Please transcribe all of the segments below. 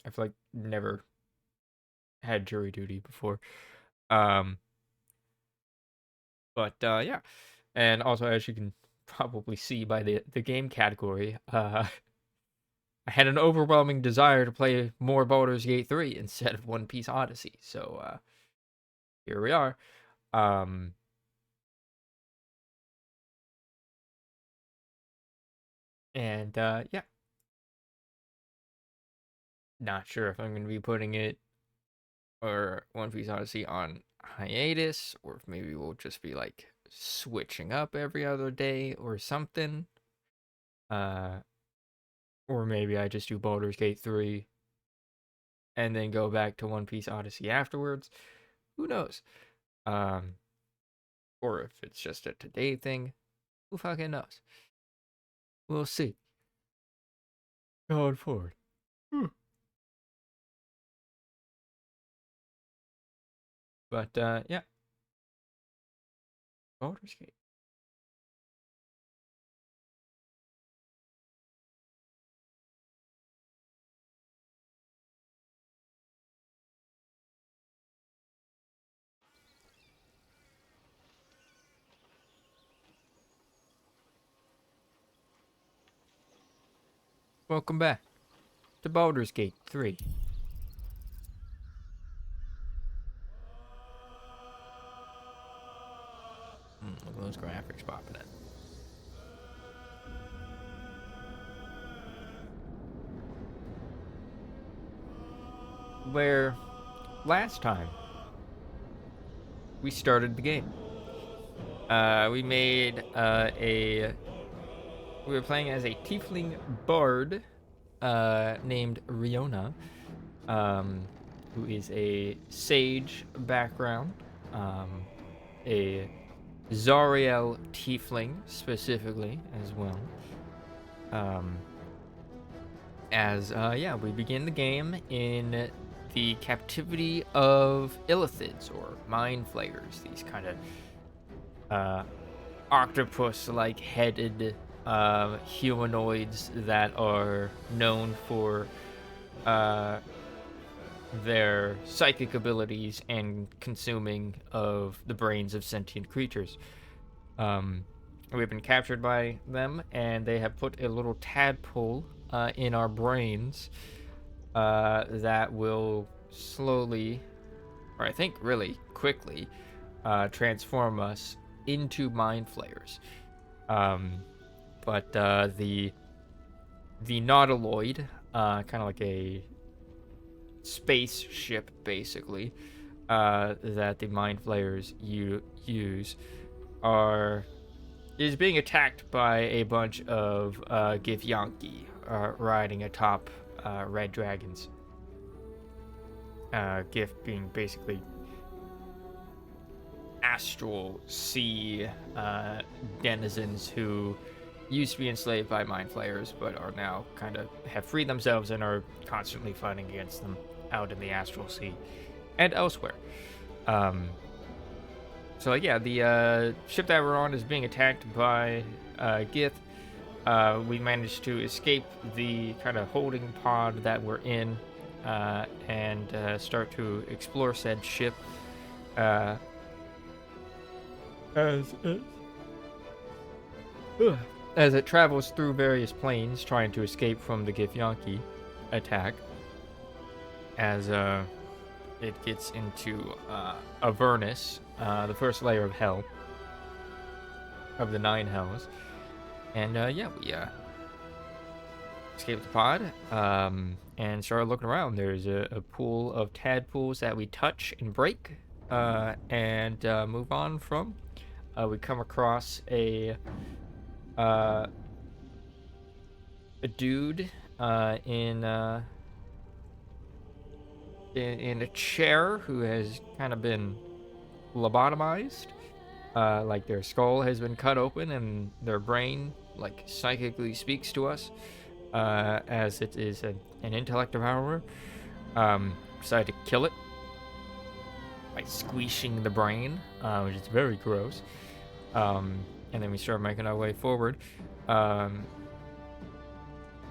I've like never had jury duty before. Um, but yeah, and also as you can probably see by the game category, I had an overwhelming desire to play more Baldur's Gate 3 instead of One Piece Odyssey. So here we are. Um, and yeah, not sure if I'm going to be putting it or One Piece Odyssey on hiatus, or if maybe we'll just be like switching up every other day or something. Uh, or maybe I just do Baldur's Gate 3 and then go back to One Piece Odyssey afterwards. Who knows? Um, or if it's just a today thing, who fucking knows? We'll see. Going forward. Hmm. But yeah, Baldur's Gate. Welcome back to Baldur's Gate 3. Look at those graphics popping in. Where last time we started the game, we made we were playing as a Tiefling bard named Riona, um, who is a sage background, a Zariel Tiefling specifically as well. Um, yeah, we begin the game in the captivity of illithids or mind flayers, these kind of uh, octopus-like headed humanoids that are known for uh, their psychic abilities and consuming of the brains of sentient creatures. Um, we've been captured by them, and they have put a little tadpole in our brains that will slowly, or I think really quickly, transform us into mind flayers. Um, but the nautiloid, kind of like a spaceship, basically, that the mind flayers use, are is being attacked by a bunch of Githyanki riding atop red dragons. Gith being basically astral sea denizens who used to be enslaved by mind flayers, but are now kind of have freed themselves and are constantly fighting against them out in the astral sea and elsewhere. Um, so yeah, the ship that we're on is being attacked by Gith. We managed to escape the kind of holding pod that we're in and start to explore said ship. Uh, as it as it travels through various planes trying to escape from the Githyanki attack, as it gets into Avernus, the first layer of hell, of the nine hells. And yeah, we escaped the pod and started looking around. There's a pool of tadpoles that we touch and break and move on from. We come across uh, a dude in a chair who has kind of been lobotomized. Like their skull has been cut open and their brain like psychically speaks to us as it is an intellect devourer. Decided to kill it by squeezing the brain, which is very gross. And then we start making our way forward. Um,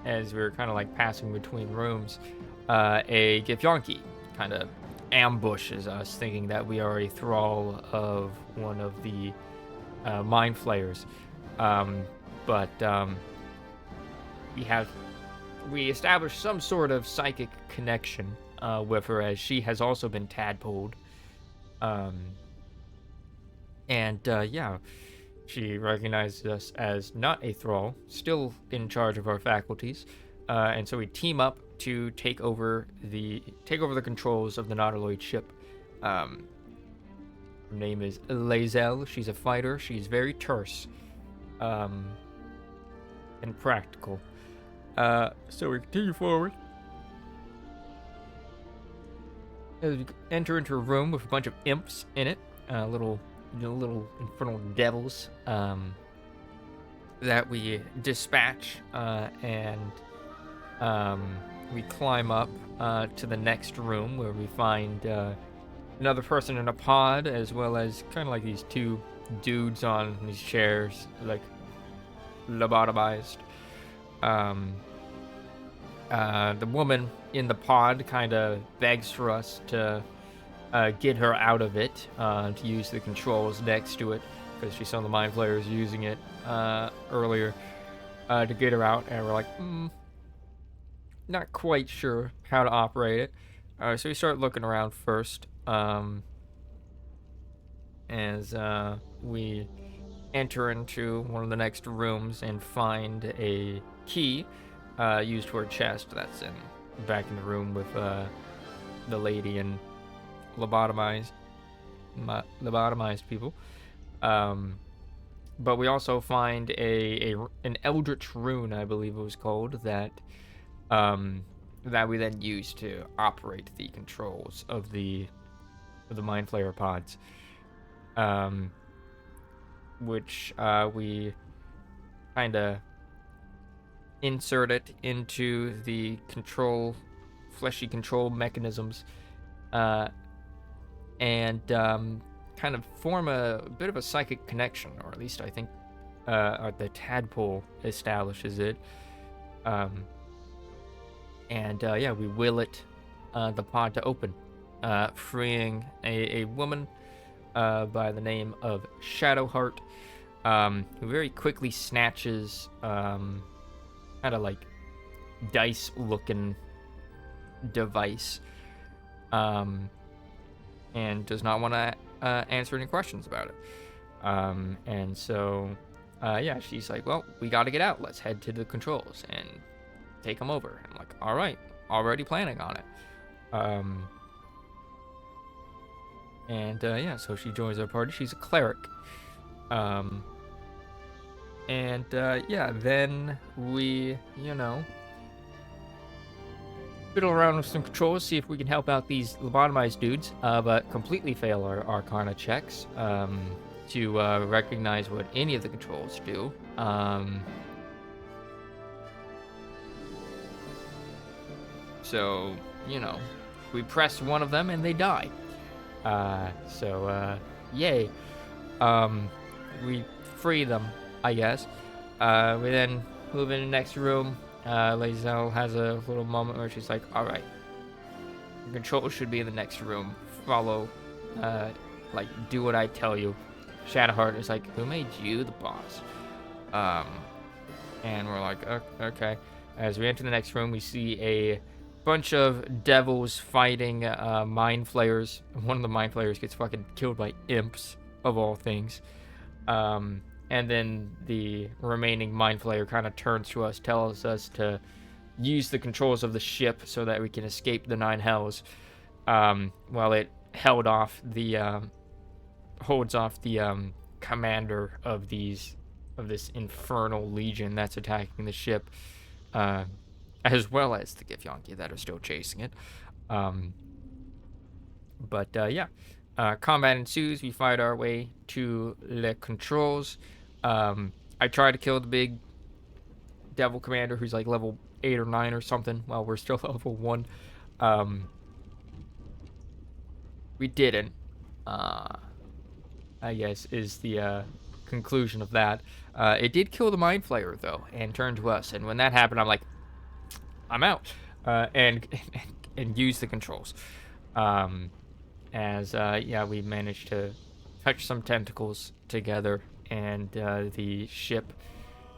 as we are kind of like passing between rooms, a Githyanki kind of ambushes us, thinking that we are a thrall of one of the mind flayers. But we established some sort of psychic connection with her, as she has also been tadpoled. Yeah, she recognizes us as not a thrall, still in charge of our faculties, and so we team up to take over the controls of the Nautiloid ship. Her name is Lazel. She's a fighter. She's very terse, and practical. So we continue forward. As we enter into a room with a bunch of imps in it, little infernal devils that we dispatch, and we climb up to the next room, where we find another person in a pod, as well as kind of like these two dudes on these chairs, like lobotomized. The woman in the pod kind of begs for us to get her out of it, to use the controls next to it, because she saw the mind flayers using it earlier, to get her out, and we're like, not quite sure how to operate it. So we start looking around first, as we enter into one of the next rooms and find a key used for a chest that's back in the room with the lady and lobotomized people. But we also find an eldritch rune, I believe it was called, that we then use to operate the controls of the mind flayer pods, which we kind of insert it into the fleshy control mechanisms, and kind of form a bit of a psychic connection, or at least I think the tadpole establishes it. We will it, the pod to open, freeing a woman by the name of Shadowheart, who very quickly snatches kind of like dice-looking device, and does not want to answer any questions about it. And so, she's like, well, we got to get out. Let's head to the controls and take them over. I'm like, all right, already planning on it. So she joins our party. She's a cleric. Then we, fiddle around with some controls, see if we can help out these lobotomized dudes, but completely fail our Arcana checks to recognize what any of the controls do. So, we press one of them and they die. Yay. We free them, I guess. We then move in the next room. Lazel has a little moment where she's like, all right, your control should be in the next room. Follow, do what I tell you. Shadowheart is like, who made you the boss? And we're like, okay. As we enter the next room, we see a bunch of devils fighting mind flayers. One of the mind flayers gets fucking killed by imps, of all things. And then the remaining mind flayer kind of turns to us, tells us to use the controls of the ship so that we can escape the Nine Hells, while it holds off the commander of this infernal legion that's attacking the ship, as well as the Githyanki that are still chasing it. Combat ensues. We fight our way to the controls. I try to kill the big devil commander who's like level 8 or 9 or something while we're still level 1. We didn't, I guess, is the conclusion of that. It did kill the mind flayer though and turned to us, and when that happened I'm like, I'm out. And and use the controls. As we managed to touch some tentacles together, and the ship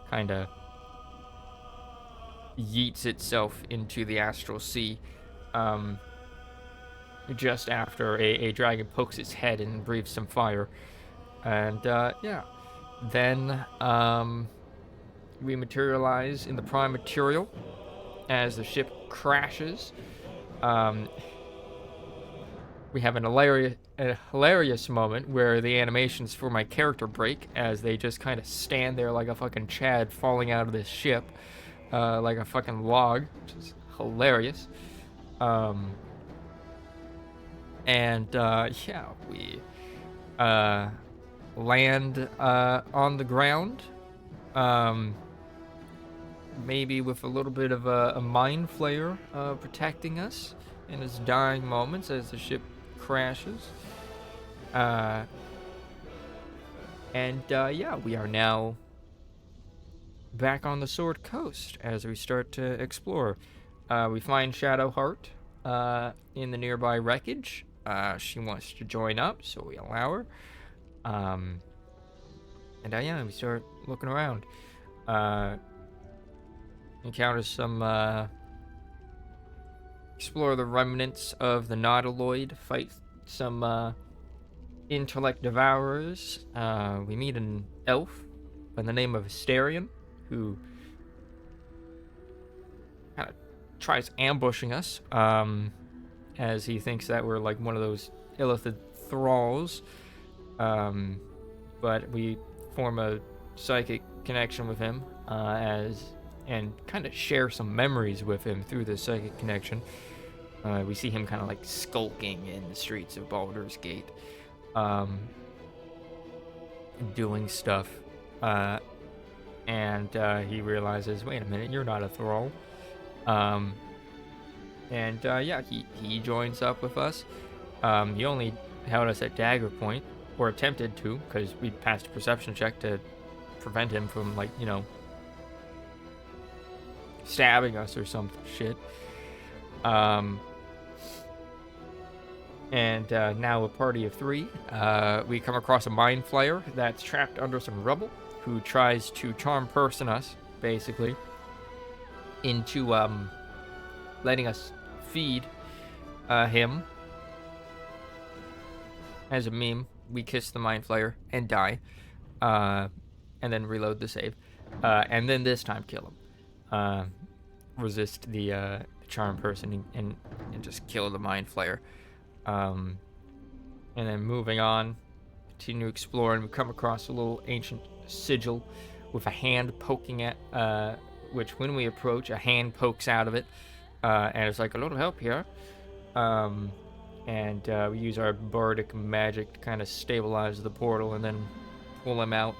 kind of yeets itself into the astral sea. Just after a dragon pokes its head and breathes some fire. And then we materialize in the prime material as the ship crashes. We have a hilarious moment where the animations for my character break as they just kind of stand there like a fucking Chad falling out of this ship, like a fucking log, which is hilarious. We land on the ground, maybe with a little bit of a mind flayer protecting us in its dying moments as the ship crashes. We are now back on the Sword Coast as we start to explore. We find Shadowheart in the nearby wreckage. She wants to join up, so we allow her. We start looking around. Encounter some, explore the remnants of the Nautiloid, fight some intellect devourers. We meet an elf by the name of Asterion, who kind of tries ambushing us, as he thinks that we're like one of those Illithid thralls. But we form a psychic connection with him, and kind of share some memories with him through the psychic connection. We see him kind of like skulking in the streets of Baldur's Gate, doing stuff, and he realizes, wait a minute, you're not a thrall. He joins up with us. He only held us at dagger point, or attempted to, because we passed a perception check to prevent him from, like, stabbing us or some shit. Now a party of 3. We come across a mind flayer that's trapped under some rubble, who tries to charm person us, basically, into letting us feed him. As a meme, we kiss the mind flayer and die, and then reload the save, and then this time kill him. Resist the charm person and just kill the mind flayer. And then moving on, continue exploring. We come across a little ancient sigil with a hand poking at, which when we approach, a hand pokes out of it, and it's like, a little help here. We use our bardic magic to kind of stabilize the portal and then pull him out,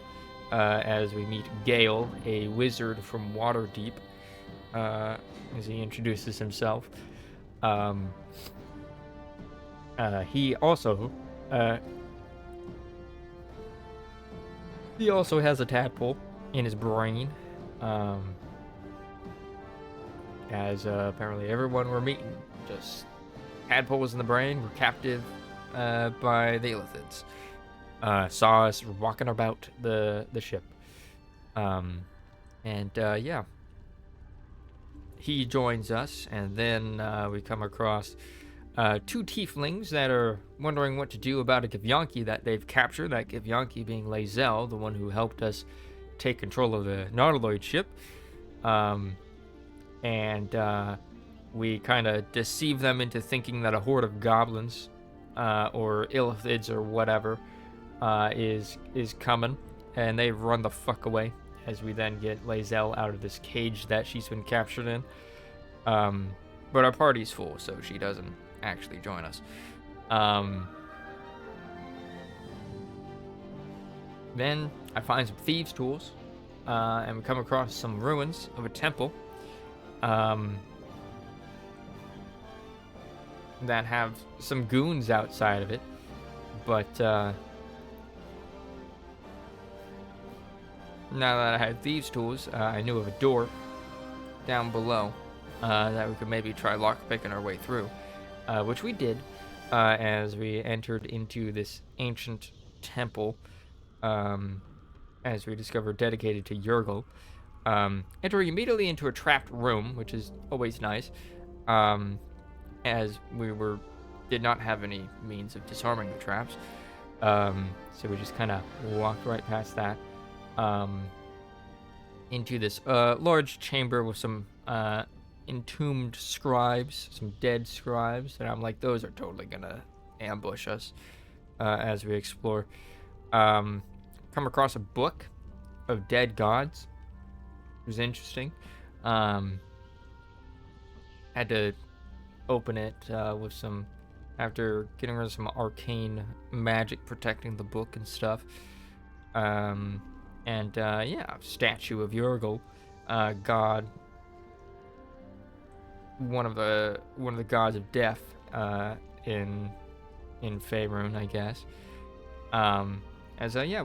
as we meet Gale, a wizard from Waterdeep, as he introduces himself. He also has a tadpole in his brain, as apparently everyone we're meeting just tadpoles in the brain. We're captive by the Illithids. Saw us walking about the ship. He joins us, and then we come across 2 tieflings that are wondering what to do about a Githyanki that they've captured, that Githyanki being Lae'zel, the one who helped us take control of the Nautiloid ship. We kind of deceive them into thinking that a horde of goblins, or Illithids or whatever, is coming, and they run the fuck away, as we then get Lae'zel out of this cage that she's been captured in. But our party's full, so she doesn't actually join us. Then I find some thieves' tools, and we come across some ruins of a temple that have some goons outside of it, but now that I had thieves' tools, I knew of a door down below that we could maybe try lockpicking our way through, which we did as we entered into this ancient temple, as we discovered dedicated to Yurgle. Entering immediately into a trapped room, which is always nice, as we did not have any means of disarming the traps. So we just kind of walked right past that into this large chamber with some entombed scribes, some dead scribes, and I'm like, those are totally gonna ambush us as we explore. Come across a book of dead gods. It was interesting. Had to open it with some, after getting rid of some arcane magic protecting the book and stuff. Yeah, statue of Yurgle, god, one of the gods of death in Faerun, I guess.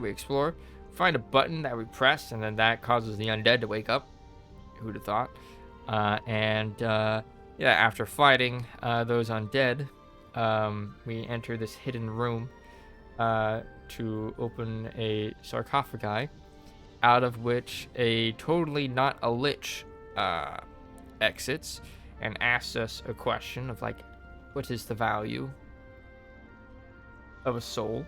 We explore, find a button that we press, and then that causes the undead to wake up. Who'd have thought? After fighting those undead, we enter this hidden room to open a sarcophagi, out of which a totally not a lich exits and asks us a question of, like, what is the value of a soul,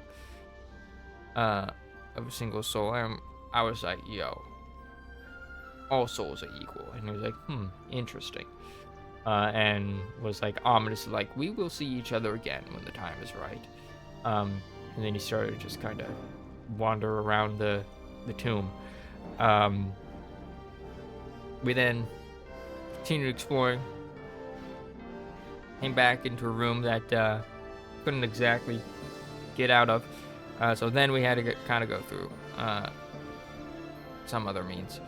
of a single soul? I was like, yo, all souls are equal. And he was like, interesting. And was like ominously like, we will see each other again when the time is right. And then he started to just kind of wander around the tomb. We then continued exploring, came back into a room that couldn't exactly get out of. So then we had to kind of go through some other means.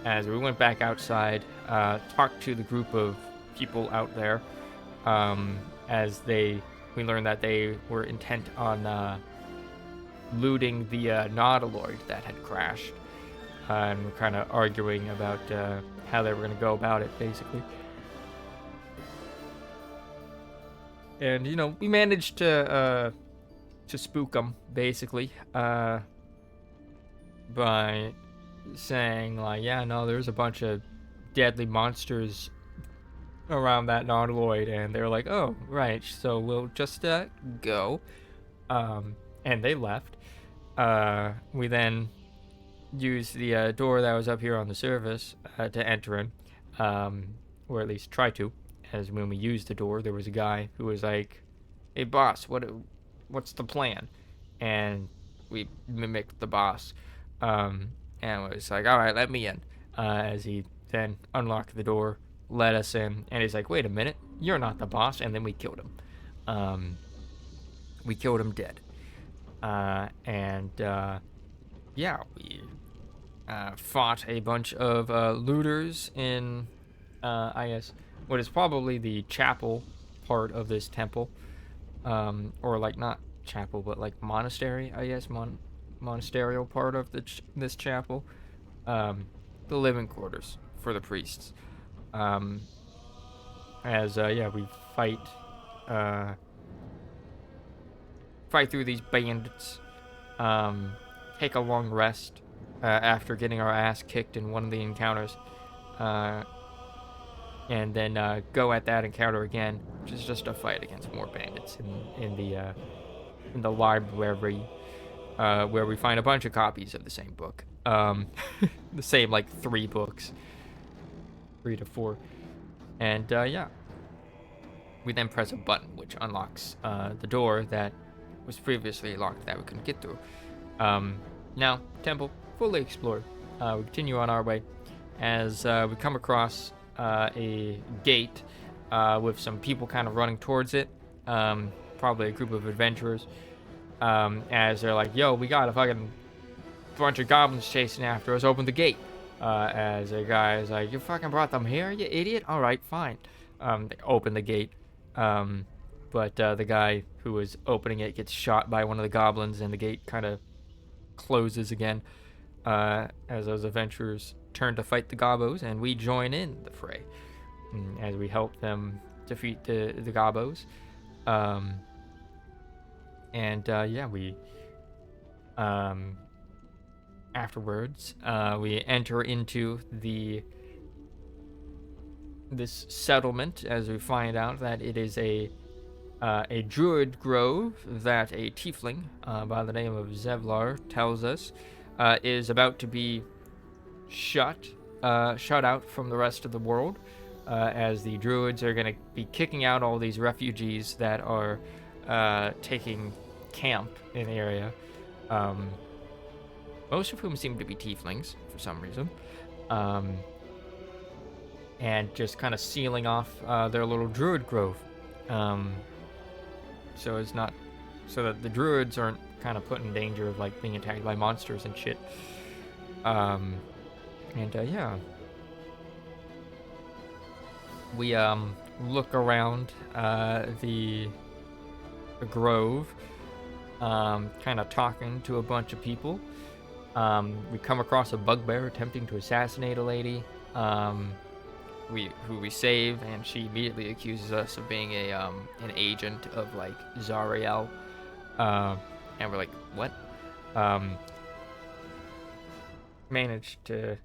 As we went back outside, talked to the group of people out there, as we learned that they were intent on looting the nautiloid that had crashed, and we're kind of arguing about how they were going to go about it, basically. And we managed to spook them, basically, by saying, like, yeah, no, there's a bunch of deadly monsters around that nautiloid, and they're like, oh, right, so we'll just go. And they left. We then used the door that was up here on the surface to enter in, or at least try to, as when we used the door, there was a guy who was like, hey, boss, what's the plan? And we mimicked the boss, and was like, all right, let me in, as he then unlocked the door, let us in, and he's like, wait a minute, you're not the boss, and then we killed him. We killed him dead. We fought a bunch of looters in, I guess, what is probably the chapel part of this temple, or like not chapel, but like monastery, I guess, monasterial part of this chapel, the living quarters for the priests. We fight through these bandits, take a long rest after getting our ass kicked in one of the encounters, and then go at that encounter again, which is just a fight against more bandits in the library, where we find a bunch of copies of the same book, the same like 3 books, 3 to 4, and we then press a button which unlocks the door that was previously locked that we couldn't get through. Now, temple fully explored. We continue on our way as we come across a gate with some people kind of running towards it, probably a group of adventurers, as they're like, yo, we got a fucking bunch of goblins chasing after us, open the gate. As a guy is like, you fucking brought them here, you idiot? All right, fine. They open the gate, but the guy who was opening it gets shot by one of the goblins, and the gate kind of closes again, as those adventurers turn to fight the Gobos, and we join in the fray as we help them defeat the Gobos. Yeah, we afterwards we enter into this settlement as we find out that it is a druid grove that a tiefling by the name of Zevlar tells us is about to be shut out from the rest of the world, as the druids are going to be kicking out all these refugees that are taking camp in the area, most of whom seem to be tieflings for some reason, and just kind of sealing off their little druid grove, so that the druids aren't kind of put in danger of like being attacked by monsters and shit. Yeah, we look around the grove, kind of talking to a bunch of people. We come across a bugbear attempting to assassinate a lady, who we save, and she immediately accuses us of being an agent of like Zariel, and we're like, what? Managed to,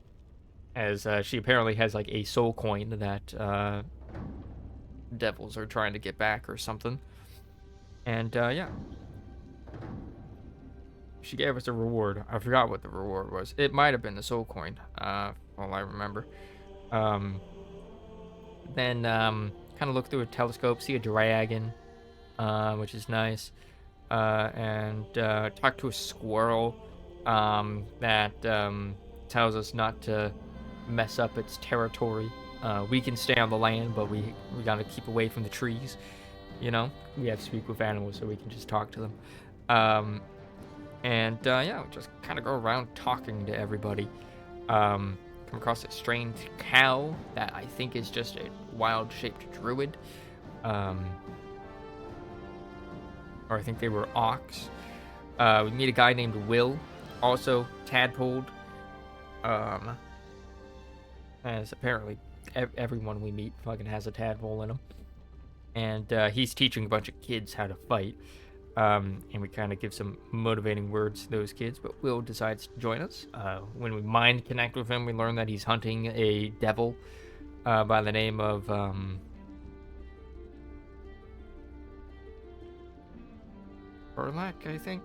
as she apparently has like a soul coin that devils are trying to get back or something, and yeah, she gave us a reward. I forgot what the reward was. It might have been the soul coin, all I remember. Then kind of look through a telescope, see a dragon, which is nice, and talk to a squirrel that tells us not to mess up its territory. We can stay on the land, but we gotta keep away from the trees. You know, we have to speak with animals, so we can just talk to them. Yeah, we just kind of go around talking to everybody. Come across a strange cow that I think is just a wild-shaped druid. Or I think they were ox. We meet a guy named Will, also tadpoled. As apparently everyone we meet fucking has a tadpole in him. And he's teaching a bunch of kids how to fight. And we kind of give some motivating words to those kids, but Will decides to join us. When we mind connect with him, we learn that he's hunting a devil by the name of Burlak, I think.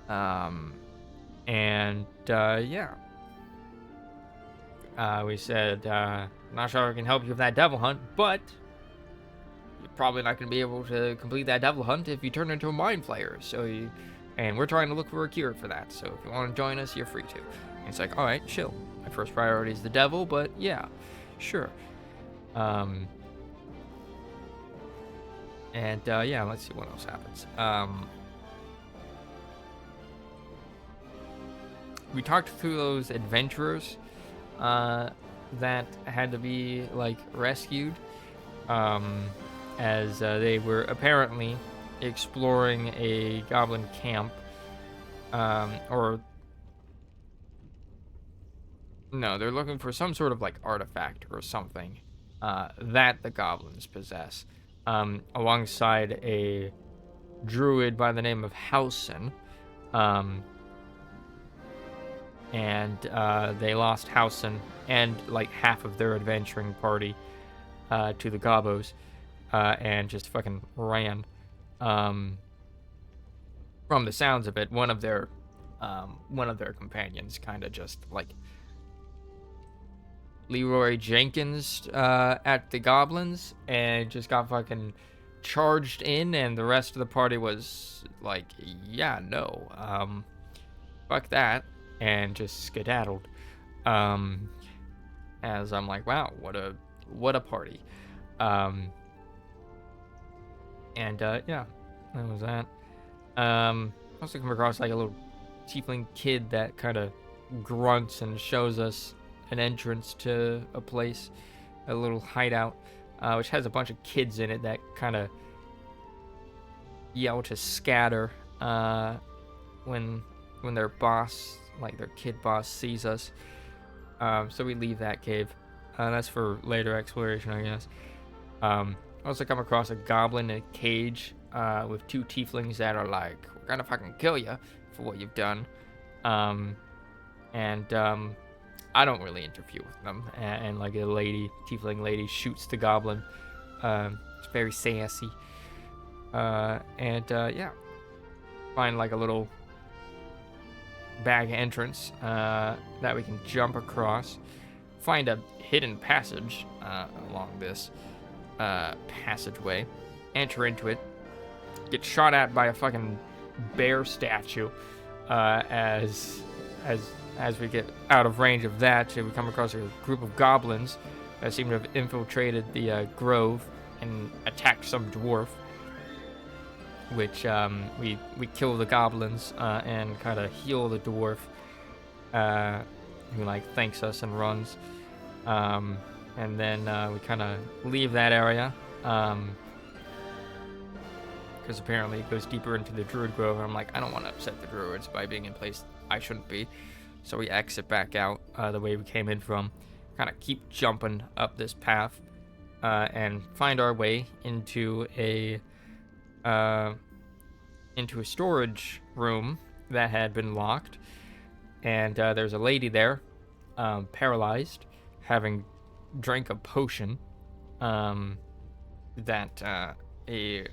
Yeah. We said, not sure I can help you with that devil hunt, but you're probably not going to be able to complete that devil hunt if you turn into a mind flayer. And we're trying to look for a cure for that. So if you want to join us, you're free to. And it's like, all right, chill. My first priority is the devil, but yeah, sure. Yeah, let's see what else happens. We talked through those adventurers that had to be like rescued, as they were apparently exploring a goblin camp, or no, they're looking for some sort of like artifact or something that the goblins possess, alongside a druid by the name of Hausen. They lost Hausen and like half of their adventuring party to the Gobos, and just fucking ran. From the sounds of it, one of their companions kind of just like Leroy Jenkins at the goblins and just got fucking charged in, and the rest of the party was like, yeah, no, fuck that, and just skedaddled. As I'm like, wow, what a party. Yeah, that was that. Also come across like a little tiefling kid that kind of grunts and shows us an entrance to a place, a little hideout, which has a bunch of kids in it that kind of yell to scatter when their boss, like their kid boss, sees us. So we leave that cave. That's for later exploration, I guess. Also come across a goblin in a cage with two tieflings that are like, we're gonna fucking kill you for what you've done. And I don't really interfere with them. And like a tiefling lady shoots the goblin. It's very sassy. Yeah, find like a little bag entrance that we can jump across. Find a hidden passage along this passageway. Enter into it. Get shot at by a fucking bear statue as we get out of range of that. We come across a group of goblins that seem to have infiltrated the grove and attacked some dwarf, which we kill the goblins and kind of heal the dwarf, who like thanks us and runs. And then we kind of leave that area because apparently it goes deeper into the druid grove. And I'm like, I don't want to upset the druids by being in place I shouldn't be. So we exit back out the way we came in from, kind of keep jumping up this path and find our way into a storage room that had been locked. And there's a lady there, paralyzed, having drank a potion that a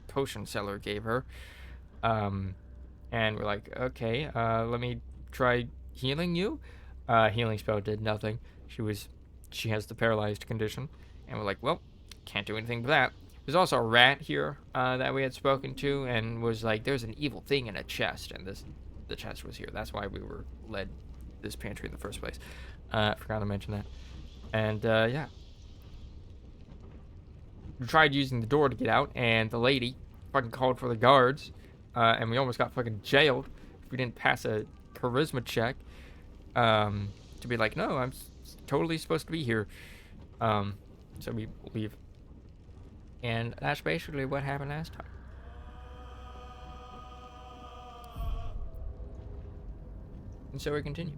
potion seller gave her. And we're like, okay, let me try healing you. Healing spell did nothing. She has the paralyzed condition. And we're like, well, can't do anything with that. There's also a rat here that we had spoken to and was like, there's an evil thing in a chest. And the chest was here. That's why we were led this pantry in the first place. Forgot to mention that. And yeah. We tried using the door to get out, and the lady fucking called for the guards. And we almost got fucking jailed if we didn't pass a charisma check to be like, no, I'm totally supposed to be here. So we leave. And that's basically what happened last time. And so we continue.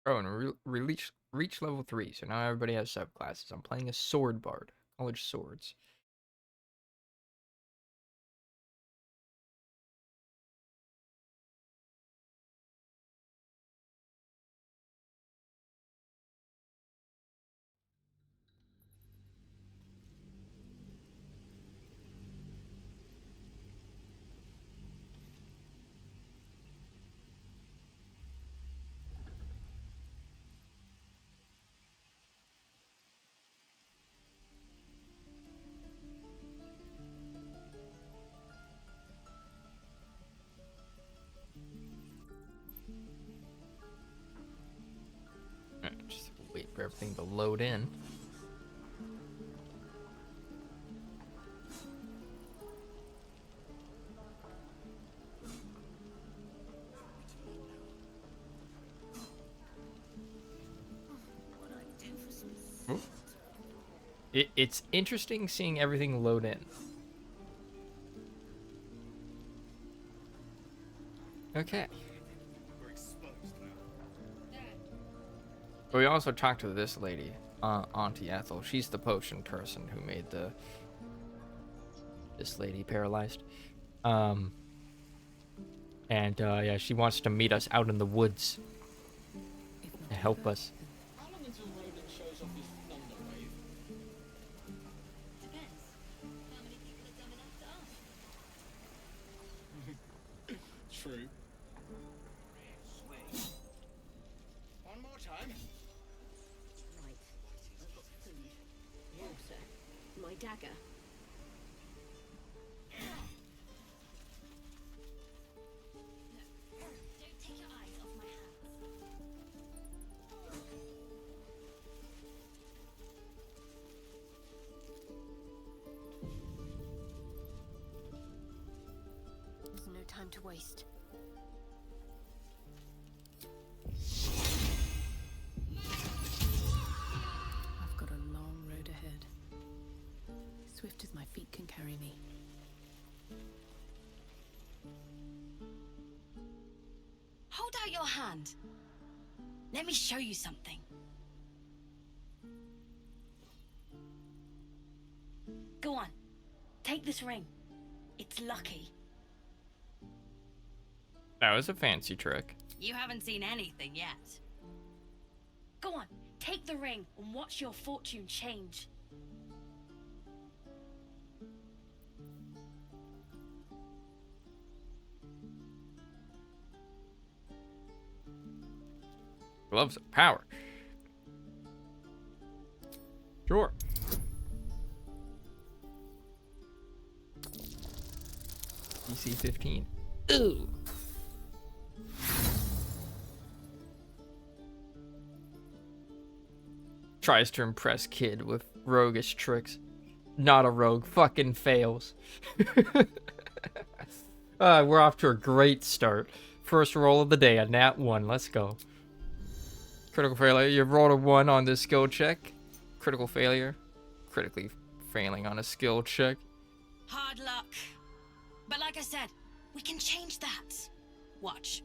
Oh, and reach level 3, so now everybody has subclasses. I'm playing a sword bard. College swords. Just wait for everything to load in. It's interesting seeing everything load in. Okay. But we also talked to this lady, Auntie Ethel. She's the potion person who made this lady paralyzed. Yeah, she wants to meet us out in the woods to help us. How long until Roland shows off his thunder wave? Depends. How many people are dumb enough to ask? True. One more time. Right. I've got food. Water. My dagger. No. Don't take your eyes off my hands. to waste. I've got a long road ahead. Swift as my feet can carry me. Hold out your hand. Let me show you something. Go on. Take this ring. It's lucky. That was a fancy trick. You haven't seen anything yet. Go on. Take the ring and watch your fortune change. Gloves of power. Sure. DC 15. Ooh. Tries to impress kid with roguish tricks. Not a rogue. Fucking fails. We're off to a great start. First roll of the day, a nat 1. Let's go. Critical failure. You've rolled a 1 on this skill check. Critical failure. Critically failing on a skill check. Hard luck. But like I said, we can change that. Watch.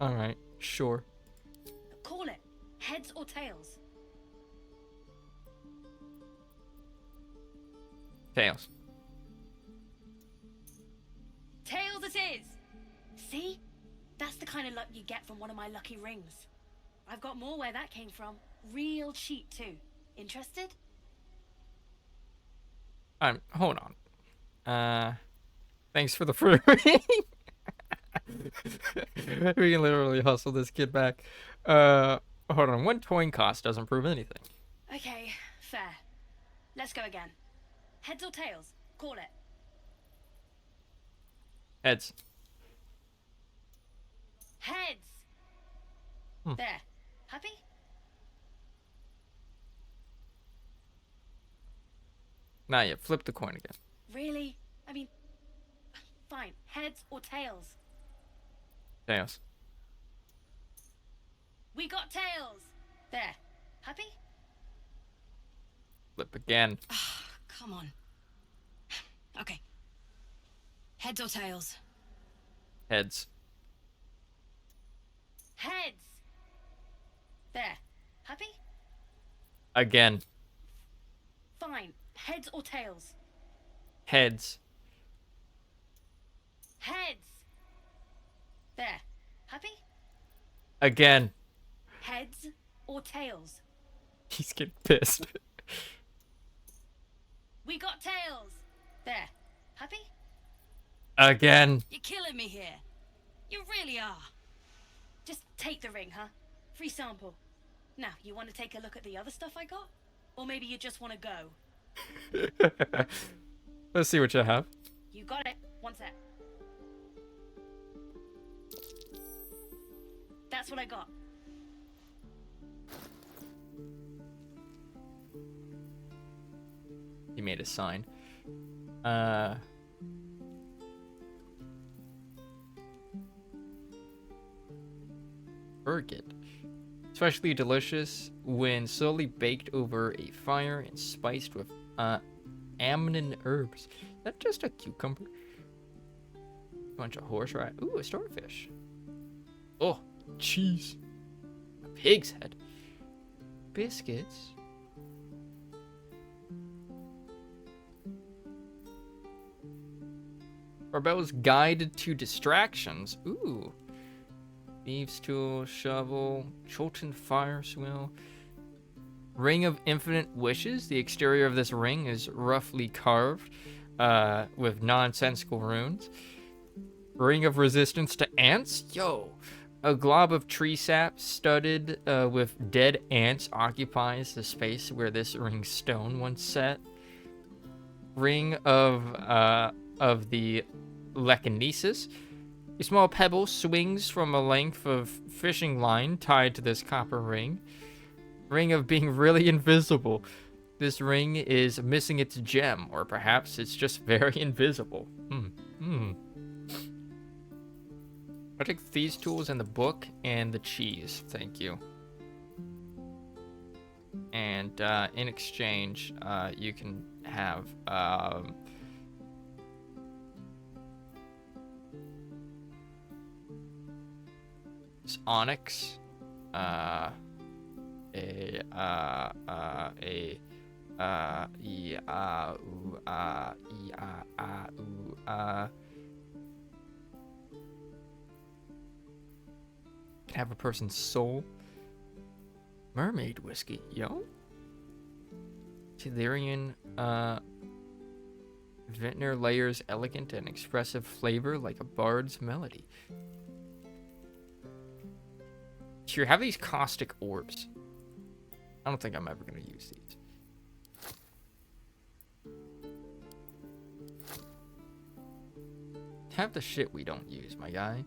Alright, sure. Call it. Heads or tails? Tails. Tails it is! See? That's the kind of luck you get from one of my lucky rings. I've got more where that came from. Real cheap too. Interested? Hold on. Thanks for the free ring. We can literally hustle this kid back. Hold on. 1 coin cost doesn't prove anything. Okay, fair. Let's go again. Heads or tails? Call it. Heads. Heads! There. Happy? Not yet. Flip the coin again. Really? I mean, fine. Heads or tails? Tails. We got tails! There. Happy? Flip again. Come on. Okay. Heads or tails? Heads. Heads! There. Happy? Again. Fine. Heads or tails? Heads. Heads! There. Happy? Again. Heads or tails? He's getting pissed. We got tails! There. Happy? Again. You're killing me here. You really are. Just take the ring, huh? Free sample. Now, you want to take a look at the other stuff I got? Or maybe you just want to go? Let's see what you have. You got it. One sec. That's what I got. He made a sign. Ergot. Especially delicious when slowly baked over a fire and spiced with amnin herbs. Is that just a cucumber? Bunch of horseradish. Ooh, a starfish. Oh, cheese. A pig's head. Biscuits. Barbell's Guide to Distractions. Ooh. Thieves' Tool, Shovel, Cholton Fire Swill. Ring of Infinite Wishes. The exterior of this ring is roughly carved with nonsensical runes. Ring of Resistance to Ants. Yo. A glob of tree sap studded with dead ants occupies the space where this ring's stone once set. Ring of the Lekinesis. A small pebble swings from a length of fishing line tied to this copper ring. Ring of being really invisible. This ring is missing its gem, or perhaps it's just very invisible. I take these tools and the book and the cheese. Thank you. And in exchange, you can have this onyx, can have a person's soul. Mermaid whiskey, yo. Tellurian, vintner layers elegant and expressive flavor like a bard's melody. Here, have these caustic orbs. I don't think I'm ever going to use these. Have the shit we don't use, my guy.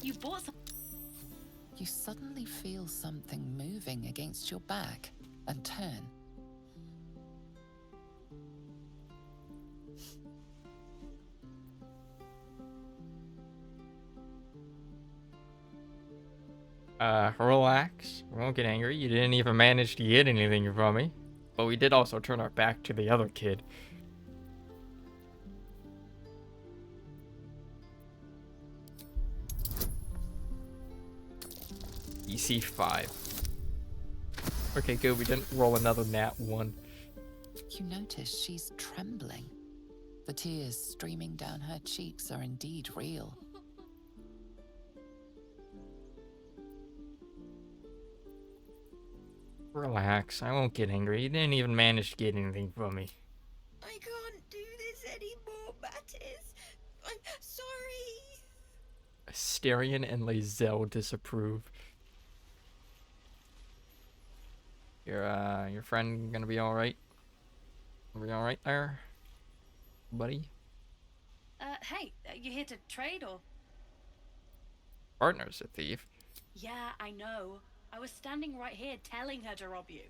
You bought some. You suddenly feel something moving against your back and turn. Relax. We won't get angry. You didn't even manage to get anything from me. But we did also turn our back to the other kid. EC5. Okay, good. We didn't roll another nat 1. You notice she's trembling. The tears streaming down her cheeks are indeed real. Relax. I won't get angry. You didn't even manage to get anything from me. I can't do this anymore, Mattis. I'm sorry. Asterion and Lazelle disapprove. Your friend gonna be alright? Are we alright there, buddy? Hey, you here to trade or? Partner's a thief. Yeah, I know. I was standing right here telling her to rob you.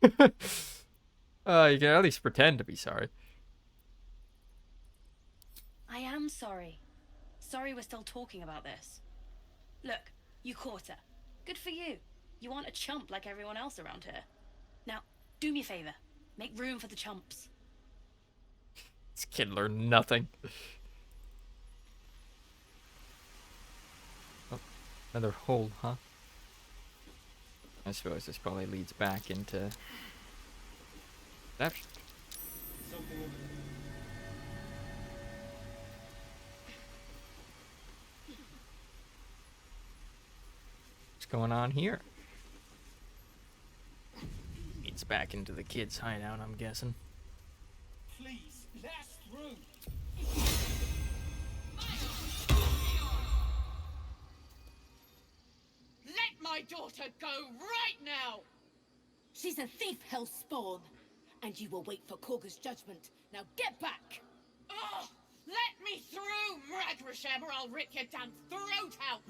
You can at least pretend to be sorry. I am sorry. Sorry we're still talking about this. Look, you caught her. Good for you. You aren't a chump like everyone else around here. Now, do me a favor. Make room for the chumps. This kid learned nothing. Oh, another hole, huh? I suppose this probably leads back into... That... What's going on here? Leads back into the kid's hideout, I'm guessing. Please, let us through. Let my daughter go right now! She's a thief, Hellspawn. And you will wait for Korga's judgment. Now get back! Oh, let me through, Mragrashem, or I'll rip your damn throat out!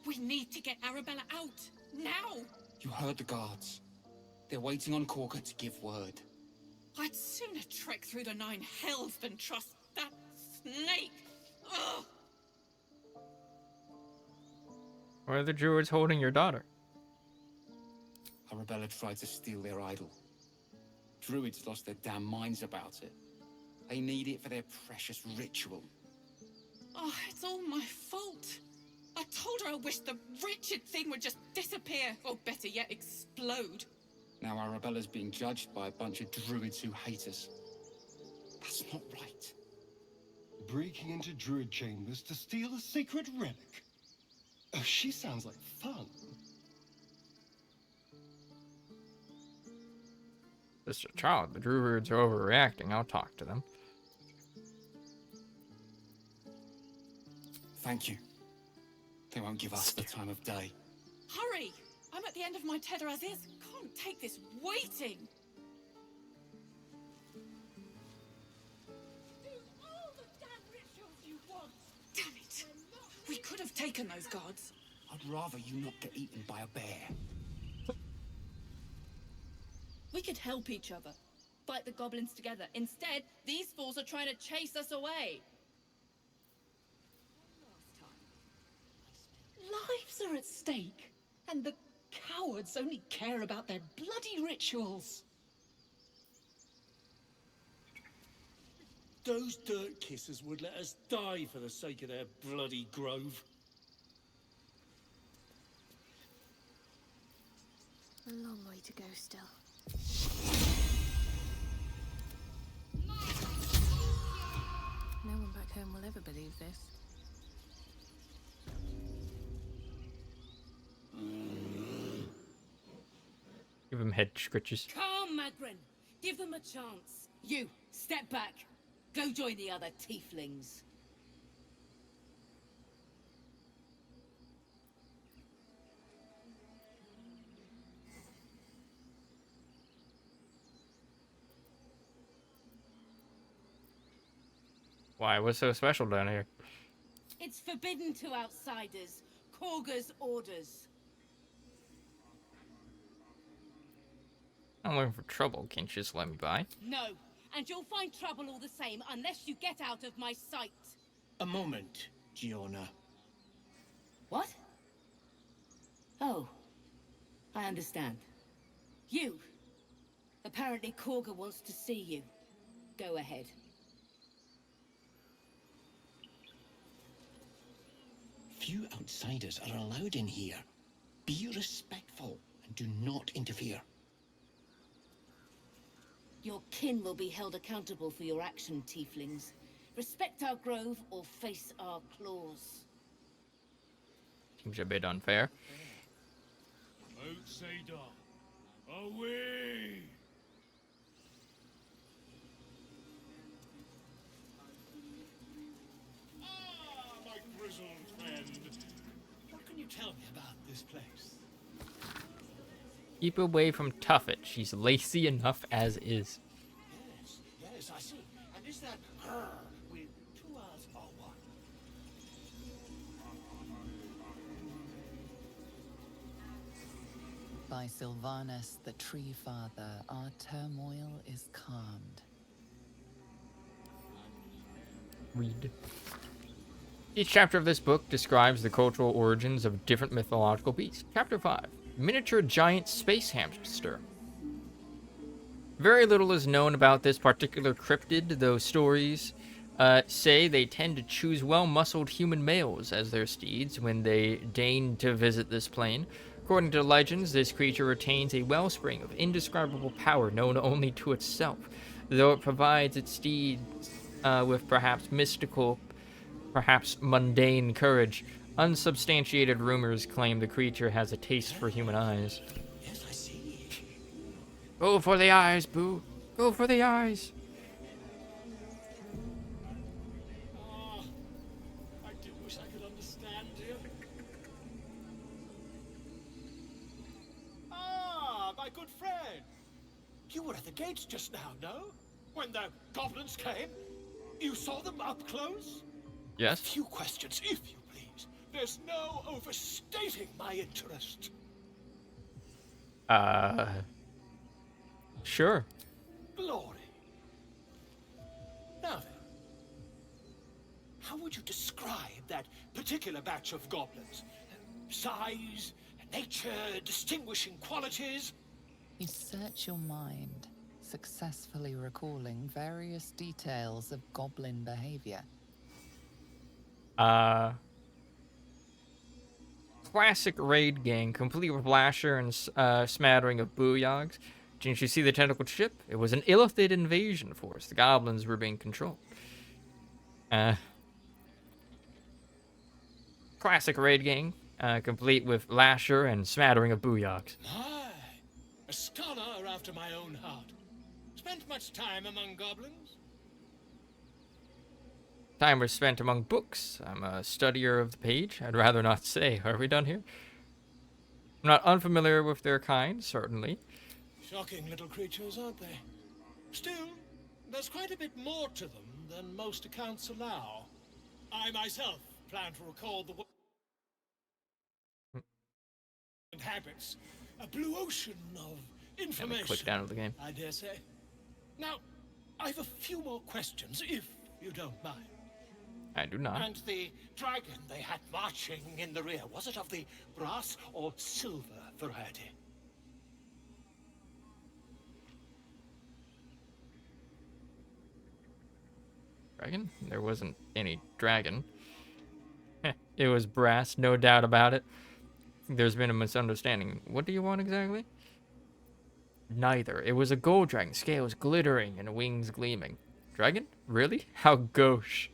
We need to get Arabella out, now! You heard the guards. They're waiting on Korga to give word. I'd sooner trek through the 9 hells than trust that snake! Ugh! Why are the druids holding your daughter? Arabella tried to steal their idol. Druids lost their damn minds about it. They need it for their precious ritual. Oh, it's all my fault. I told her I wished the wretched thing would just disappear, or better yet, explode. Now Arabella's being judged by a bunch of druids who hate us. That's not right. Breaking into druid chambers to steal a sacred relic. Oh, she sounds like fun. just a child. The druids are overreacting. I'll talk to them. Thank you. They won't give us the time of day. Hurry! I'm at the end of my tether as is. Can't take this waiting. Do all the damn rituals you want. Damn it! We could have taken those guards. I'd rather you not get eaten by a bear. We could help each other. Fight the goblins together. Instead, these fools are trying to chase us away. Lives are at stake, and the cowards only care about their bloody rituals. Those dirt kissers would let us die for the sake of their bloody grove. A long way to go still. No one back home will ever believe this. Give him head scritches. Calm, Magrin. Give them a chance. You, step back. Go join the other Tieflings. Why? What's so special down here? It's forbidden to outsiders. Korga's orders. I'm looking for trouble. Can't you just let me by? No, and you'll find trouble all the same unless you get out of my sight. A moment, Giona. What? Oh, I understand. You. Apparently Korga wants to see you. Go ahead. Few outsiders are allowed in here. Be respectful and do not interfere. Your kin will be held accountable for your action, Tieflings. Respect our grove or face our claws. Seems a bit unfair. Outsider, away! Ah, my grizzled friend. What can you tell me about this place? Keep away from Tuffet. She's lacy enough as is. Yes, I see. And is that her with two R's or one? By Sylvanus, the Tree Father, our turmoil is calmed. Read. Each chapter of this book describes the cultural origins of different mythological beasts. Chapter 5. Miniature giant space hamster. Very little is known about this particular cryptid, though stories say they tend to choose well-muscled human males as their steeds when they deign to visit this plane. According to legends, this creature retains a wellspring of indescribable power known only to itself, though it provides its steeds with perhaps mystical, perhaps mundane courage. Unsubstantiated rumors claim the creature has a taste for human eyes. Yes, I see. Go for the eyes, Boo. Go for the eyes. Ah, I do wish I could understand you. Ah, my good friend. You were at the gates just now, no? When the goblins came? You saw them up close? Yes? A few questions, if you please. There's no overstating my interest. Sure. Glory. Now then, how would you describe that particular batch of goblins? Size, nature, distinguishing qualities? You search your mind, successfully recalling various details of goblin behavior. Classic raid gang, complete with lasher and smattering of booyogs. Didn't you see the tentacled ship? It was an Illithid invasion force. The goblins were being controlled. Classic raid gang, complete with lasher and smattering of booyogs. My, a scholar after my own heart. Spent much time among goblins? Time was spent among books. I'm a studier of the page. I'd rather not say. Are we done here? I'm not unfamiliar with their kind, certainly. Shocking little creatures, aren't they? Still, there's quite a bit more to them than most accounts allow. I myself plan to record the and habits, a blue ocean of information. Click down to the game. I dare say. Now, I've a few more questions, if you don't mind. I do not. And the dragon they had marching in the rear, was it of the brass or silver variety? Dragon? There wasn't any dragon. It was brass, no doubt about it. There's been a misunderstanding. What do you want exactly? Neither. It was a gold dragon, scales glittering and wings gleaming. Dragon? Really? How gauche.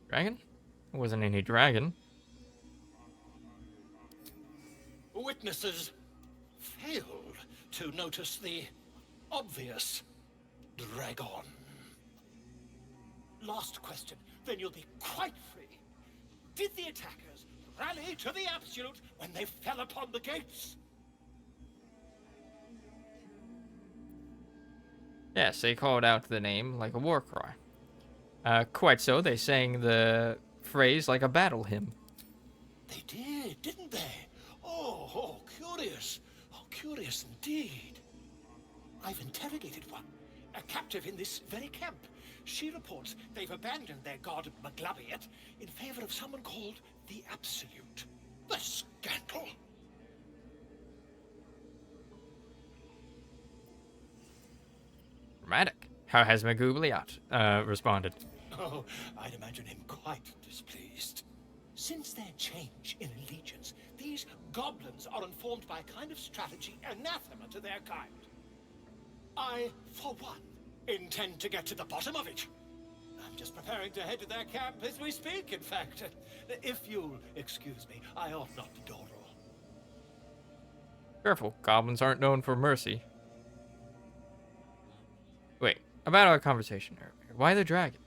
Dragon? It wasn't any dragon. Witnesses failed to notice the obvious dragon. Last question, then you'll be quite free. Did the attackers rally to the absolute when they fell upon the gates? Yes, they called out the name like a war cry. Quite so, they sang the phrase like a battle hymn. They did, didn't they? Oh, curious. Oh, curious indeed. I've interrogated one, a captive in this very camp. She reports they've abandoned their god Maglabiet in favor of someone called the Absolute. The scandal! Dramatic. How has Maglabiet responded? Oh, I'd imagine him quite displeased. Since their change in allegiance, these goblins are informed by a kind of strategy anathema to their kind. I, for one, intend to get to the bottom of it. I'm just preparing to head to their camp as we speak, in fact. If you'll excuse me, I ought not to dawdle. Careful, goblins aren't known for mercy. Wait, about our conversation earlier. Why the dragon?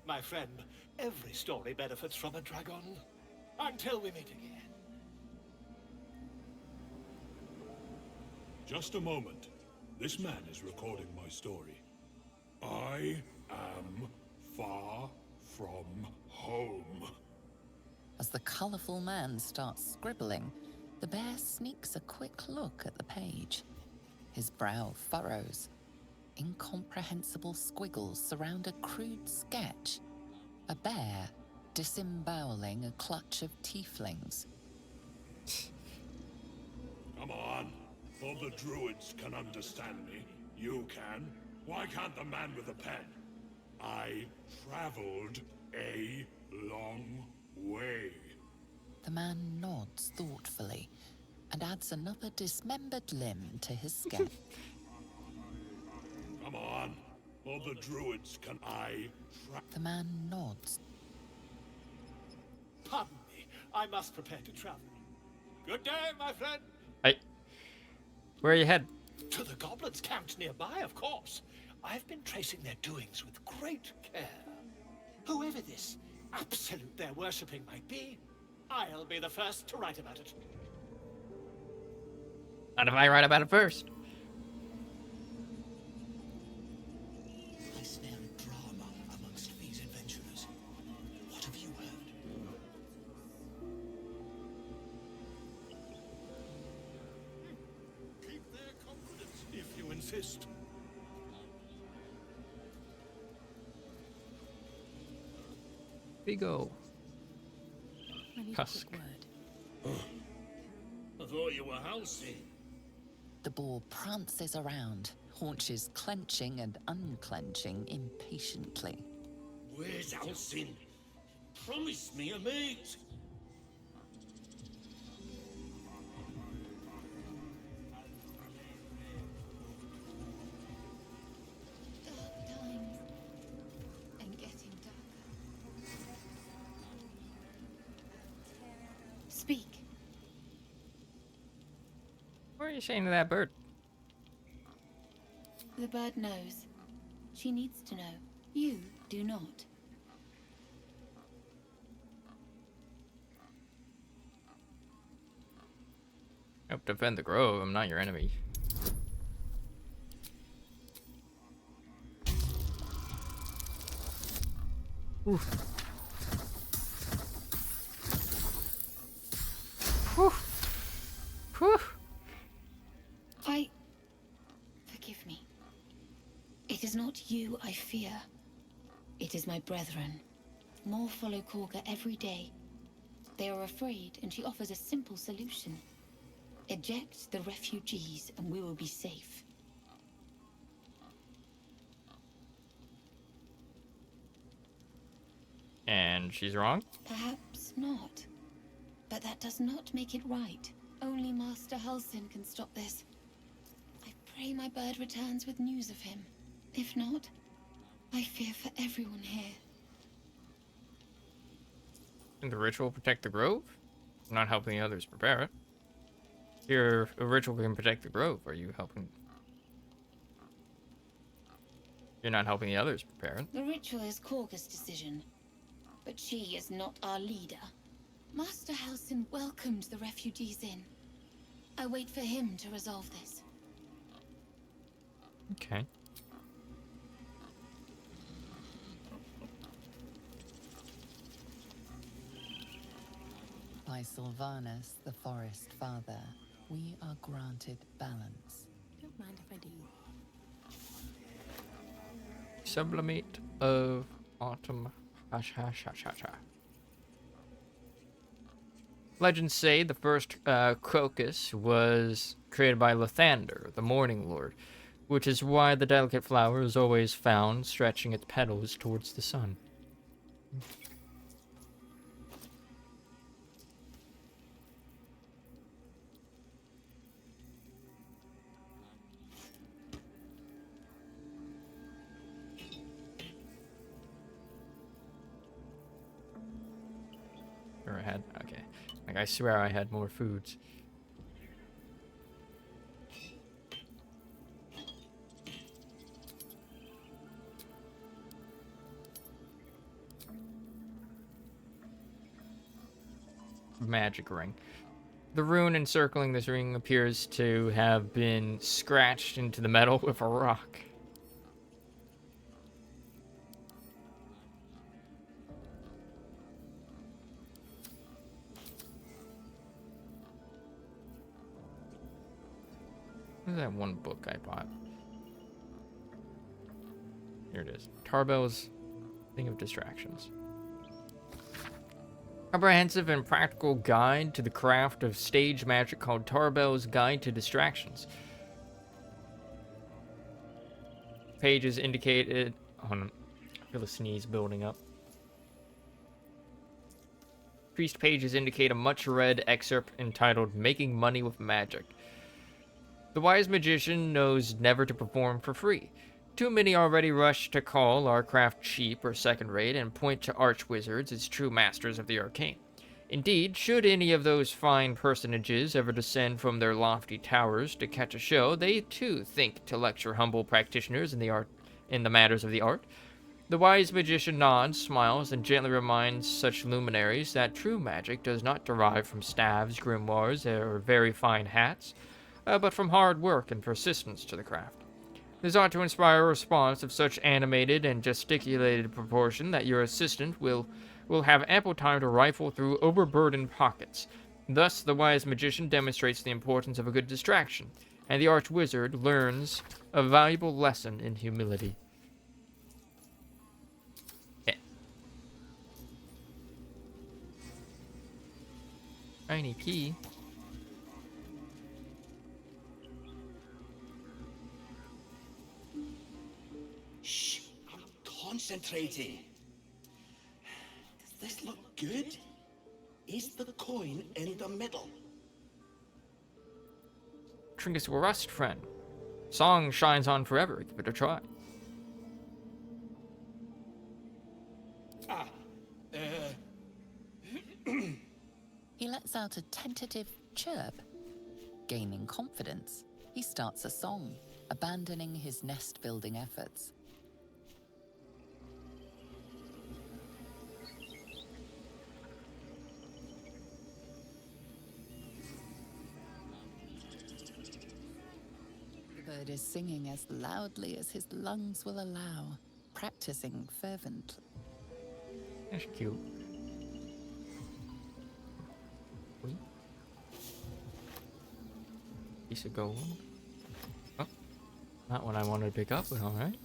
My friend, every story benefits from a dragon. Until we meet again. Just a moment. This man is recording my story. I am far from home. As the colourful man starts scribbling, the bear sneaks a quick look at the page. His brow furrows. Incomprehensible squiggles surround a crude sketch. A bear disemboweling a clutch of tieflings. Come on. All the druids can understand me. You can. Why can't the man with the pen? I traveled a long way. The man nods thoughtfully and adds another dismembered limb to his sketch. Come on. All the druids can The man nods. Pardon me, I must prepare to travel. Good day, my friend. Hey, where are you headed? To the goblins camped nearby, of course. I've been tracing their doings with great care. Whoever this absolute they're worshipping might be, I'll be the first to write about it. Not if I write about it first. I smell drama amongst these adventurers. What have you heard? Keep their confidence, if you insist. Bigo. I need Husk. a quick word. I thought you were Halsey. The boar prances around, haunches clenching and unclenching impatiently. Where's Halsey? Promise me a mate. Speak. What are you saying to that bird? The bird knows. She needs to know. You do not. Help defend the grove. I'm not your enemy. Oof. Whew. Whew. Forgive me. It is not you I fear. It is my brethren. More follow Korga every day. They are afraid, and she offers a simple solution. Eject the refugees, and we will be safe. And she's wrong? Perhaps not. But that does not make it right. Only Master Halsin can stop this. I pray my bird returns with news of him. If not, I fear for everyone here. Can the ritual protect the grove? I'm not helping the others prepare it. Here, a ritual can protect the grove. Are you helping? You're not helping the others prepare it. The ritual is Korga's decision. But she is not our leader. Master Halsin welcomed the refugees in. I wait for him to resolve this. Okay. By Sylvanus, the Forest Father, we are granted balance. Don't mind if I do. Sublimate of autumn. Legends say the first crocus was created by Lathander, the Morning Lord, which is why the delicate flower is always found stretching its petals towards the sun. Or I had, okay. Like, I swear I had more foods. Magic ring. The rune encircling this ring appears to have been scratched into the metal with a rock. Where's that one book I bought? Here it is. Tarbell's Thing of Distractions. Comprehensive and practical guide to the craft of stage magic called Tarbell's Guide to Distractions. Pages indicated... Hold on. I feel a sneeze building up. Priest pages indicate a much-read excerpt entitled Making Money with Magic. The wise magician knows never to perform for free. Too many already rush to call our craft cheap or second-rate and point to arch-wizards as true masters of the arcane. Indeed, should any of those fine personages ever descend from their lofty towers to catch a show, they too think to lecture humble practitioners in the matters of the art. The wise magician nods, smiles, and gently reminds such luminaries that true magic does not derive from staves, grimoires, or very fine hats, but from hard work and persistence to the craft. This ought to inspire a response of such animated and gesticulated proportion that your assistant will have ample time to rifle through overburdened pockets. Thus, the wise magician demonstrates the importance of a good distraction, and the arch-wizard learns a valuable lesson in humility. Tiny key. Shh, I'm concentrating. Does this look good? Is the coin in the middle? Trinkets will rust, friend. Song shines on forever. Give it a try. He lets out a tentative chirp. Gaining confidence, he starts a song, abandoning his nest-building efforts. The bird is singing as loudly as his lungs will allow, practicing fervently. That's cute. Wait. Piece of gold. Oh, not what I wanted to pick up, but alright.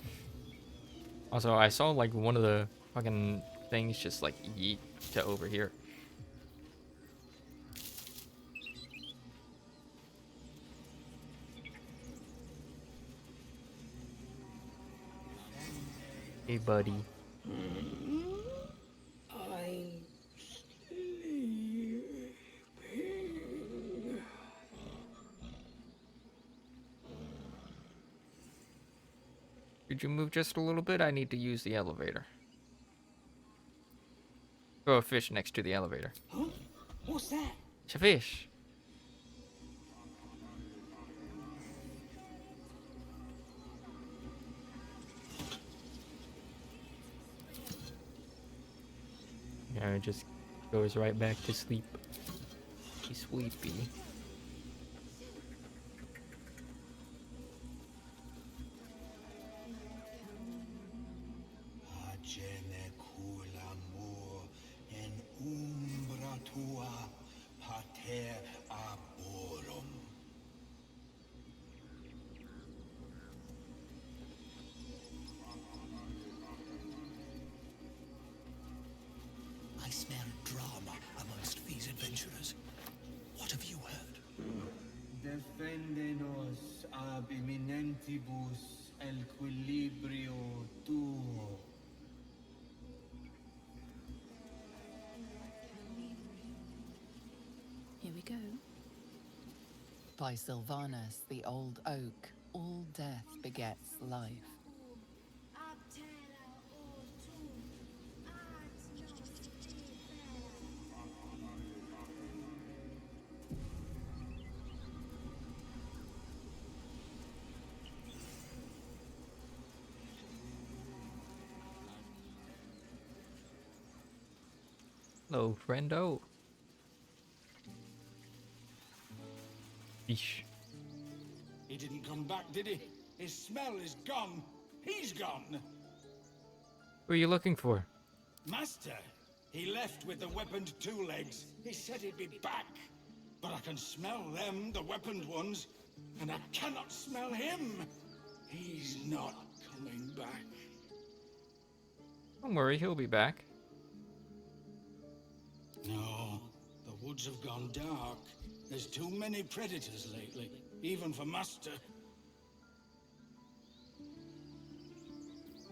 Also, I saw like one of the fucking things just like yeet to over here. Hey, buddy. I'm sleeping. Could you move just a little bit? I need to use the elevator. Throw a fish next to the elevator. Huh? What's that? It's a fish. Yeah, it just goes right back to sleep. He's sleepy. I smell drama amongst these adventurers. What have you heard? Defendenos ab imminentibus equilibrio tuo. Here we go. By Sylvanus, the old oak, all death begets life. Hello, friendo. Fish. He didn't come back, did he? His smell is gone. He's gone. Who are you looking for? Master, he left with the weaponed two legs. He said he'd be back. But I can smell them, the weaponed ones, and I cannot smell him. He's not coming back. Don't worry, he'll be back. No, the woods have gone dark. There's too many predators lately, even for Master.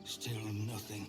Still nothing.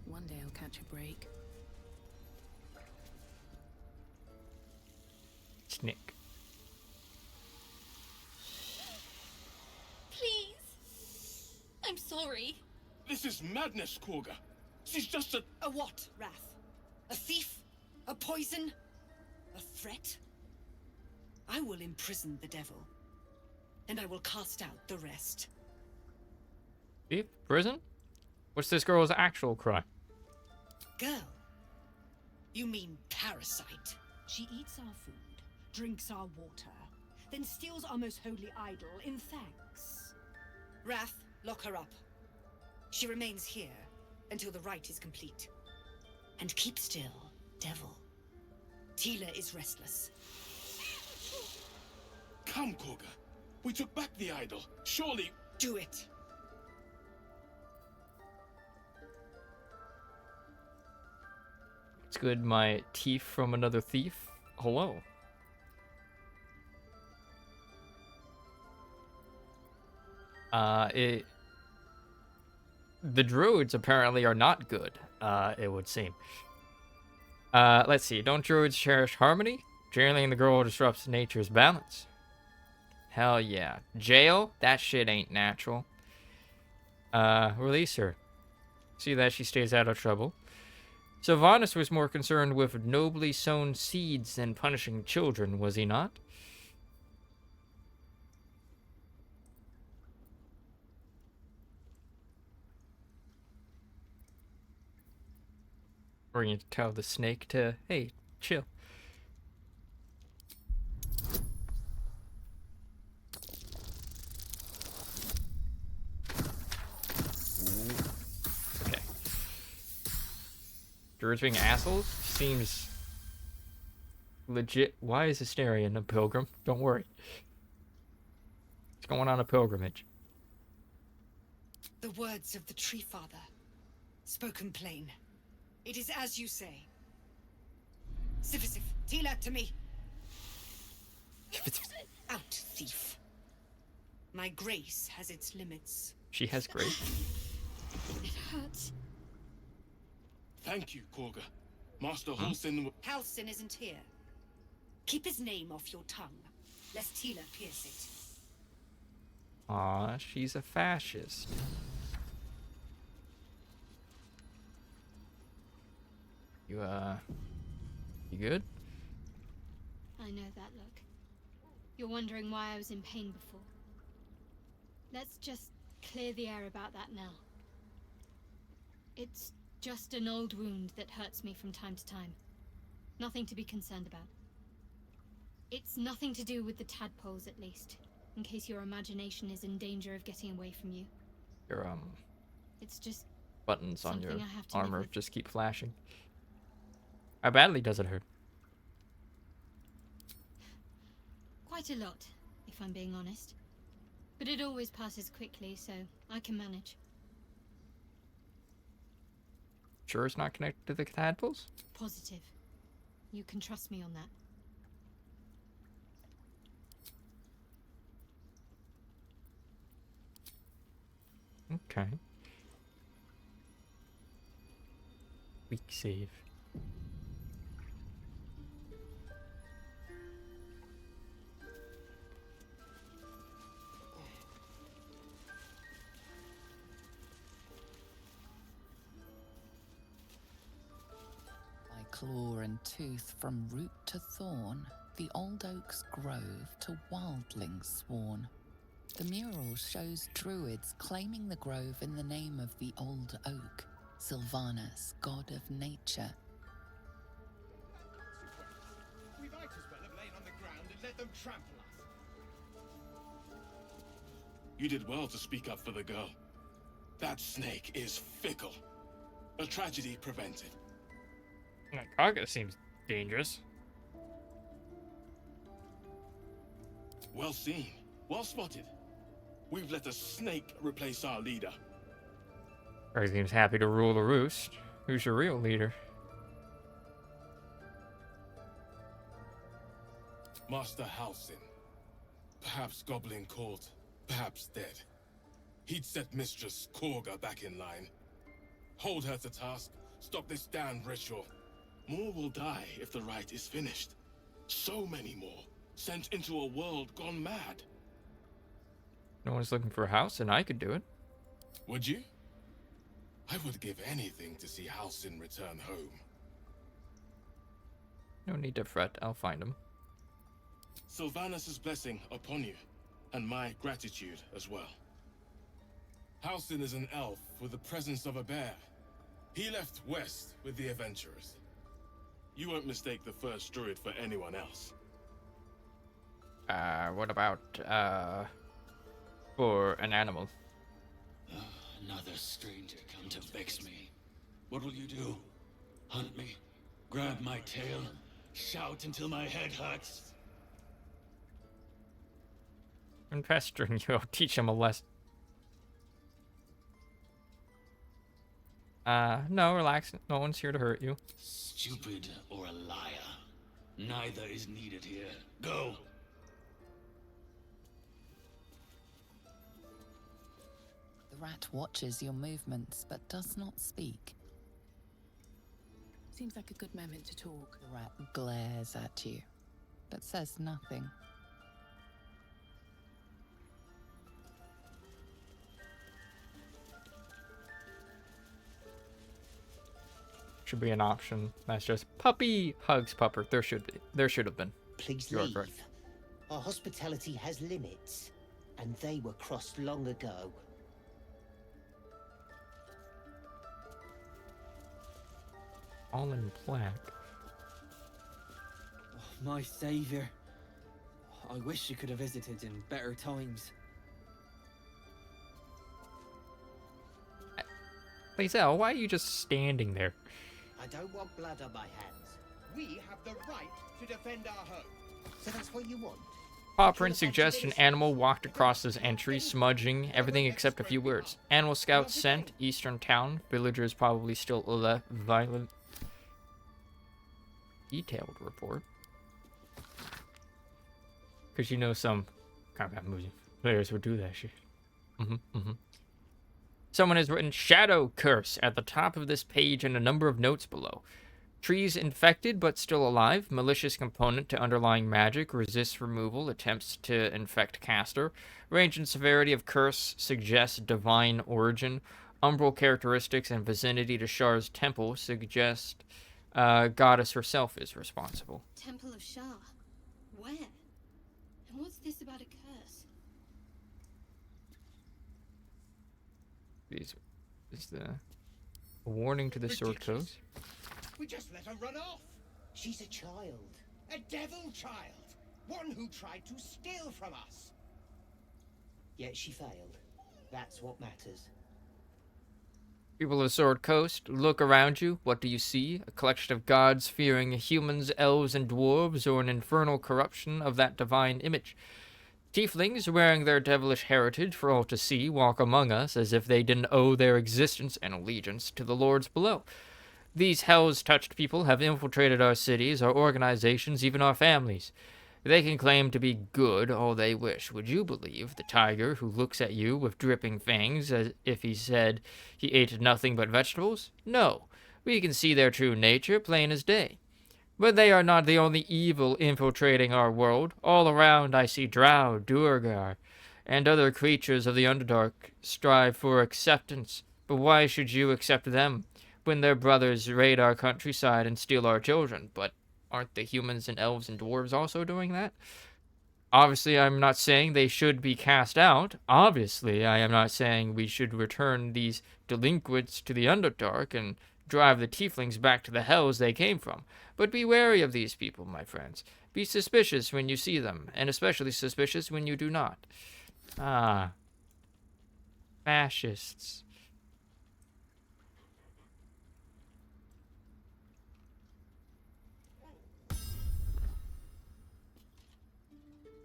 One day I'll catch a break. Snick. Please. I'm sorry. This is madness, Korga. She's just a... A what, Wrath? A thief? A poison? A threat? I will imprison the devil. and I will cast out the rest. Thief? Prison? What's this girl's actual crime? Girl? You mean parasite? She eats our food, drinks our water, then steals our most holy idol in thanks. Wrath, lock her up. She remains here until the rite is complete. And keep still, devil. Tila is restless. Come, Korga. We took back the idol. Surely... Do it. It's good, my thief from another thief. Hello. The druids apparently are not good, it would seem. Let's see. Don't druids cherish harmony? Jailing the girl disrupts nature's balance. Hell yeah. Jail? That shit ain't natural. Release her. See that she stays out of trouble. Sylvanas was more concerned with nobly sown seeds than punishing children, was he not? Or you tell the snake to, hey, chill. Okay. Druids being assholes seems legit. Why is Astarion a pilgrim? Don't worry. He's going on a pilgrimage. The words of the Tree Father, spoken plain. It is as you say. Sifisif, Tila, to me. Out, thief. My grace has its limits. She has grace. It hurts. Thank you, Korga. Master Halsin... Halsin isn't here. Keep his name off your tongue, lest Tila pierce it. Aw, she's a fascist. You good? I know that look. You're wondering why I was in pain before. Let's just clear the air about that now. It's just an old wound that hurts me from time to time. Nothing to be concerned about. It's nothing to do with the tadpoles, at least, in case your imagination is in danger of getting away from you. Your, It's just buttons on your something I have to live armor with. just keep flashing. How badly does it hurt? Quite a lot, if I'm being honest. But it always passes quickly, so I can manage. Sure it's not connected to the tadpoles? Positive. You can trust me on that. Okay. Weak save. By claw and tooth from root to thorn, the old oak's grove to wildlings sworn. The mural shows druids claiming the grove in the name of the old oak, Sylvanas, god of nature. We might as well have lain on the ground and let them trample us. You did well to speak up for the girl. That snake is fickle. A tragedy prevented. Kaga seems dangerous. Well seen. Well spotted. We've let a snake replace our leader. He seems happy to rule the roost. Who's your real leader? Master Halsin. Perhaps Goblin caught, perhaps dead. He'd set Mistress Korga back in line. Hold her to task, stop this damned ritual. More will die if the rite is finished. So many more, sent into a world gone mad. No one's looking for a house, and I could do it. Would you? I would give anything to see Halsin return home. No need to fret, I'll find him. Sylvanas' blessing upon you. and my gratitude as well. Halsin is an elf with the presence of a bear. He left west with the adventurers. You won't mistake the first druid for anyone else. What about, for an animal? Another stranger come to vex me. What will you do? Hunt me? Grab my tail? Shout until my head hurts? I'm pestering you. I'll teach him a lesson. No, relax. No one's here to hurt you. Stupid or a liar. Neither is needed here. Go! The rat watches your movements, but does not speak. Seems like a good moment to talk. The rat glares at you, but says nothing. Should be an option. That's just puppy hugs pupper. There should be. There should have been. Please You are leave. correct. Our hospitality has limits, and they were crossed long ago. All in black. My savior. I wish you could have visited in better times. Lae'zel, why are you just standing there? I don't want blood on my hands. We have the right to defend our home. So that's what you want? Paw print suggests an animal walked across this entry, smudging everything except a few words. Animal scout scent, eastern town. Villagers probably still violent. Detailed report. Because you know some combat movie players would do that shit. Someone has written Shadow Curse at the top of this page and a number of notes below. Trees infected but still alive. Malicious component to underlying magic. Resists removal. Attempts to infect caster. Range and severity of curse suggests divine origin. Umbral characteristics and vicinity to Shar's temple suggest goddess herself is responsible. Temple of Shar. Where? And what's this about a curse? These is the a warning to the sword coast. We just let her run off. She's a child. A devil child. One who tried to steal from us. Yet she failed. That's what matters. People of Sword Coast, look around you. What do you see? A collection of gods fearing humans, elves, and dwarves, or an infernal corruption of that divine image? Tieflings, wearing their devilish heritage for all to see, walk among us as if they didn't owe their existence and allegiance to the lords below. These hells-touched people have infiltrated our cities, our organizations, even our families. They can claim to be good all they wish. Would you believe the tiger who looks at you with dripping fangs as if he said he ate nothing but vegetables? No. We can see their true nature, plain as day. But they are not the only evil infiltrating our world. All around I see drow, duergar, and other creatures of the Underdark strive for acceptance. But why should you accept them when their brothers raid our countryside and steal our children? But aren't the humans and elves and dwarves also doing that? Obviously, I'm not saying they should be cast out. Obviously, I am not saying we should return these delinquents to the Underdark and drive the tieflings back to the hells they came from. But be wary of these people, my friends. Be suspicious when you see them, and especially suspicious when you do not. Ah. Fascists.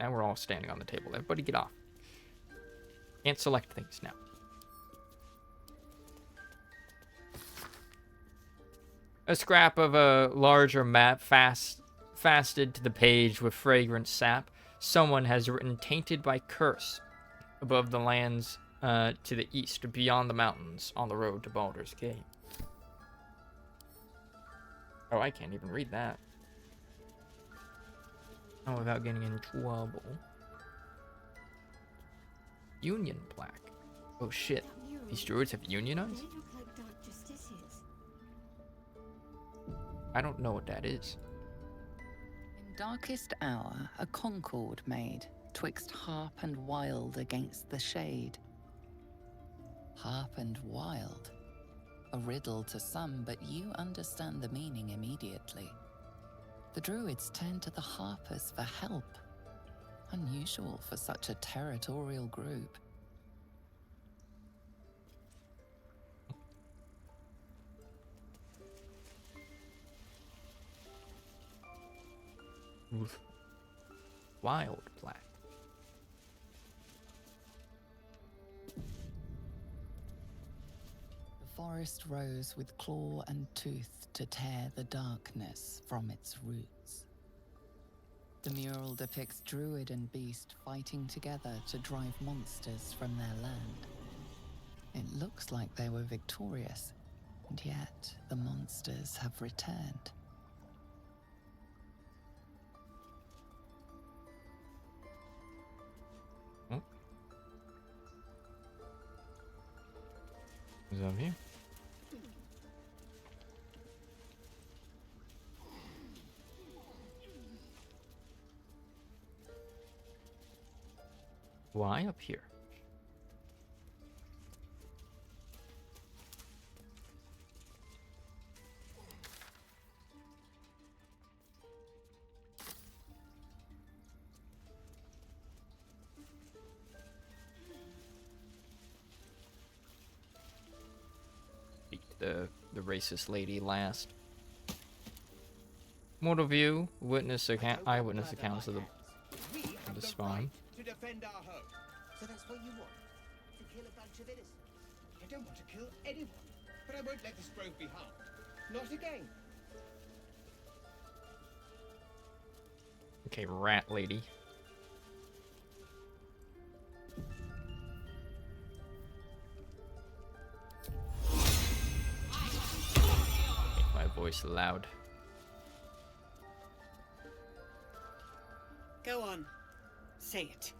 Now we're all standing on the table. Everybody get off. Can't select things now. A scrap of a larger map fasted to the page with fragrant sap. Someone has written tainted by curse above the lands to the east, beyond the mountains, on the road to Baldur's Gate. Oh, I can't even read that. Oh, without getting in trouble. Union plaque. Oh shit. These druids have unionized? I don't know what that is. In darkest hour, a concord made, twixt harp and wild against the shade. Harp and wild. A riddle to some, but you understand the meaning immediately. The druids turn to the harpers for help. Unusual for such a territorial group. Oof. Wild plant. The forest rose with claw and tooth to tear the darkness from its roots. The mural depicts druid and beast fighting together to drive monsters from their land. It looks like they were victorious, and yet the monsters have returned. Oh. Is that here? Why up here? The racist lady last. Mortal view, eyewitness accounts of the spawn. To defend our home. So that's what you want? To kill a bunch of innocents? I don't want to kill anyone, but I won't let this grove be harmed. Not again. Okay, rat lady. Make my voice loud. Go on. Say it.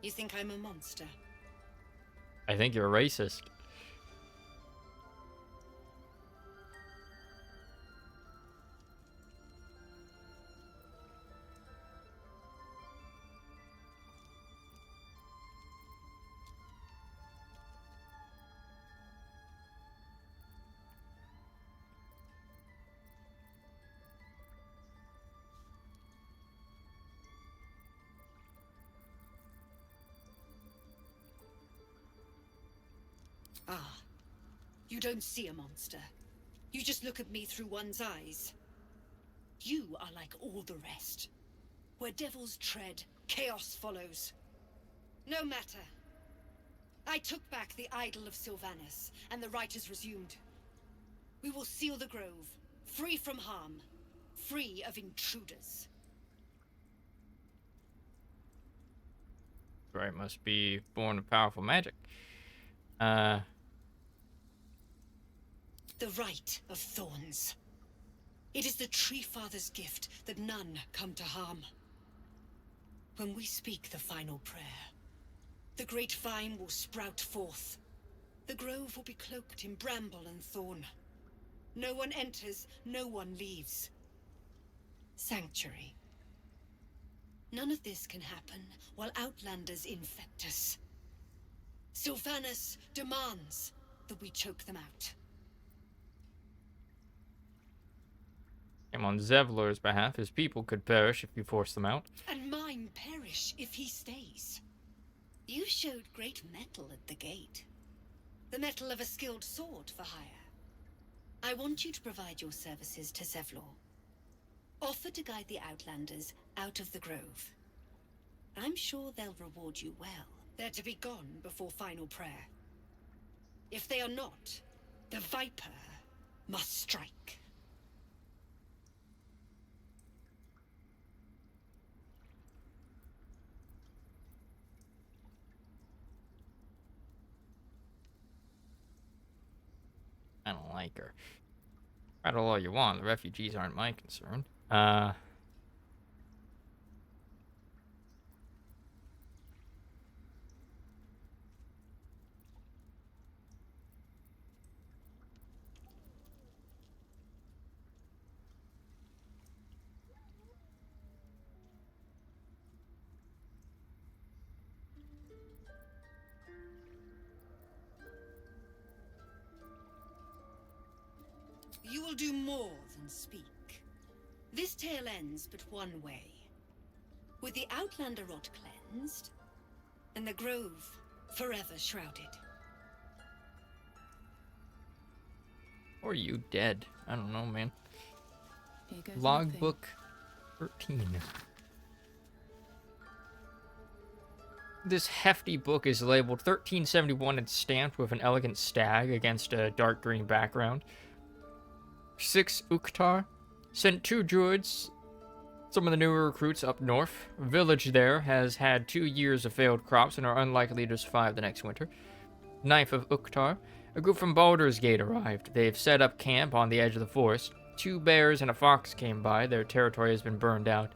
You think I'm a monster? I think you're a racist. Ah, you don't see a monster. You just look at me through one's eyes. You are like all the rest. Where devils tread, chaos follows. No matter. I took back the idol of Sylvanas, and the writers resumed. We will seal the grove, free from harm, free of intruders. Right, must be born of powerful magic. The Rite of Thorns. It is the Tree Father's gift that none come to harm. When we speak the final prayer, the great vine will sprout forth. The grove will be cloaked in bramble and thorn. No one enters, no one leaves. Sanctuary. None of this can happen while Outlanders infect us. Sylvanas demands that we choke them out. And on Zevlor's behalf, his people could perish if you force them out. And mine perish if he stays. You showed great mettle at the gate. The mettle of a skilled sword for hire. I want you to provide your services to Zevlor. Offer to guide the Outlanders out of the grove. I'm sure they'll reward you well. They're to be gone before final prayer. If they are not, the Viper must strike. I don't like her. Rattle all you want. The refugees aren't my concern. you will do more than speak. This tale ends but one way. With the Outlander rot cleansed, and the grove forever shrouded. Or you dead. I don't know, man. Here goes Logbook 13. This hefty book is labeled 1371 and stamped with an elegant stag against a dark green background. 6 Uktar sent 2 druids, some of the newer recruits up north. A village there has had 2 years of failed crops and are unlikely to survive the next winter. 9th of Uktar, a group from Baldur's Gate arrived. They've set up camp on the edge of the forest. 2 bears and a fox came by. Their territory has been burned out.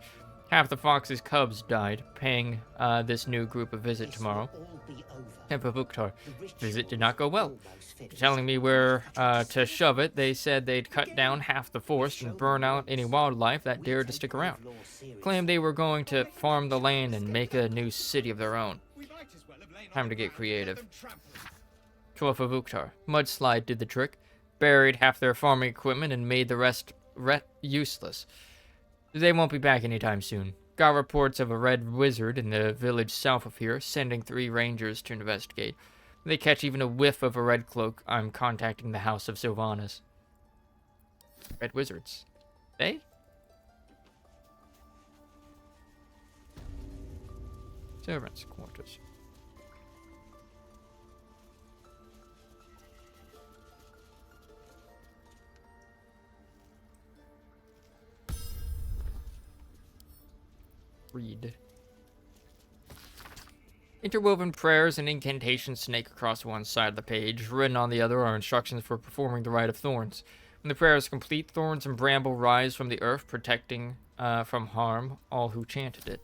Half the fox's cubs died, paying this new group a visit tomorrow. 10th of Uktar, visit did not go well. Telling me where to shove it, they said they'd cut down half the forest and burn out any wildlife that dared to stick around. Claimed they were going to farm the land and make a new city of their own. Time to get creative. 12th of Uktar, mudslide did the trick. Buried half their farming equipment and made the rest useless. They won't be back anytime soon. Got reports of a red wizard in the village south of here, sending 3 rangers to investigate. If they catch even a whiff of a red cloak, I'm contacting the House of Sylvanas. Red wizards. They? Servants' quarters. Read. Interwoven prayers and incantations snake across one side of the page. Written on the other are instructions for performing the Rite of Thorns. When the prayer is complete, thorns and bramble rise from the earth, protecting from harm all who chanted it.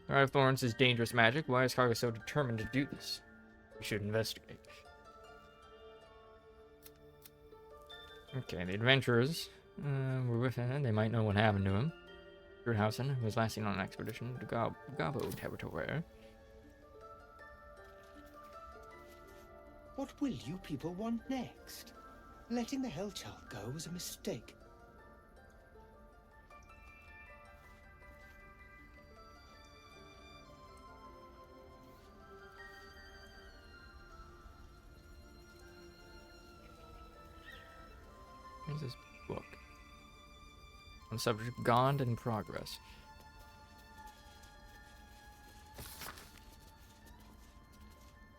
Rite of Thorns is dangerous magic. Why is Kaga so determined to do this? We should investigate. Okay, the adventurers were with him. They might know what happened to him. Druidhausen was last seen on an expedition to Gabo territory. What will you people want next? Letting the Hellchild go was a mistake. Here's this book. On the subject of Gond in progress.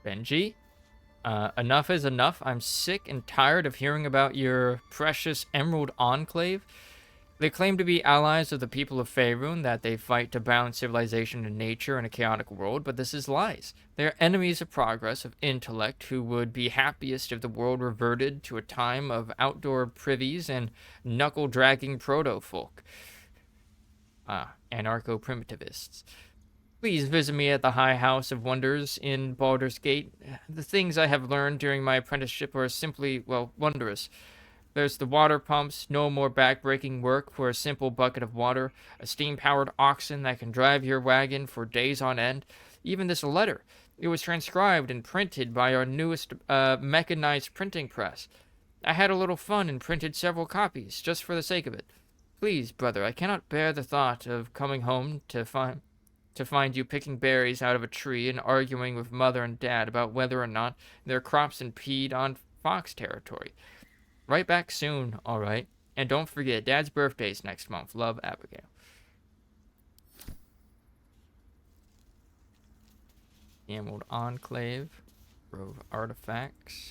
Benji? Enough is enough. I'm sick and tired of hearing about your precious Emerald Enclave. They claim to be allies of the people of Faerun, that they fight to balance civilization and nature in a chaotic world, but this is lies. They are enemies of progress, of intellect, who would be happiest if the world reverted to a time of outdoor privies and knuckle-dragging proto-folk. Anarcho-primitivists. Please visit me at the High House of Wonders in Baldur's Gate. The things I have learned during my apprenticeship are simply, well, wondrous. There's the water pumps, no more back-breaking work for a simple bucket of water, a steam-powered oxen that can drive your wagon for days on end. Even this letter. It was transcribed and printed by our newest mechanized printing press. I had a little fun and printed several copies, just for the sake of it. Please, brother, I cannot bear the thought of coming home to find you picking berries out of a tree and arguing with mother and dad about whether or not their crops impede on fox territory. Right back soon, alright? And don't forget, Dad's birthday's next month. Love, Abigail. The Emerald Enclave. Grove Artifacts.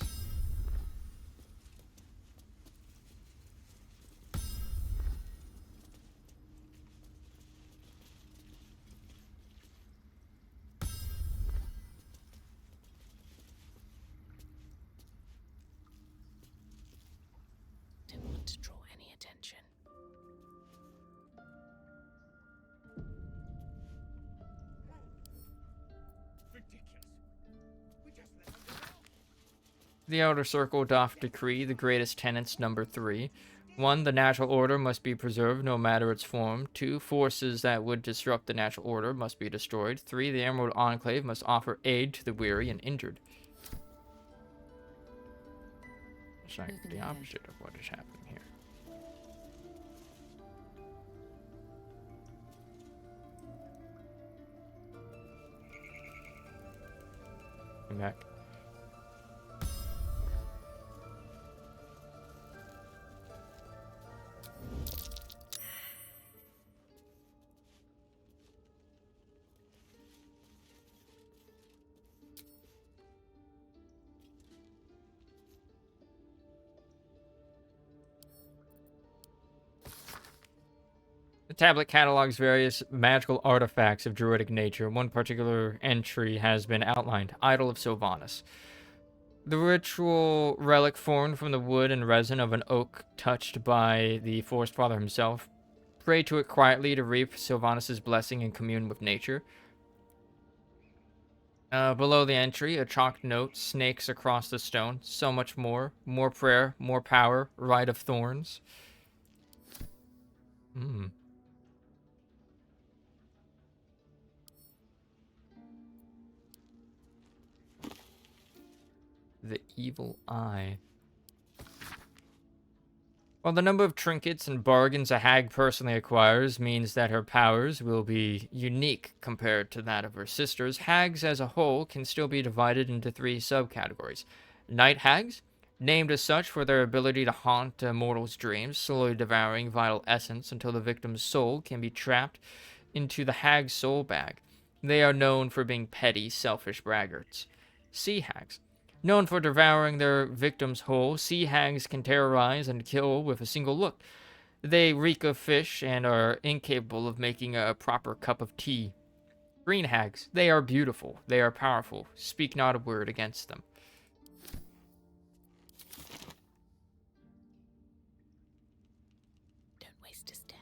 To draw any attention. The Outer Circle doth decree the greatest tenets number 3. 1. The natural order must be preserved no matter its form. 2. Forces that would disrupt the natural order must be destroyed. 3. The Emerald Enclave must offer aid to the weary and injured. It's like the opposite of what is happening here. Come back. The tablet catalogs various magical artifacts of druidic nature. One particular entry has been outlined, Idol of Sylvanas. The ritual relic formed from the wood and resin of an oak touched by the Forest Father himself. Pray to it quietly to reap Sylvanas' blessing and commune with nature. Below the entry, a chalked note snakes across the stone. So much more. More prayer, more power, Rite of Thorns. The Evil Eye. While the number of trinkets and bargains a hag personally acquires means that her powers will be unique compared to that of her sisters, hags as a whole can still be divided into 3 subcategories. Night hags, named as such for their ability to haunt a mortal's dreams, slowly devouring vital essence until the victim's soul can be trapped into the hag's soul bag. They are known for being petty, selfish braggarts. Sea hags. Known for devouring their victims whole, sea hags can terrorize and kill with a single look. They reek of fish and are incapable of making a proper cup of tea. Green hags. They are beautiful. They are powerful. Speak not a word against them. Don't waste a step.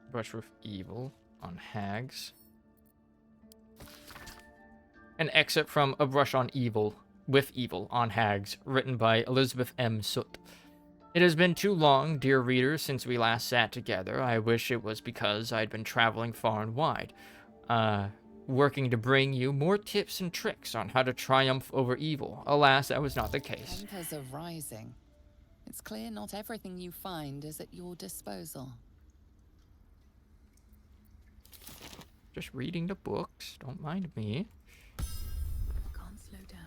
Brush with evil on hags. An excerpt from A Brush on Evil with Evil on Hags, written by Elizabeth M. Soot. It has been too long, dear reader, since we last sat together. I wish it was because I'd been traveling far and wide, working to bring you more tips and tricks on how to triumph over evil. Alas, that was not the case. Tempers are rising. It's clear not everything you find is at your disposal. Just reading the books. Don't mind me. Can't slow down.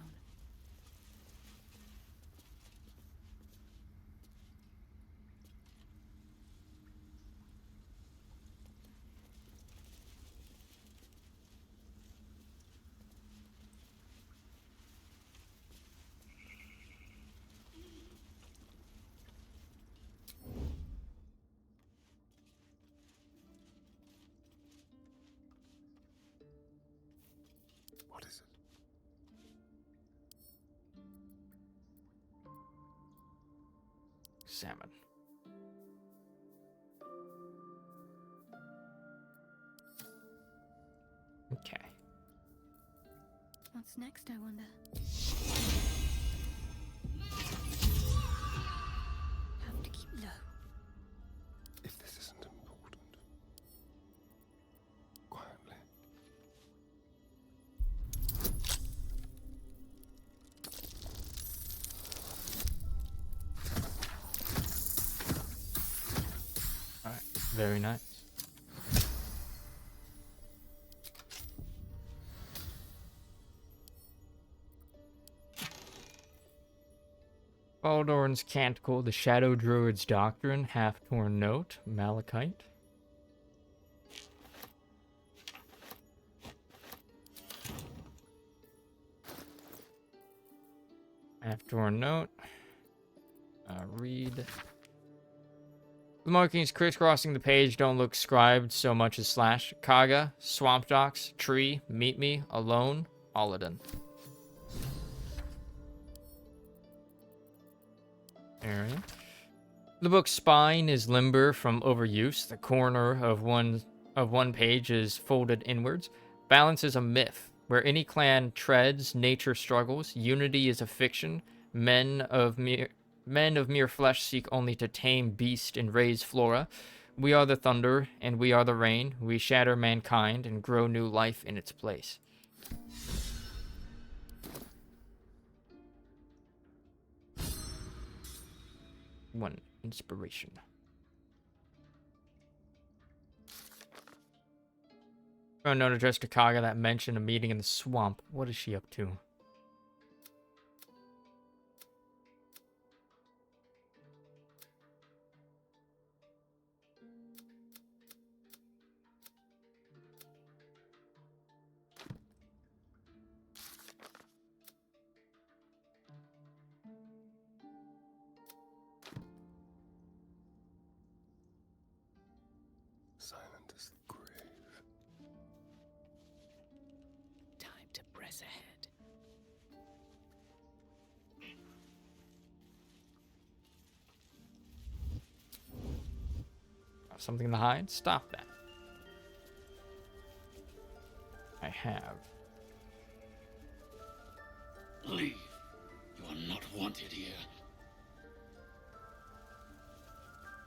What is it? Salmon. Okay. What's next, I wonder? Have to keep low. If this isn't important. Quietly. Alright, very nice. Baldur's Canticle, the Shadow Druid's Doctrine, Half-Torn Note, Malachite. Half-Torn Note. read. The markings crisscrossing the page don't look scribed so much as slash. Kaga, Swamp Docks, Tree, Meet Me, Alone, Aladdin. Alright. The book's spine is limber from overuse. The corner of one page is folded inwards. Balance is a myth. Where any clan treads, nature struggles. Unity is a fiction. Men of mere flesh seek only to tame beast and raise flora. We are the thunder, and we are the rain. We shatter mankind and grow new life in its place. One inspiration. Oh, note addressed to Kaga that mentioned a meeting in the swamp. What is she up to? Silent as the grave. Time to press ahead. Something to hide? Stop that. I have. Leave. You are not wanted here.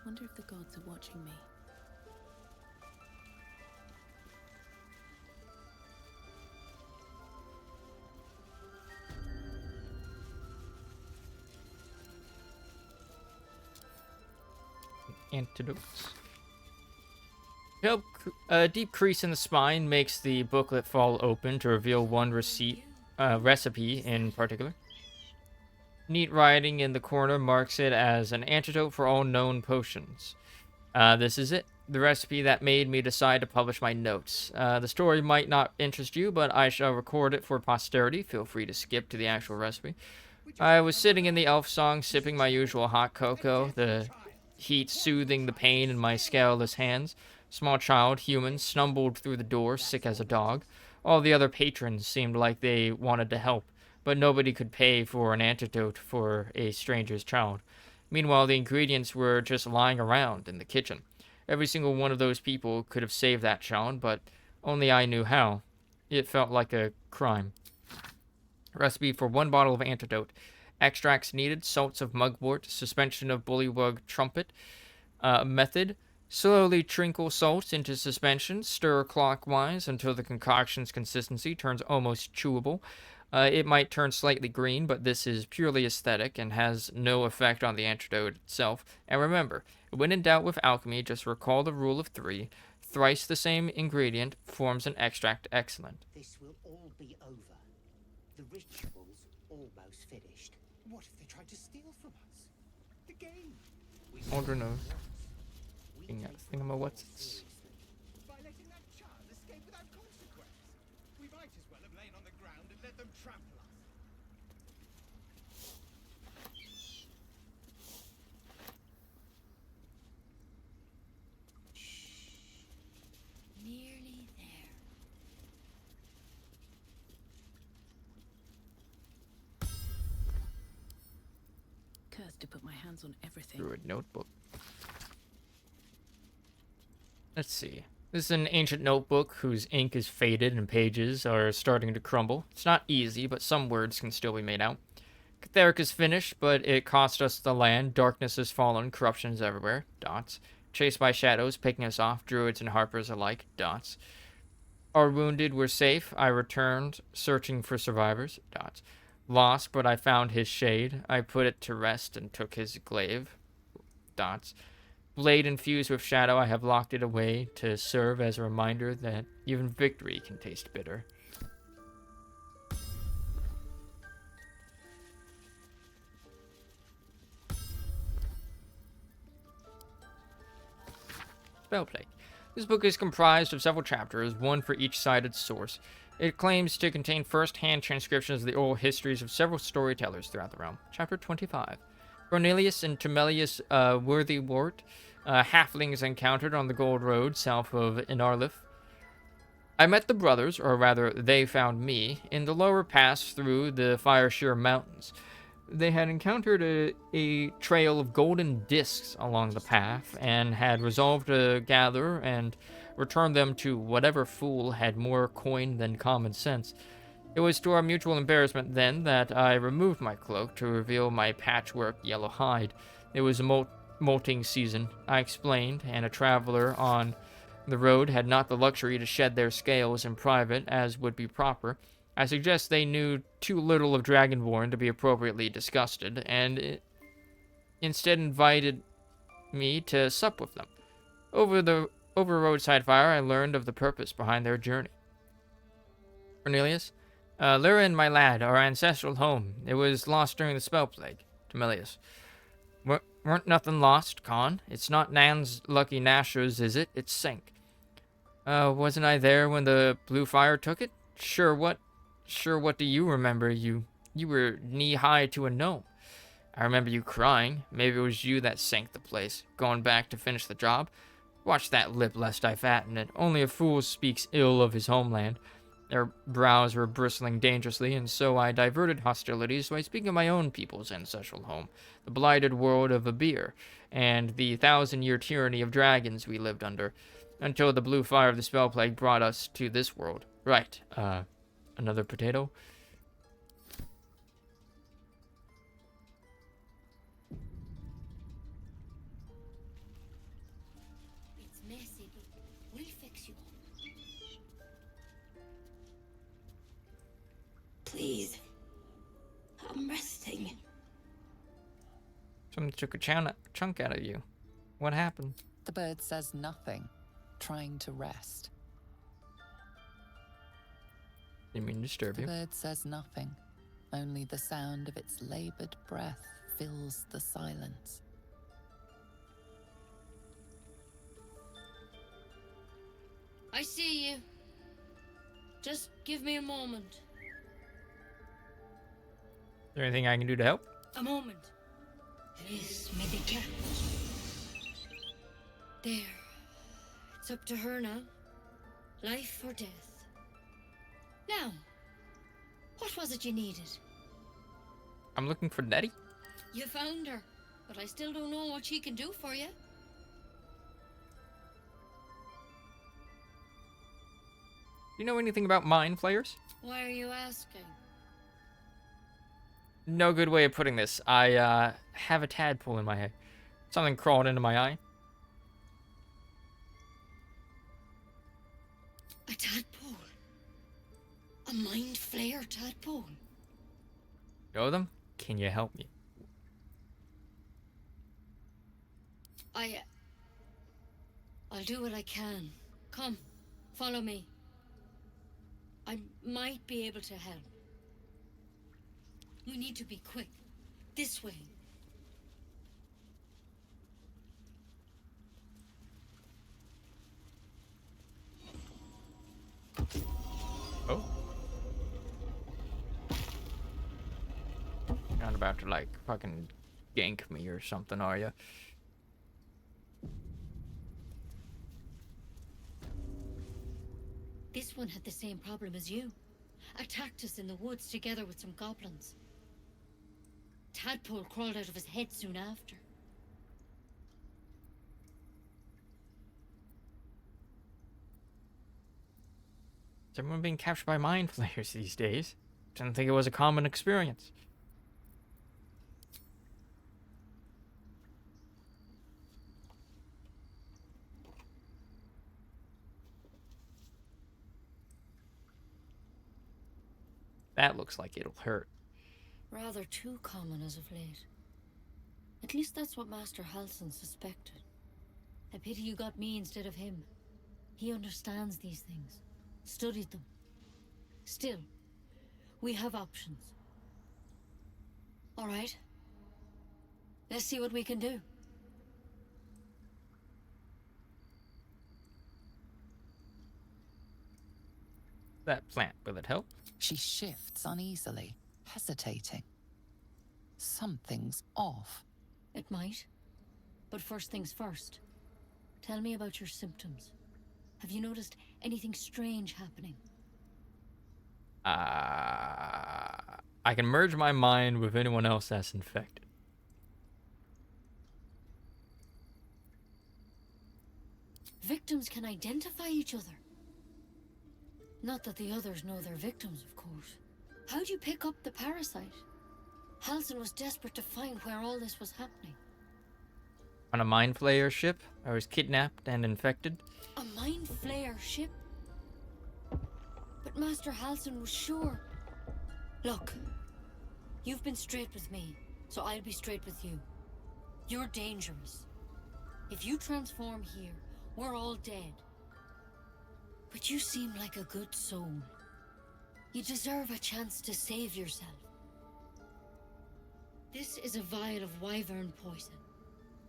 Wonder if the gods are watching me. Antidotes. A deep crease in the spine makes the booklet fall open to reveal one recipe in particular. Neat writing in the corner marks it as an antidote for all known potions. This is it. The recipe that made me decide to publish my notes. The story might not interest you, but I shall record it for posterity. Feel free to skip to the actual recipe. I was sitting in the elf song, sipping my usual hot cocoa, the heat soothing the pain in my scaleless hands. Small child, human, stumbled through the door, sick as a dog. All the other patrons seemed like they wanted to help, but nobody could pay for an antidote for a stranger's child. Meanwhile, the ingredients were just lying around in the kitchen. Every single one of those people could have saved that child, but only I knew how. It felt like a crime. Recipe for 1 bottle of antidote. Extracts needed: salts of mugwort, suspension of bullywug trumpet. Method: slowly trinkle salts into suspension, stir clockwise until the concoction's consistency turns almost chewable. It might turn slightly green, but this is purely aesthetic and has no effect on the antidote itself. And remember, when in doubt with alchemy, just recall the rule of 3. Thrice the same ingredient forms an extract excellent. This will all be over. The ritual's almost finished. What if they tried to steal from us? The game. Order no. Thingamawhatsits. By letting that child escape without consequence. We might as well have lain on the ground and let them trample us. Nearly there. Cursed to put my hands on everything. Druid notebook. Let's see. This is an ancient notebook whose ink is faded and pages are starting to crumble. It's not easy, but some words can still be made out. Catheric is finished, but it cost us the land. Darkness has fallen, corruption is everywhere. Dots. Chased by shadows, picking us off, druids and harpers alike. Dots. Our wounded were safe. I returned, searching for survivors. Dots. Lost, but I found his shade. I put it to rest and took his glaive. Dots. Blade infused with shadow, I have locked it away to serve as a reminder that even victory can taste bitter. Spellplate. This book is comprised of several chapters, one for each cited source. It claims to contain first-hand transcriptions of the oral histories of several storytellers throughout the realm. Chapter 25. Cornelius and Temelius Worthywort, halflings encountered on the Gold Road south of Inarlith. I met the brothers, or rather, they found me, in the lower pass through the Firesheer Mountains. They had encountered a trail of golden discs along the path, and had resolved to gather and return them to whatever fool had more coin than common sense. It was to our mutual embarrassment, then, that I removed my cloak to reveal my patchwork yellow hide. It was a molting season, I explained, and a traveler on the road had not the luxury to shed their scales in private, as would be proper. I suggest they knew too little of Dragonborn to be appropriately disgusted, and instead invited me to sup with them. Over roadside fire, I learned of the purpose behind their journey. Cornelius? Lyra and my lad, our ancestral home. It was lost during the spell plague. Temelius. Weren't nothing lost, Con. It's not Nan's lucky Nashor's, is it? It sank. Wasn't I there when the blue fire took it? Sure, what do you remember? You were knee-high to a gnome. I remember you crying. Maybe it was you that sank the place, going back to finish the job. Watch that lip lest I fatten it. Only a fool speaks ill of his homeland. Their brows were bristling dangerously, and so I diverted hostilities by speaking of my own people's ancestral home, the blighted world of Abir, and the 1,000-year tyranny of dragons we lived under, until the blue fire of the spell plague brought us to this world. Right, another potato? It's messy, but we'll fix you. Please. I'm resting. Someone took a chunk out of you. What happened? The bird says nothing, trying to rest. Didn't mean to disturb you. The bird says nothing. Only the sound of its labored breath fills the silence. I see you. Just give me a moment. Is there anything I can do to help? A moment. This may be kept. There. It's up to her now. Life or death. Now, what was it you needed? I'm looking for Nettie. You found her, but I still don't know what she can do for you. Do you know anything about mind flayers? Why are you asking? No good way of putting this. I have a tadpole in my head. Something crawled into my eye. A tadpole? A mind flayer tadpole? Know them? Can you help me? I'll do what I can. Come, follow me. I might be able to help. We need to be quick. This way. Oh. You're not about to, like, fucking gank me or something, are you? This one had the same problem as you. Attacked us in the woods together with some goblins. Tadpole crawled out of his head soon after. Is everyone being captured by mind flayers these days? Didn't think it was a common experience. That looks like it'll hurt. Rather too common as of late. At least that's what Master Halson suspected. I pity you got me instead of him. He understands these things. Studied them. Still, we have options. All right. Let's see what we can do. That plant, will it help? She shifts uneasily, hesitating. Something's off. It might. But first things first. Tell me about your symptoms. Have you noticed anything strange happening? I can merge my mind with anyone else that's infected. Victims can identify each other. Not that the others know they're victims, of course. How'd you pick up the parasite? Halsin was desperate to find where all this was happening. On a mind flayer ship, I was kidnapped and infected. A mind flayer ship? But Master Halsin was sure. Look, you've been straight with me, so I'll be straight with you. You're dangerous. If you transform here, we're all dead. But you seem like a good soul. You deserve a chance to save yourself. This is a vial of wyvern poison.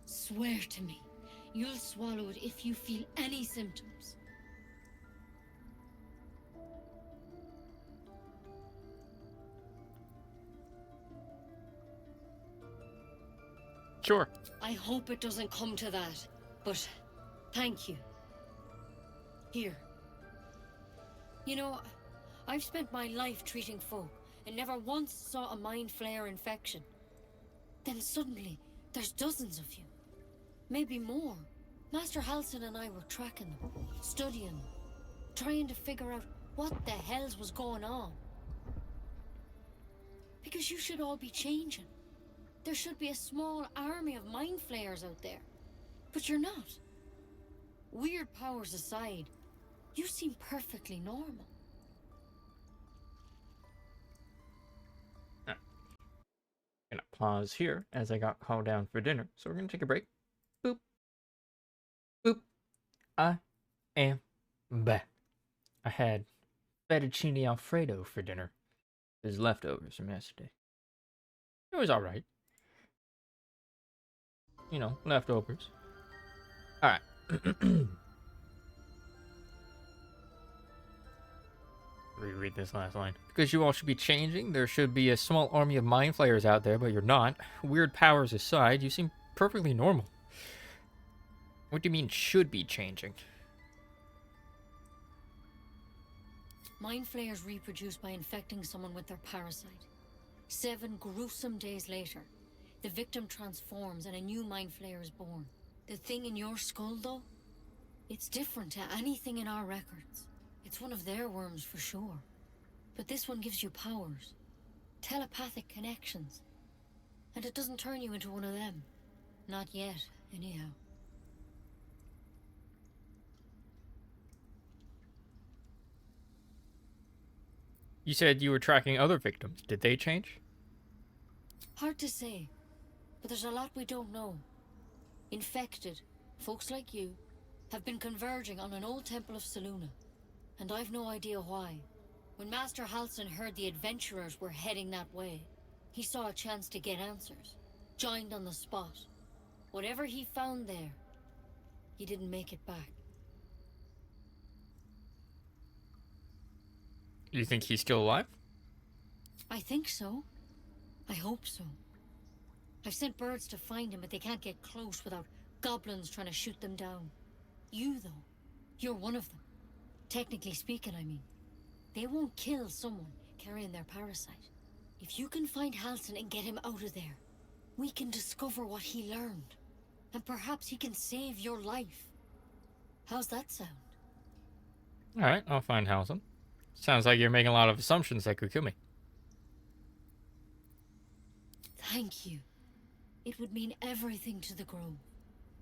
Swear to me, you'll swallow it if you feel any symptoms. Sure. I hope it doesn't come to that, but thank you. Here. You know, I've spent my life treating folk and never once saw a mind flayer infection. Then suddenly, there's dozens of you. Maybe more. Master Halsin and I were tracking them, studying them, trying to figure out what the hells was going on. Because you should all be changing. There should be a small army of mind flayers out there. But you're not. Weird powers aside, you seem perfectly normal. Gonna pause here as I got called down for dinner. So we're gonna take a break. Boop. Boop. I am back. I had fettuccine alfredo for dinner. There's leftovers from yesterday. It was alright. You know, leftovers. Alright. Reread this last line. Because you all should be changing, there should be a small army of mind flayers out there, but you're not. Weird powers aside, you seem perfectly normal. What do you mean, should be changing? Mind flayers reproduce by infecting someone with their parasite. 7 gruesome days later, the victim transforms and a new mind flayer is born. The thing in your skull, though, it's different to anything in our records. It's one of their worms for sure. But this one gives you powers. Telepathic connections. And it doesn't turn you into one of them. Not yet, anyhow. You said you were tracking other victims. Did they change? Hard to say. But there's a lot we don't know. Infected, folks like you, have been converging on an old temple of Selûne. And I've no idea why. When Master Halsin heard the adventurers were heading that way, he saw a chance to get answers. Joined on the spot. Whatever he found there, he didn't make it back. You think he's still alive? I think so. I hope so. I've sent birds to find him, but they can't get close without goblins trying to shoot them down. You, though, you're one of them. Technically speaking, I mean. They won't kill someone carrying their parasite. If you can find Halsin and get him out of there, we can discover what he learned. And perhaps he can save your life. How's that sound? Alright, I'll find Halsin. Sounds like you're making a lot of assumptions that could kill me. Thank you. It would mean everything to the Grove.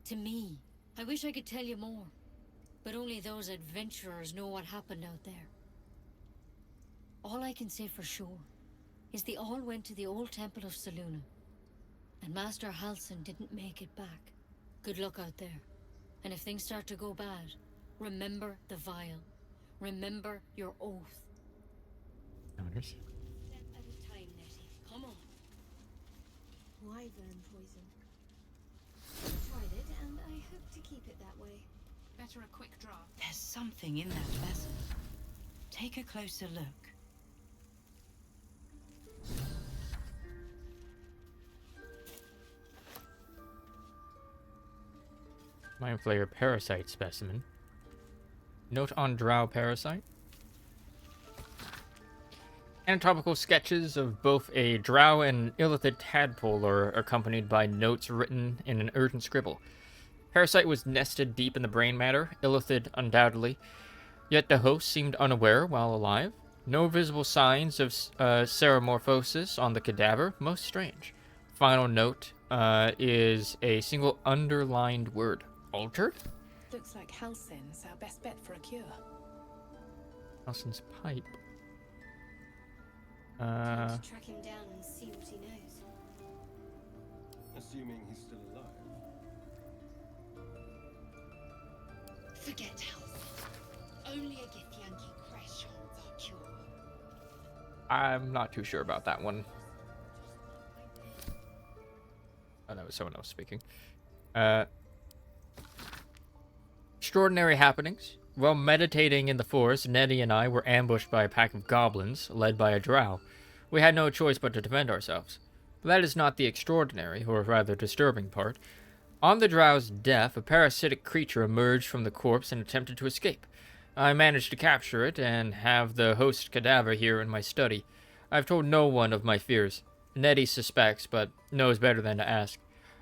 To me. I wish I could tell you more. But only those adventurers know what happened out there. All I can say for sure is they all went to the old temple of Selûne. And Master Halsin didn't make it back. Good luck out there. And if things start to go bad, remember the vial. Remember your oath. Notice. Step at a time, Nettie. Come on. Wyvern poison. Tried it, and I hope to keep it that way. Better a quick draft. There's something in that vessel. Take a closer look. Mind Flayer parasite specimen. Note on drow parasite. Anatomical sketches of both a drow and an illithid tadpole are accompanied by notes written in an urgent scribble. Parasite was nested deep in the brain matter, illithid undoubtedly, yet the host seemed unaware while alive. No visible signs of ceremorphosis on the cadaver, most strange. Final note is a single underlined word. Altered? Looks like Halsin's our best bet for a cure. Halsin's pipe. Time to track him down and see what he knows. Assuming he's still alive. Forget Halsin. Only a Githyanki crash holds our cure. I'm not too sure about that one. Oh, that was someone else speaking. Extraordinary happenings. While meditating in the forest, Nettie and I were ambushed by a pack of goblins, led by a drow. We had no choice but to defend ourselves. But that is not the extraordinary, or rather disturbing part. On the drow's death, a parasitic creature emerged from the corpse and attempted to escape. I managed to capture it and have the host cadaver here in my study. I've told no one of my fears. Nettie suspects, but knows better than to ask.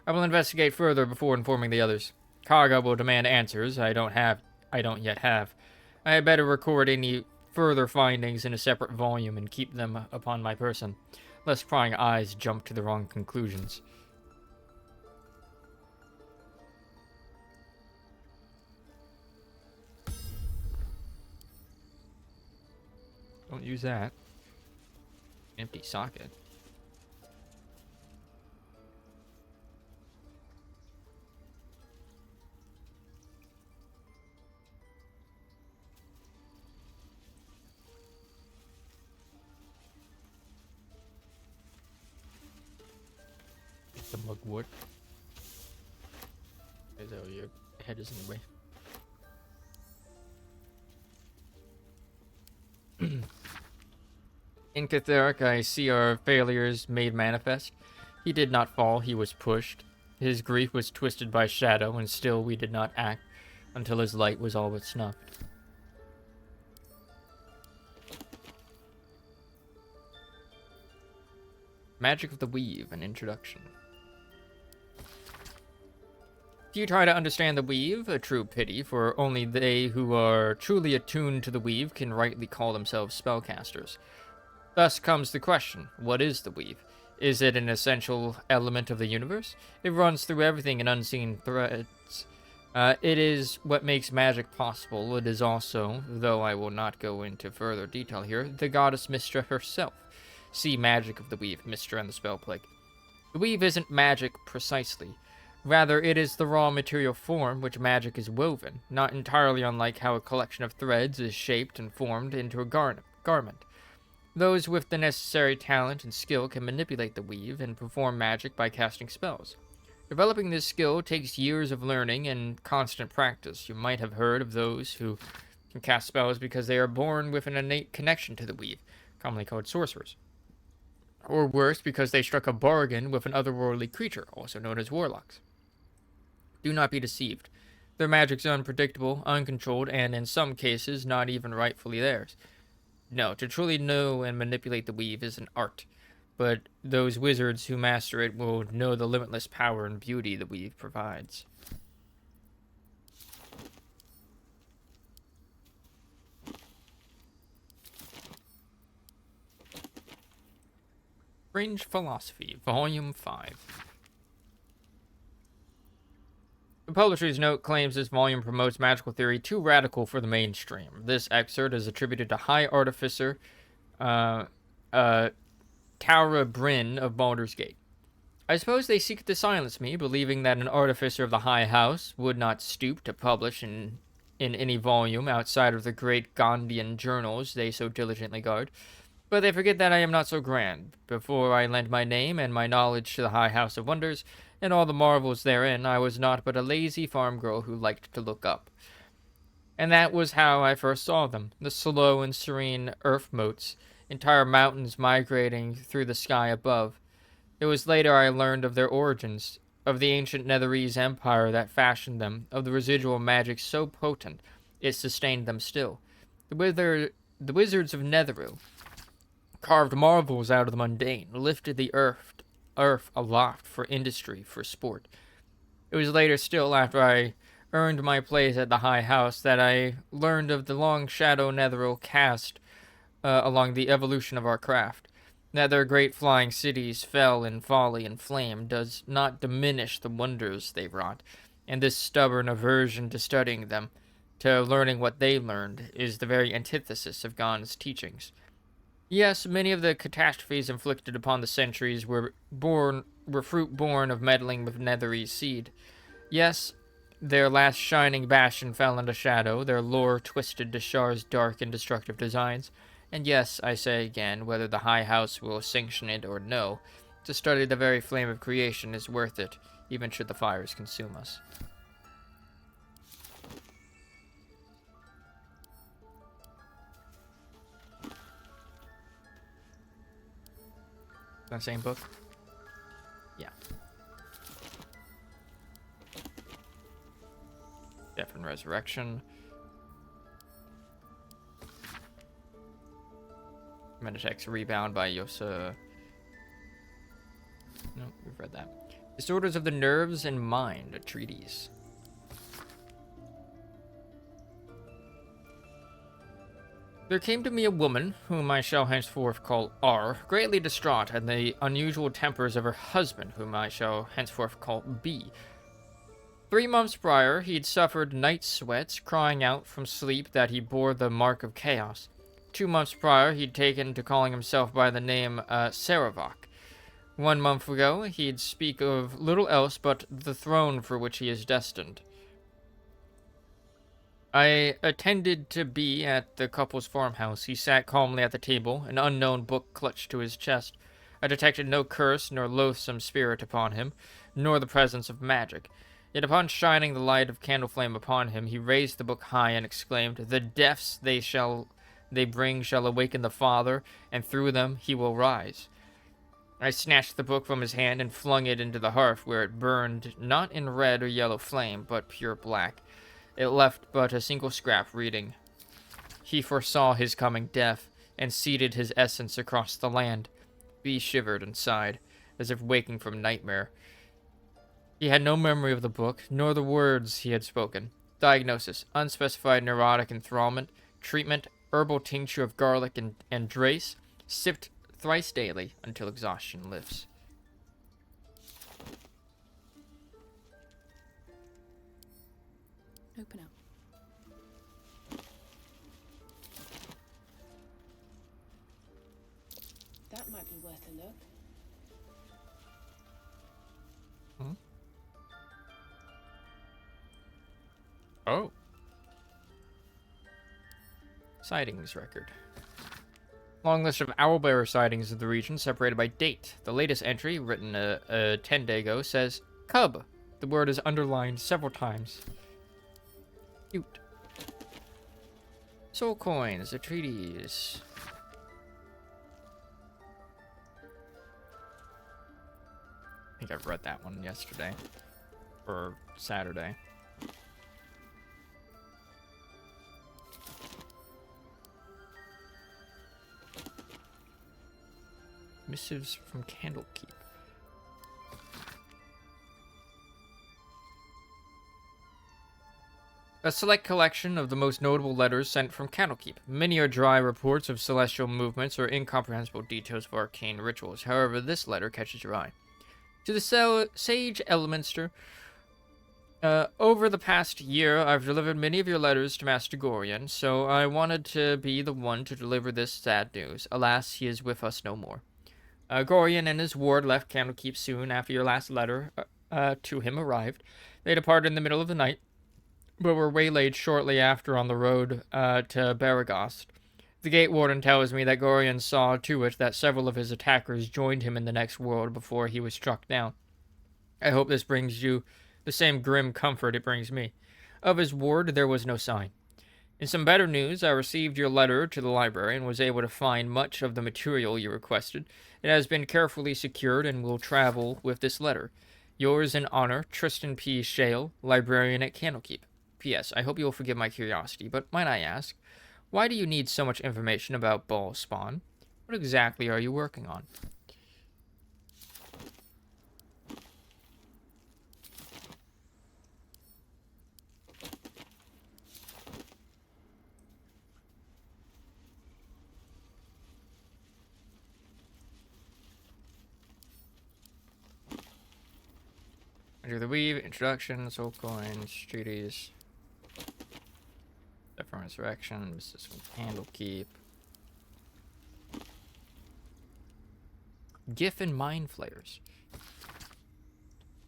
I will investigate further before informing the others. Kaga will demand answers I don't yet have. I had better record any further findings in a separate volume and keep them upon my person, lest prying eyes jump to the wrong conclusions. Don't use that. Empty socket. The mugwort. Oh, your head is in the way. In Catheric, I see our failures made manifest. He did not fall, he was pushed. His grief was twisted by shadow, and still we did not act until his light was all but snuffed. Magic of the Weave, an introduction. If you try to understand the weave, a true pity, for only they who are truly attuned to the weave can rightly call themselves spellcasters. Thus comes the question, what is the weave? Is it an essential element of the universe? It runs through everything in unseen threads. It is what makes magic possible. It is also, though I will not go into further detail here, the goddess Mystra herself. See Magic of the Weave, Mystra and the Spell Plague. The weave isn't magic precisely. Rather, it is the raw material form which magic is woven, not entirely unlike how a collection of threads is shaped and formed into a garment. Those with the necessary talent and skill can manipulate the weave and perform magic by casting spells. Developing this skill takes years of learning and constant practice. You might have heard of those who can cast spells because they are born with an innate connection to the weave, commonly called sorcerers. Or worse, because they struck a bargain with an otherworldly creature, also known as warlocks. Do not be deceived. Their magic's unpredictable, uncontrolled, and in some cases, not even rightfully theirs. No, to truly know and manipulate the weave is an art, but those wizards who master it will know the limitless power and beauty the weave provides. Fringe Philosophy, Volume 5. The publisher's note claims this volume promotes magical theory too radical for the mainstream. This excerpt is attributed to High Artificer Taura Bryn of Baldur's Gate. I suppose they seek to silence me, believing that an artificer of the High House would not stoop to publish in any volume outside of the great Gondian journals they so diligently guard. But they forget that I am not so grand. Before I lent my name and my knowledge to the High House of Wonders, and all the marvels therein, I was not but a lazy farm girl who liked to look up. And that was how I first saw them, the slow and serene earth motes, entire mountains migrating through the sky above. It was later I learned of their origins. of the ancient Netherese empire that fashioned them, of the residual magic so potent it sustained them still. The wizards of Netheril carved marvels out of the mundane, lifted the earth aloft for industry, for sport. It was later still, after I earned my place at the High House, that I learned of the long shadow Netheril cast along the evolution of our craft. That their great flying cities fell in folly and flame does not diminish the wonders they wrought, and this stubborn aversion to studying them, to learning what they learned, is the very antithesis of Gon's teachings. Yes, many of the catastrophes inflicted upon the centuries were fruit born of meddling with Netherese seed. Yes, their last shining bastion fell into shadow, their lore twisted to Shar's dark and destructive designs. And yes, I say again, whether the High House will sanction it or no, to study the very flame of creation is worth it, even should the fires consume us. That same book? Yeah. Death and Resurrection. Meditex Rebound by Yosa. No, we've read that. Disorders of the Nerves and Mind, a treatise. There came to me a woman, whom I shall henceforth call R, greatly distraught at the unusual tempers of her husband, whom I shall henceforth call B. 3 months prior, he'd suffered night sweats, crying out from sleep that he bore the mark of chaos. 2 months prior, he'd taken to calling himself by the name Saravak. 1 month ago, he'd speak of little else but the throne for which he is destined. I attended to be at the couple's farmhouse. He sat calmly at the table, an unknown book clutched to his chest. I detected no curse nor loathsome spirit upon him, nor the presence of magic. Yet upon shining the light of candle flame upon him, he raised the book high and exclaimed, "The deaths they bring shall awaken the Father, and through them he will rise." I snatched the book from his hand and flung it into the hearth, where it burned not in red or yellow flame, but pure black. It left but a single scrap, reading, "He foresaw his coming death, and seeded his essence across the land." B shivered and sighed, as if waking from nightmare. He had no memory of the book, nor the words he had spoken. Diagnosis: unspecified neurotic enthrallment. Treatment: herbal tincture of garlic and drace, sipped thrice daily until exhaustion lifts. Open up. That might be worth a look. Oh. Sightings record. Long list of owlbearer sightings of the region, separated by date. The latest entry, written 10 days ago, says cub. The word is underlined several times. Cute. Soul coins, a treatise. I think I've read that one yesterday. Or Saturday. Missives from Candlekeep. A select collection of the most notable letters sent from Candlekeep. Many are dry reports of celestial movements or incomprehensible details of arcane rituals. However, this letter catches your eye. To the Sage Elminster, over the past year, I've delivered many of your letters to Master Gorion, so I wanted to be the one to deliver this sad news. Alas, he is with us no more. Gorion and his ward left Candlekeep soon after your last letter to him arrived. They departed in the middle of the night, but were waylaid shortly after on the road to Baragast. The gate warden tells me that Gorion saw to it that several of his attackers joined him in the next world before he was struck down. I hope this brings you the same grim comfort it brings me. Of his ward, there was no sign. In some better news, I received your letter to the library and was able to find much of the material you requested. It has been carefully secured and will travel with this letter. Yours in honor, Tristan P. Shale, librarian at Candlekeep. P.S. I hope you will forgive my curiosity, but might I ask, why do you need so much information about ball spawn? What exactly are you working on? Enter the Weave, Introduction, Soul Coins, Treaties, Step from Resurrection, Business with Candlekeep. GIF and Mind Flayers.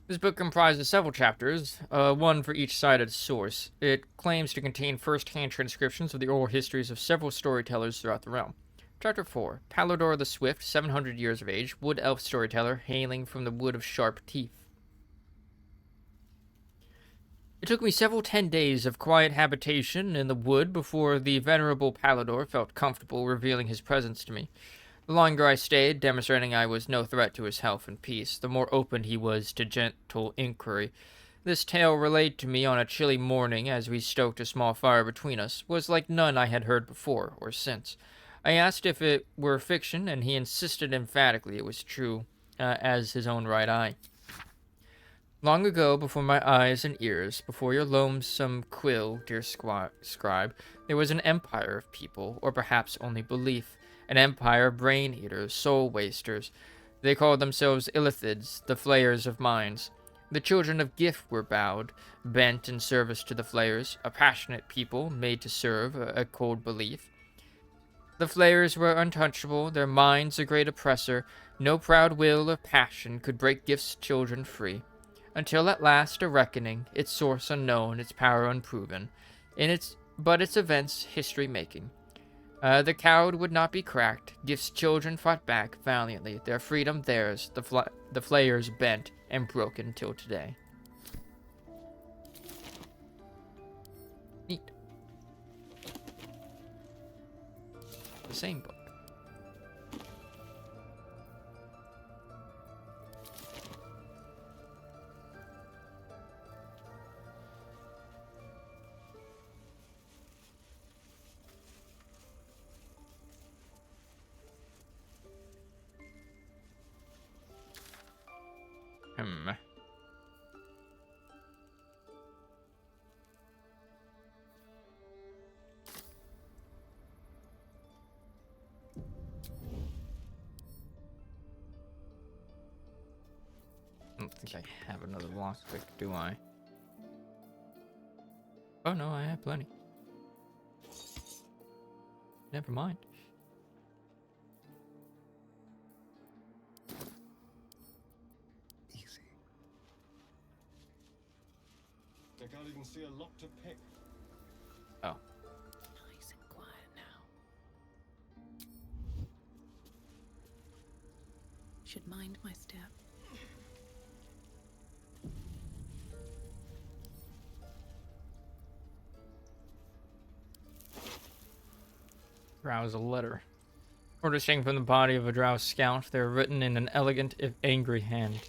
This book comprises several chapters, one for each cited source. It claims to contain first-hand transcriptions of the oral histories of several storytellers throughout the realm. Chapter 4. Baldur the Swift, 700 years of age, wood elf storyteller, hailing from the Wood of Sharp Teeth. It took me several 10 days of quiet habitation in the wood before the venerable Baldur felt comfortable revealing his presence to me. The longer I stayed, demonstrating I was no threat to his health and peace, the more open he was to gentle inquiry. This tale relayed to me on a chilly morning as we stoked a small fire between us was like none I had heard before or since. I asked if it were fiction, and he insisted emphatically it was true, as his own right eye. Long ago, before my eyes and ears, before your lonesome quill, dear scribe, there was an empire of people, or perhaps only belief, an empire of brain-eaters, soul-wasters. They called themselves Illithids, the flayers of minds. The children of Gif were bowed, bent in service to the flayers, a passionate people, made to serve, a cold belief. The flayers were untouchable, their minds a great oppressor, no proud will or passion could break Gif's children free. Until at last a reckoning, its source unknown, its power unproven, but its events history-making. The cowed would not be cracked. Gif's children fought back valiantly, their freedom theirs, the flayers bent and broken till today. Neat. The same book. I don't think I have another lockpick, do I? Oh no, I have plenty. Never mind. Easy. I can't even see a lock to pick. Oh. Nice and quiet now. Should mind my step. Drow's a letter. Orders hang from the body of a drow scout. They are written in an elegant, if angry hand.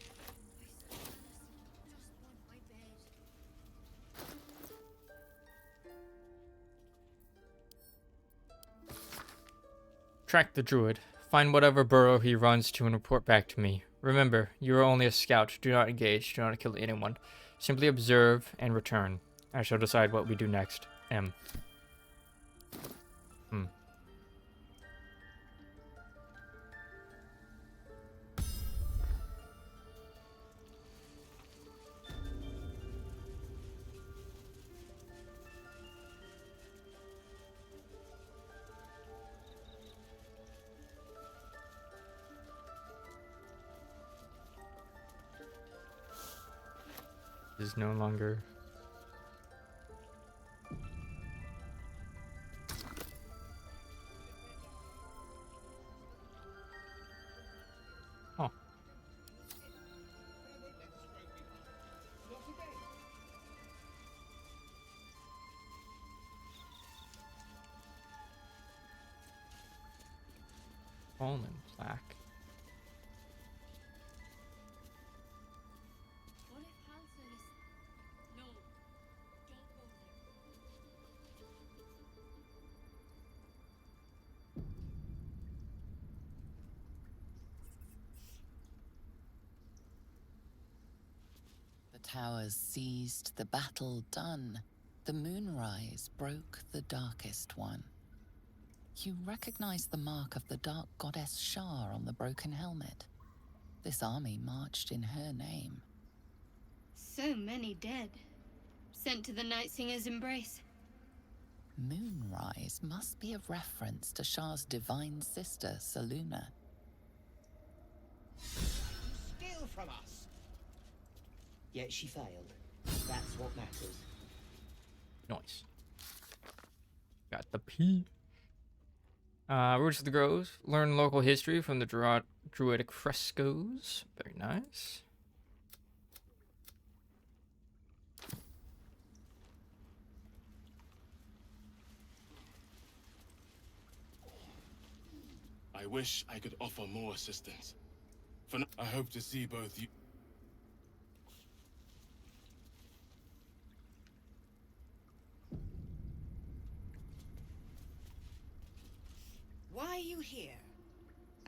Track the druid. Find whatever burrow he runs to and report back to me. Remember, you are only a scout. Do not engage. Do not kill anyone. Simply observe and return. I shall decide what we do next. M. Is no longer. Oh. Fallen plaque. towers seized, the battle done, the moonrise broke the darkest one. You recognize the mark of the dark goddess Shar on the broken helmet. This army marched in her name. So many dead. Sent to the Night Singer's embrace. Moonrise must be a reference to Shar's divine sister, Saluna. Steal from us! Yet she failed. That's what matters. Nice. Got the P. Roots of the Groves. Learn local history from the Druidic frescoes. Very nice. I wish I could offer more assistance. I hope to see both you. Why are you here?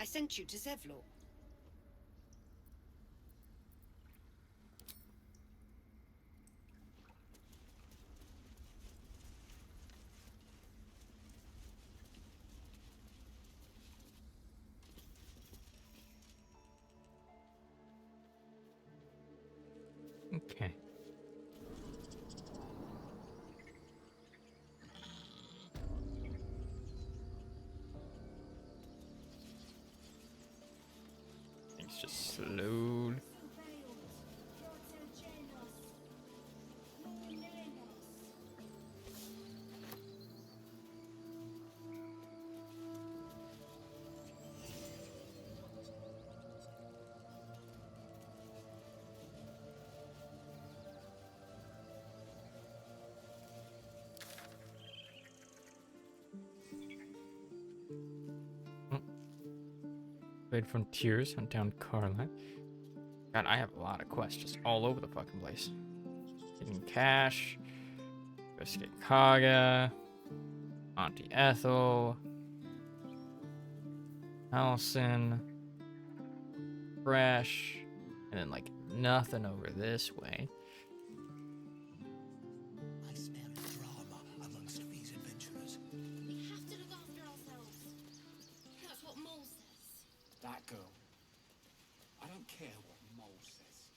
I sent you to Zevlor. Okay. It's just slow. Red Frontiers, hunt down Carla. God, I have a lot of quests just all over the fucking place. Getting cash. Investigate Kaga. Auntie Ethel. Halson. Fresh. And then, like, nothing over this way. I smell drama amongst these adventurers. We have to look after ourselves. That's what Mole says. That girl. I don't care what Mole says.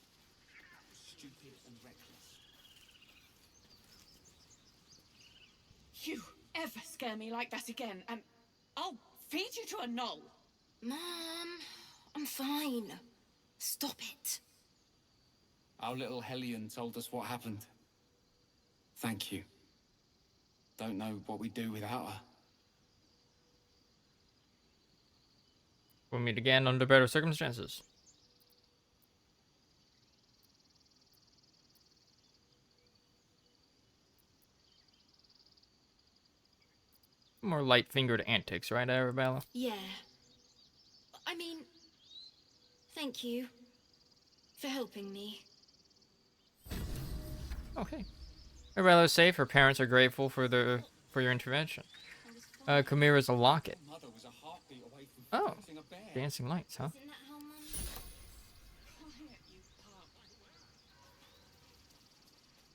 Stupid and reckless. You ever scare me like that again, and I'll feed you to a knoll. Mom, I'm fine. Stop it. Our little Hellion told us what happened. Thank you. Don't know what we'd do without her. We'll meet again under better circumstances. More light-fingered antics, right, Arabella? Yeah. I mean, thank you for helping me. Okay. Arabella's safe. Her parents are grateful for your intervention. Chimera's a locket. Oh, dancing lights, huh?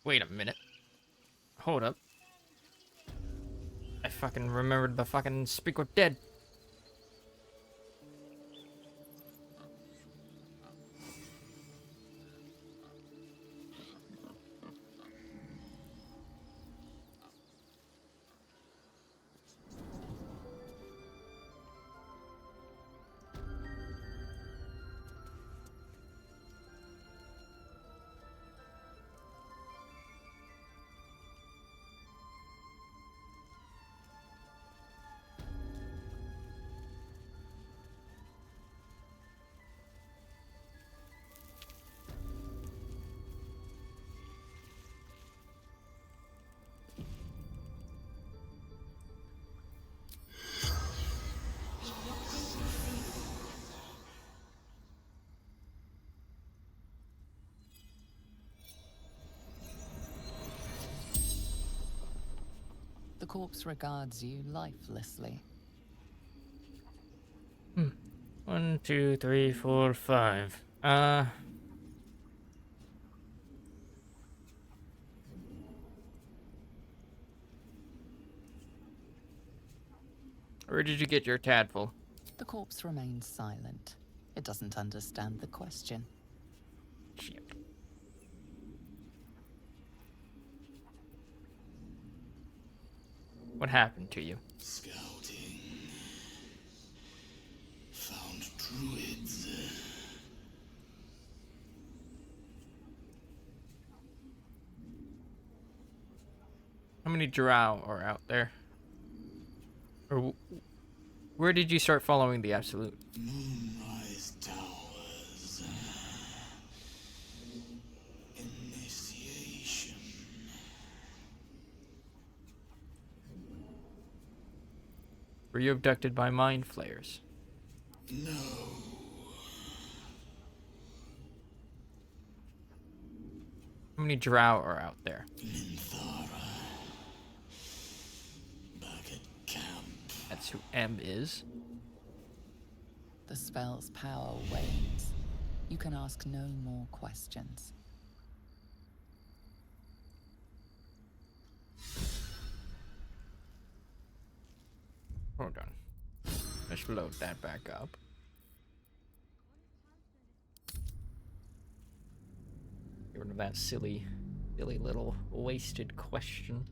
Wait a minute. Hold up. I fucking remembered the fucking Speak with Dead. The corpse regards you lifelessly. 1, 2, 3, 4, 5. Where did you get your tadpole? The corpse remains silent. It doesn't understand the question. Shit. What happened to you? Scouting. Found druids. How many drow are out there? Or where did you start following the Absolute? Moonrise Towers. Initiation. Were you abducted by mind flayers? No. How many drow are out there? Back at camp. That's who M is. The spell's power wanes. You can ask no more questions. Hold on. Let's load that back up. Get rid of that silly little wasted question.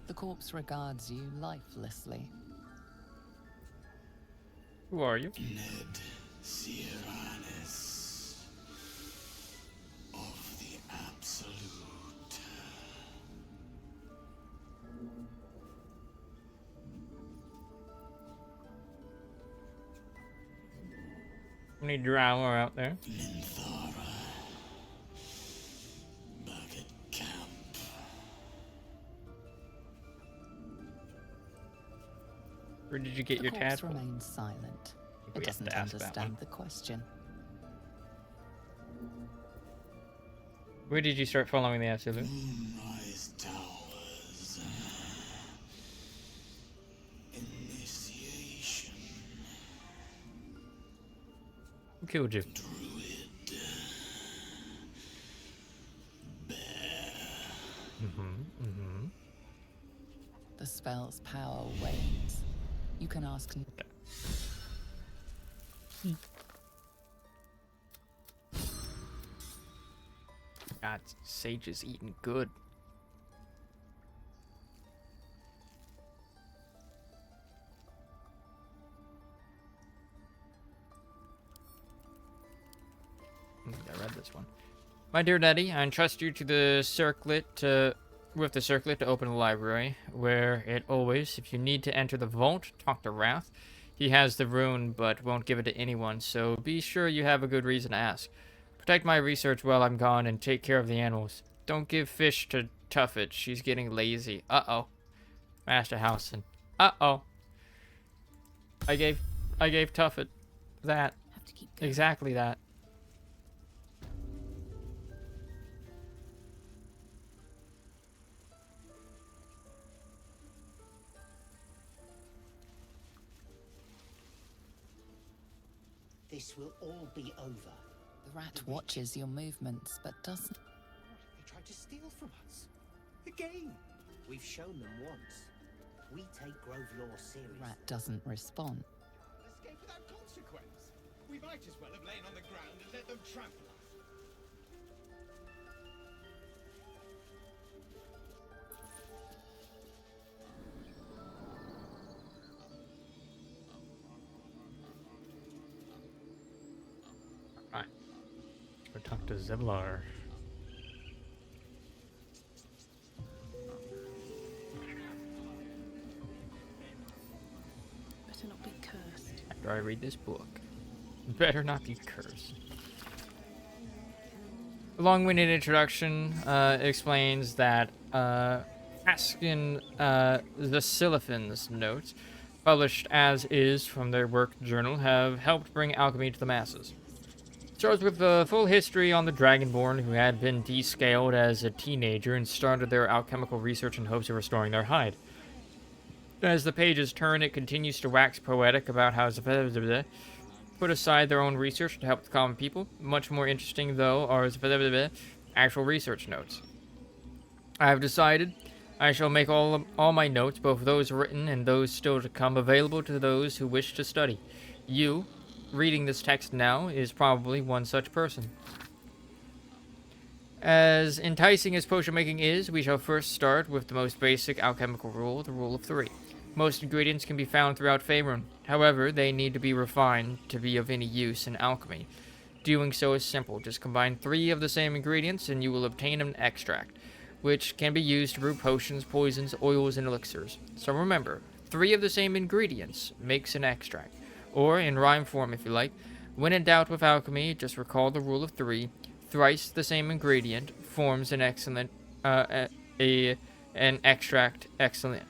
The corpse regards you lifelessly. Who are you? Ned Sierranis of the Absolute. How many drow are out there? Minthara. Back at camp. Where did you get The your corpse tadpole? remains silent. We It have to doesn't ask that understand one. the question. Where did you start following the Absolute? Moonrise Towers. Initiation. Who killed you? Druid. Bear. The spell's power wanes. You can ask. God, Sage is eating good. I read this one. My dear Daddy, I entrust you to the circlet with the circlet to open the library, where it always, if you need to enter the vault, talk to Wrath. He has the rune, but won't give it to anyone, so be sure you have a good reason to ask. Protect my research while I'm gone, and take care of the animals. Don't give fish to Tuffet. She's getting lazy. Uh-oh. Master Housen. Uh-oh. I gave Tuffet that. Have to keep going. Exactly that. This will all be over. The rat watches your movements, but doesn't. They tried to steal from us. Again. We've shown them once. We take Grove law serious. The rat doesn't respond. Escape without consequence. We might as well have lain on the ground and let them trample us. Go talk to Zevlar. Better not be cursed. After I read this book, better not be cursed. A long-winded introduction explains that Haskin the Siliphin's notes, published as is from their work journal, have helped bring alchemy to the masses. Starts with the full history on the Dragonborn who had been descaled as a teenager and started their alchemical research in hopes of restoring their hide. As the pages turn, it continues to wax poetic about how put aside their own research to help the common people. Much more interesting, though, are actual research notes. I have decided I shall make all my notes, both those written and those still to come, available to those who wish to study. You, reading this text now, is probably one such person. As enticing as potion making is, we shall first start with the most basic alchemical rule, the rule of 3. Most ingredients can be found throughout Faerun. However, they need to be refined to be of any use in alchemy. Doing so is simple. Just combine 3 of the same ingredients and you will obtain an extract, which can be used to brew potions, poisons, oils, and elixirs. So remember, 3 of the same ingredients makes an extract. Or, in rhyme form if you like, when in doubt with alchemy, just recall the rule of 3. Thrice the same ingredient forms an excellent, an extract excellent.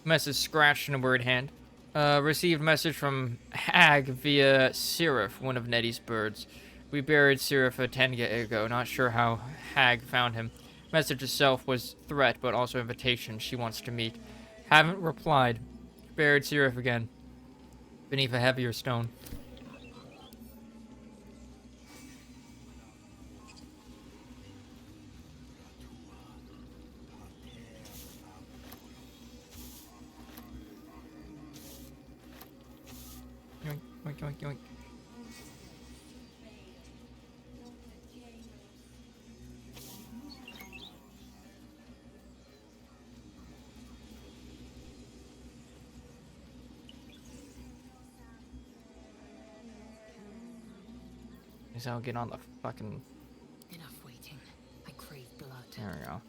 Message scratched in a word hand. Received message from Hag via Seraph, one of Nettie's birds. We buried Seraph a Tenga ago. Not sure how Hag found him. Message itself was threat, but also invitation. She wants to meet. Haven't replied. Buried Seraph again. Beneath a heavier stone. Yoink, yoink, yoink, yoink. Guess I'll get on the fucking... Enough waiting. I crave blood. There we go.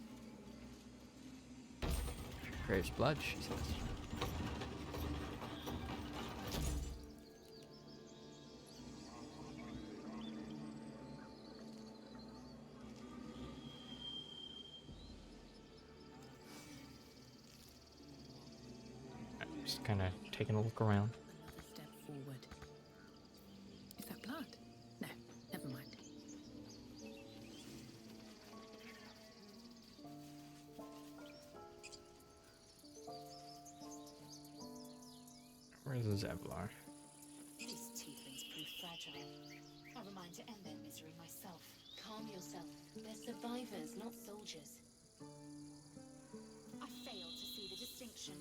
Craves blood, she says. Just kind of taking a look around. Step forward. Is that blood? No, never mind. Where's the Zevlar? These tieflings prove fragile. I was mine to end their misery myself. Calm yourself. They're survivors, not soldiers. I fail to see the distinction.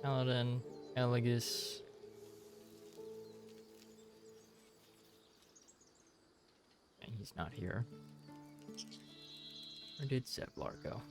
Paladin, Elegus. And he's not here. Where did Zevlar go?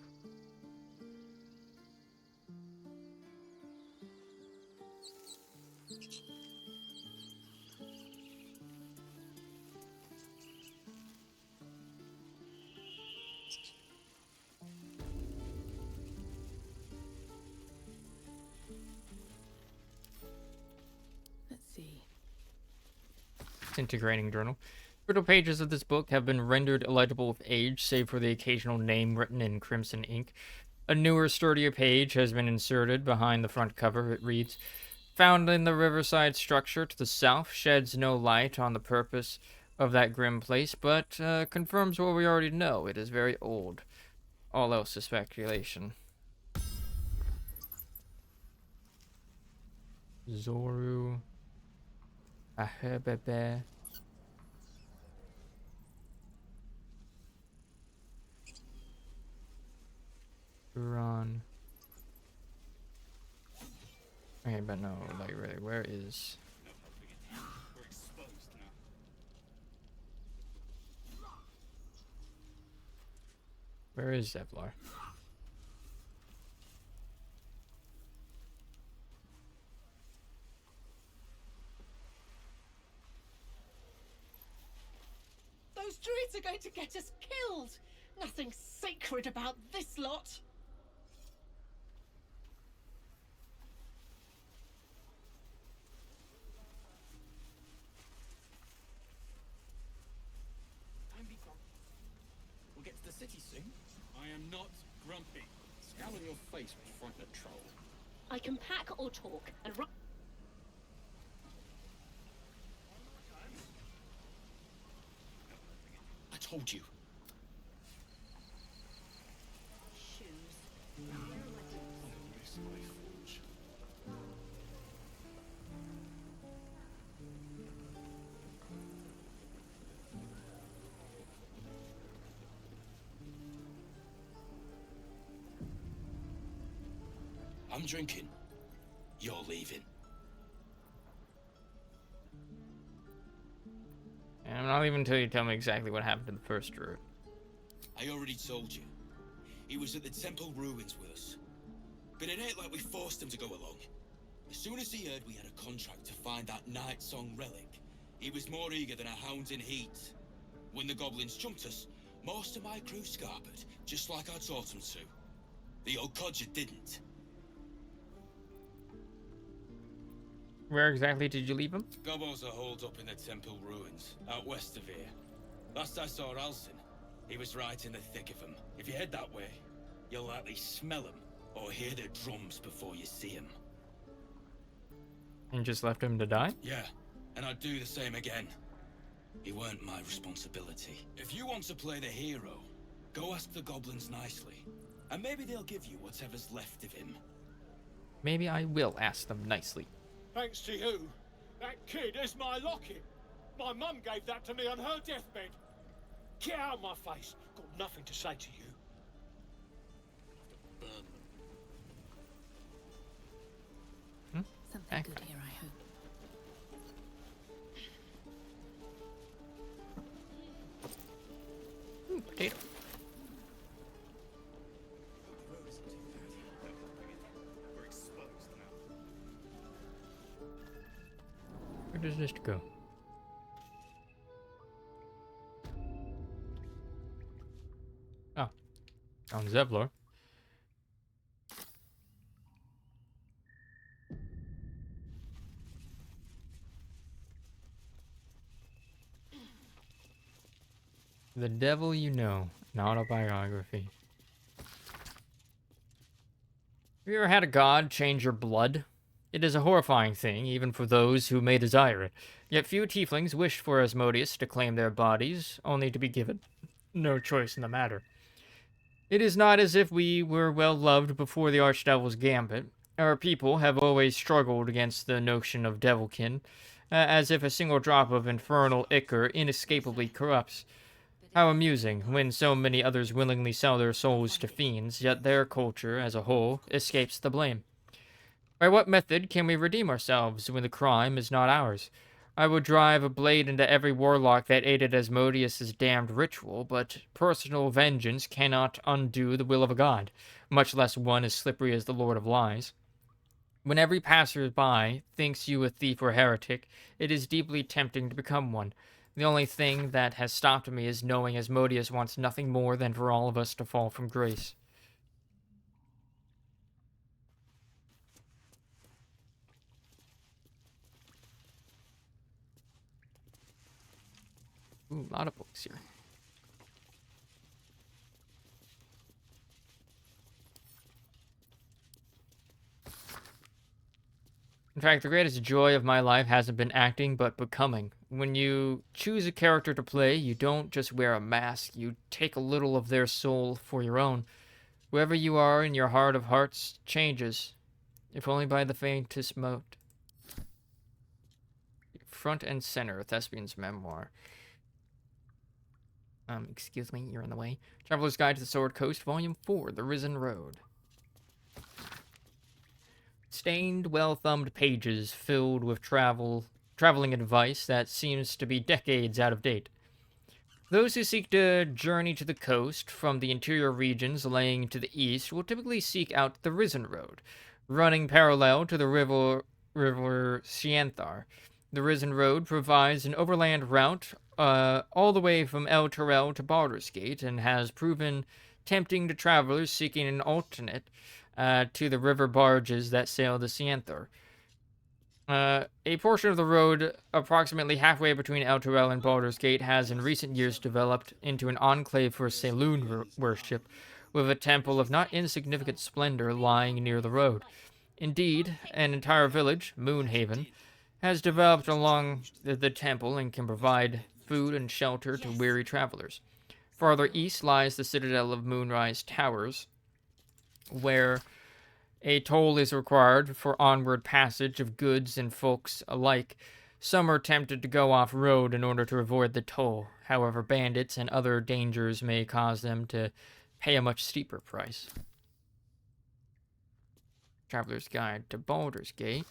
Let's see. Integrating journal. Brittle pages of this book have been rendered illegible with age, save for the occasional name written in crimson ink. A newer, sturdier page has been inserted behind the front cover. It reads, "Found in the riverside structure to the south, sheds no light on the purpose of that grim place, but confirms what we already know. It is very old. All else is speculation." Zoru. Ahebebe. Run. Okay, but no, like really, where is... Where is Zevlar? Those druids are going to get us killed. Nothing sacred about this lot. Don't be grumpy. We'll get to the city soon. I am not grumpy. Scowl on your face will frighten a troll. I can pack or talk and run. I told you. I'm drinking. You're leaving. And I'm not leaving until you tell me exactly what happened to the first druid. I already told you. He was at the temple ruins with us. But it ain't like we forced him to go along. As soon as he heard we had a contract to find that Night Song relic, he was more eager than a hound in heat. When the goblins jumped us, most of my crew scarpered, just like I taught them to. The old codger didn't. Where exactly did you leave him? Gobos are holed up in the temple ruins, out west of here. Last I saw Alcin, he was right in the thick of them. If you head that way, you'll likely smell him, or hear their drums before you see him. And just left him to die? Yeah, and I'd do the same again. He weren't my responsibility. If you want to play the hero, go ask the goblins nicely, and maybe they'll give you whatever's left of him. Maybe I will ask them nicely. Thanks to you, that kid is my locket. My mum gave that to me on her deathbed. Get out of my face. Got nothing to say to you. Something good here, I hope. Potato. Where does this go? Oh, on Zevlor. The Devil You Know, an autobiography. Have you ever had a god change your blood? It is a horrifying thing, even for those who may desire it. Yet few tieflings wished for Asmodeus to claim their bodies, only to be given no choice in the matter. It is not as if we were well loved before the Archdevil's gambit. Our people have always struggled against the notion of devilkin, as if a single drop of infernal ichor inescapably corrupts. How amusing, when so many others willingly sell their souls to fiends, yet their culture, as a whole, escapes the blame. By what method can we redeem ourselves when the crime is not ours? I would drive a blade into every warlock that aided Asmodeus' damned ritual, but personal vengeance cannot undo the will of a god, much less one as slippery as the Lord of Lies. When every passer-by thinks you a thief or heretic, it is deeply tempting to become one. The only thing that has stopped me is knowing Asmodeus wants nothing more than for all of us to fall from grace. Ooh, a lot of books here. In fact, the greatest joy of my life hasn't been acting, but becoming. When you choose a character to play, you don't just wear a mask, you take a little of their soul for your own. Whoever you are in your heart of hearts changes, if only by the faintest mote. Front and center, Thespian's memoir. Excuse me, you're in the way. Traveler's Guide to the Sword Coast, Volume 4, The Risen Road. Stained, well-thumbed pages filled with traveling advice that seems to be decades out of date. Those who seek to journey to the coast from the interior regions laying to the east will typically seek out the Risen Road, running parallel to the river Sianthar. The Risen Road provides an overland route all the way from El Terrell to Baldur's Gate and has proven tempting to travelers seeking an alternate to the river barges that sail the Sianthar. A portion of the road, approximately halfway between El Terrell and Baldur's Gate, has in recent years developed into an enclave for Saloon worship, with a temple of not insignificant splendor lying near the road. Indeed, an entire village, Moonhaven, has developed along the temple and can provide food and shelter to weary travelers. Farther east lies the citadel of Moonrise Towers, where a toll is required for onward passage of goods and folks alike. Some are tempted to go off-road in order to avoid the toll. However, bandits and other dangers may cause them to pay a much steeper price. Traveler's Guide to Baldur's Gate.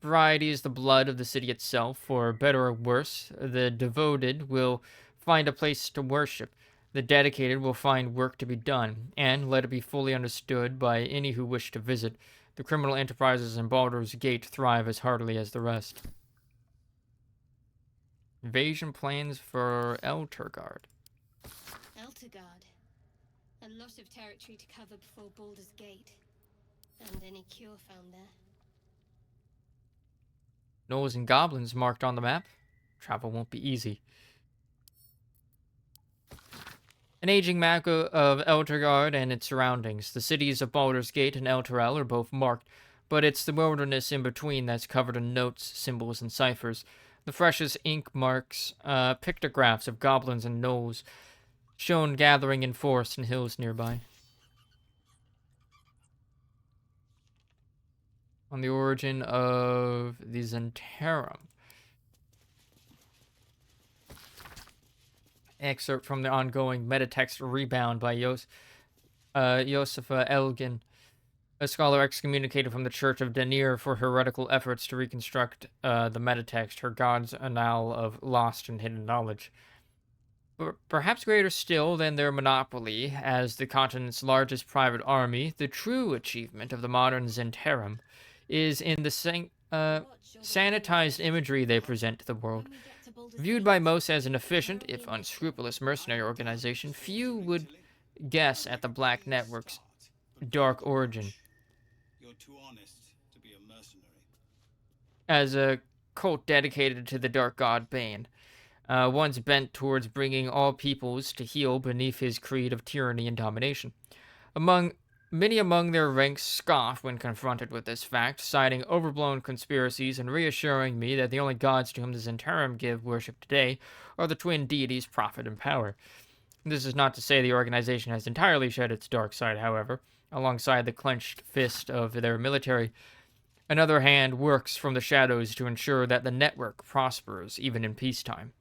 Variety is the blood of the city itself. For better or worse, the devoted will find a place to worship. The dedicated will find work to be done, and let it be fully understood by any who wish to visit, the criminal enterprises in Baldur's Gate thrive as heartily as the rest. Invasion plans for Eltergard. Eltergard. A lot of territory to cover before Baldur's Gate. And any cure found there. Gnolls and goblins marked on the map. Travel won't be easy. An aging map of Eltergard and its surroundings. The cities of Baldur's Gate and El Terrell are both marked, but it's the wilderness in between that's covered in notes, symbols, and ciphers. The freshest ink marks pictographs of goblins and gnolls, shown gathering in forests and hills nearby. On the origin of the Zentarum. Excerpt from the ongoing metatext Rebound by Josefa Elgin, a scholar excommunicated from the Church of Danir for heretical efforts to reconstruct the metatext, her God's annal of lost and hidden knowledge. Perhaps greater still than their monopoly as the continent's largest private army, the true achievement of the modern Zentarum is in the sanitized imagery they present to the world. Viewed by most as an efficient, if unscrupulous, mercenary organization, few would guess at the Black Network's dark origin. You're too honest to be a mercenary. As a cult dedicated to the dark god Bane, once bent towards bringing all peoples to heel beneath his creed of tyranny and domination. Many among their ranks scoff when confronted with this fact, citing overblown conspiracies and reassuring me that the only gods to whom the Zentarum give worship today are the twin deities Prophet and Power. This is not to say the organization has entirely shed its dark side, however. Alongside the clenched fist of their military, another hand works from the shadows to ensure that the network prospers, even in peacetime.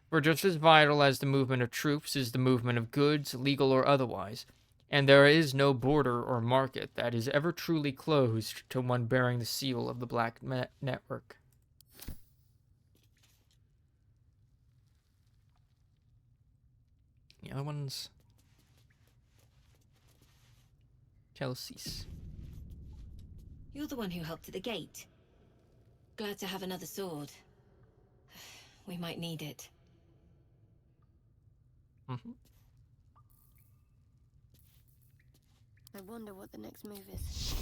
For just as vital as the movement of troops is the movement of goods, legal or otherwise, and there is no border or market that is ever truly closed to one bearing the seal of the Black Network. The other one's Chelsea's. You're the one who helped at the gate. Glad to have another sword. We might need it. Mm-hmm. I wonder what the next move is.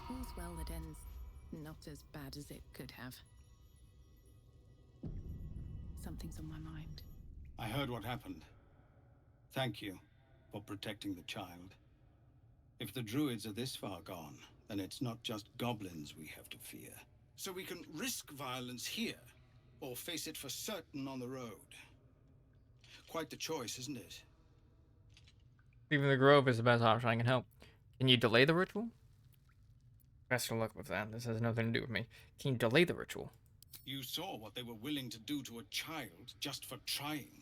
All's well that ends not as bad as it could have. Something's on my mind. I heard what happened. Thank you for protecting the child. If the druids are this far gone, then it's not just goblins we have to fear. So we can risk violence here, or face it for certain on the road. Quite the choice, isn't it? Leaving the grove is the best option. I can help. Can you delay the ritual? Best of luck with that. This has nothing to do with me. Can you delay the ritual? You saw what they were willing to do to a child just for trying.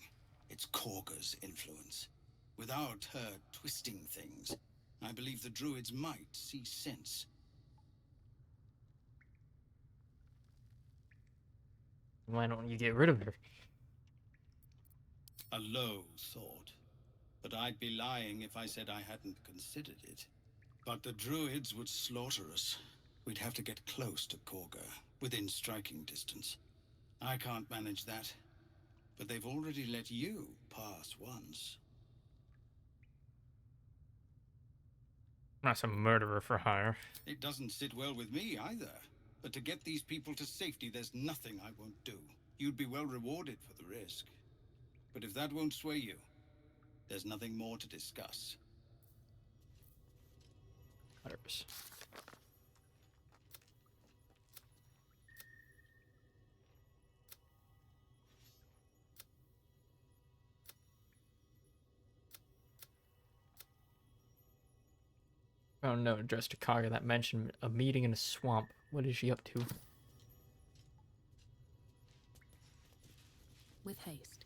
It's Korga's influence. Without her twisting things, I believe the druids might see sense. Why don't you get rid of her? A low thought. But I'd be lying if I said I hadn't considered it. But the druids would slaughter us. We'd have to get close to Korga, within striking distance. I can't manage that. But they've already let you pass once. I'm not some murderer for hire. It doesn't sit well with me either. But to get these people to safety, there's nothing I won't do. You'd be well rewarded for the risk. But if that won't sway you, there's nothing more to discuss. 100%. Oh no, addressed to Kaga that mentioned a meeting in a swamp. What is she up to? With haste.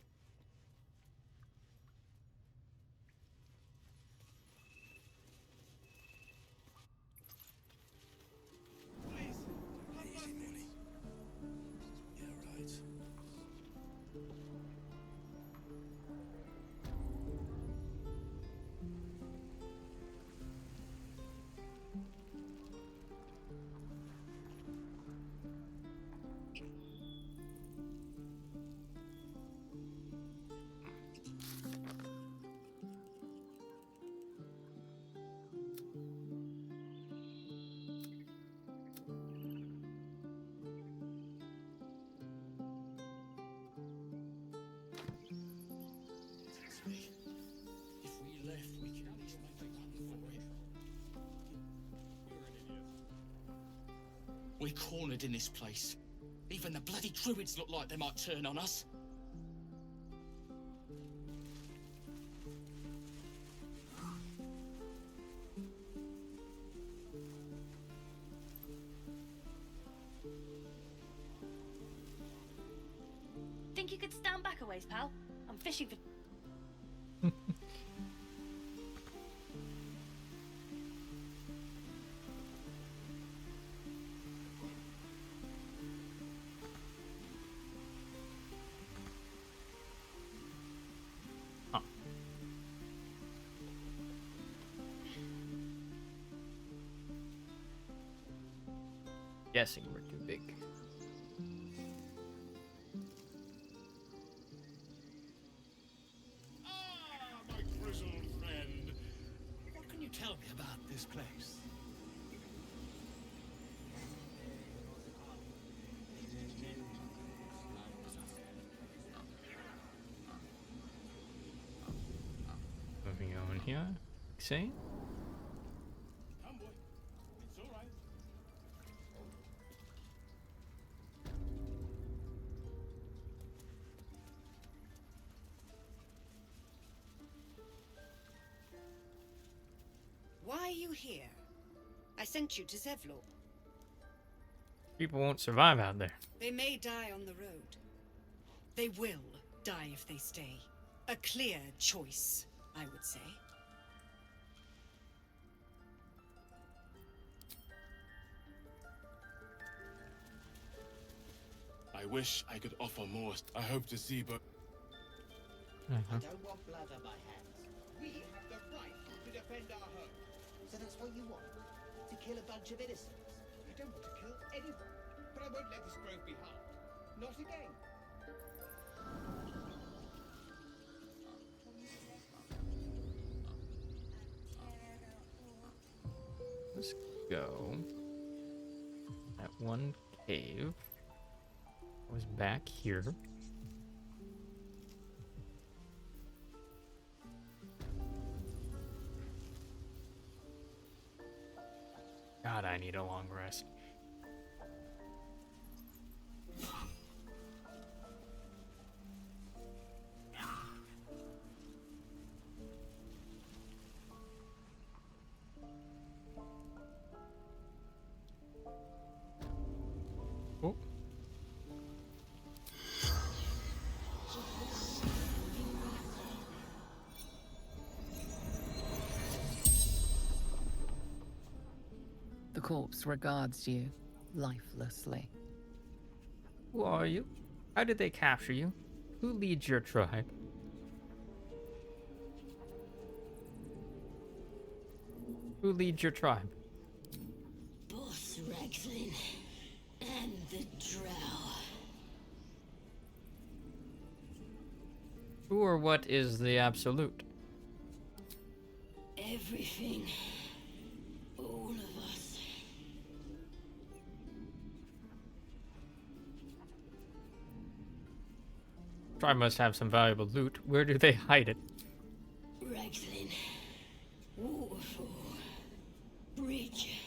We're cornered in this place. Even the bloody druids look like they might turn on us. Think you could stand back a ways, pal? I'm fishing for... Guessing we're too big. My grizzled friend. What can you tell me about this place? Moving on here. See? Come, boy. It's all right. Why are you here? I sent you to Zevlor. People won't survive out there. They may die on the road. They will die if they stay. A clear choice, I would say. I wish I could offer more. I hope to see, but... I don't want blood on my hands. We have the right to defend our home. So that's what you want? To kill a bunch of innocents? I don't want to kill anyone. But I won't let this grove be harmed. Not again. Let's go. That one cave was back here. God, I need a long rest. Oh. The corpse regards you lifelessly. Who are you? How did they capture you? Who leads your tribe? Who leads your tribe? Boss Ragzlin and the Drow. Who or what is the Absolute? Everything. All of us. Tribe must have some valuable loot. Where do they hide it? Ragzlin. Waterfall. Bridge.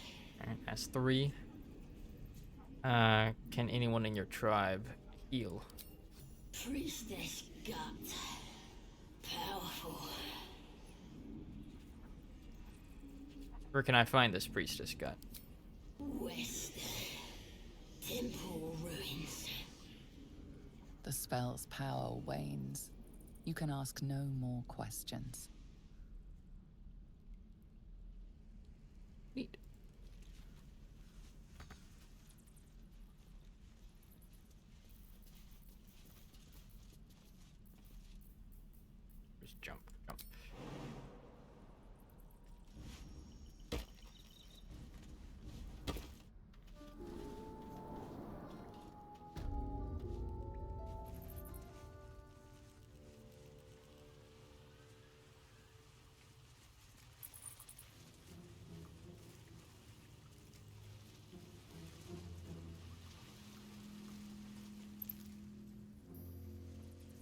Alright, that's 3. Can anyone in your tribe heal? Priestess Gut. Powerful. Where can I find this priestess gut? West. Temple ruins. The spell's power wanes. You can ask no more questions. Neat. Just jump.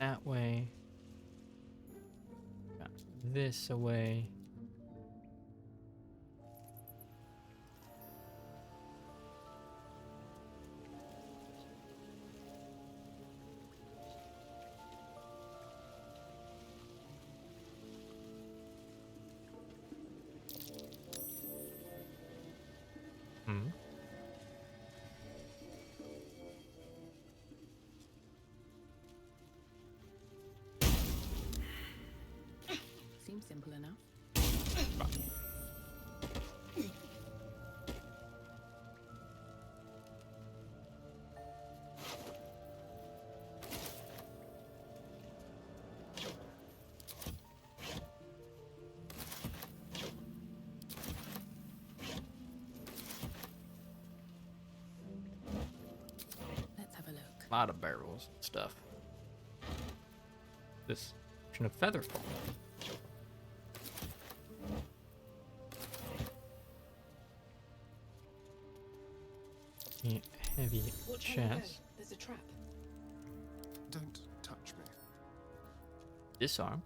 That way. Got this away. Seems simple enough. Let's have a look. A lot of barrels and stuff. This option of feather fall. Heavy chest. There's a trap. Don't touch me. Disarm.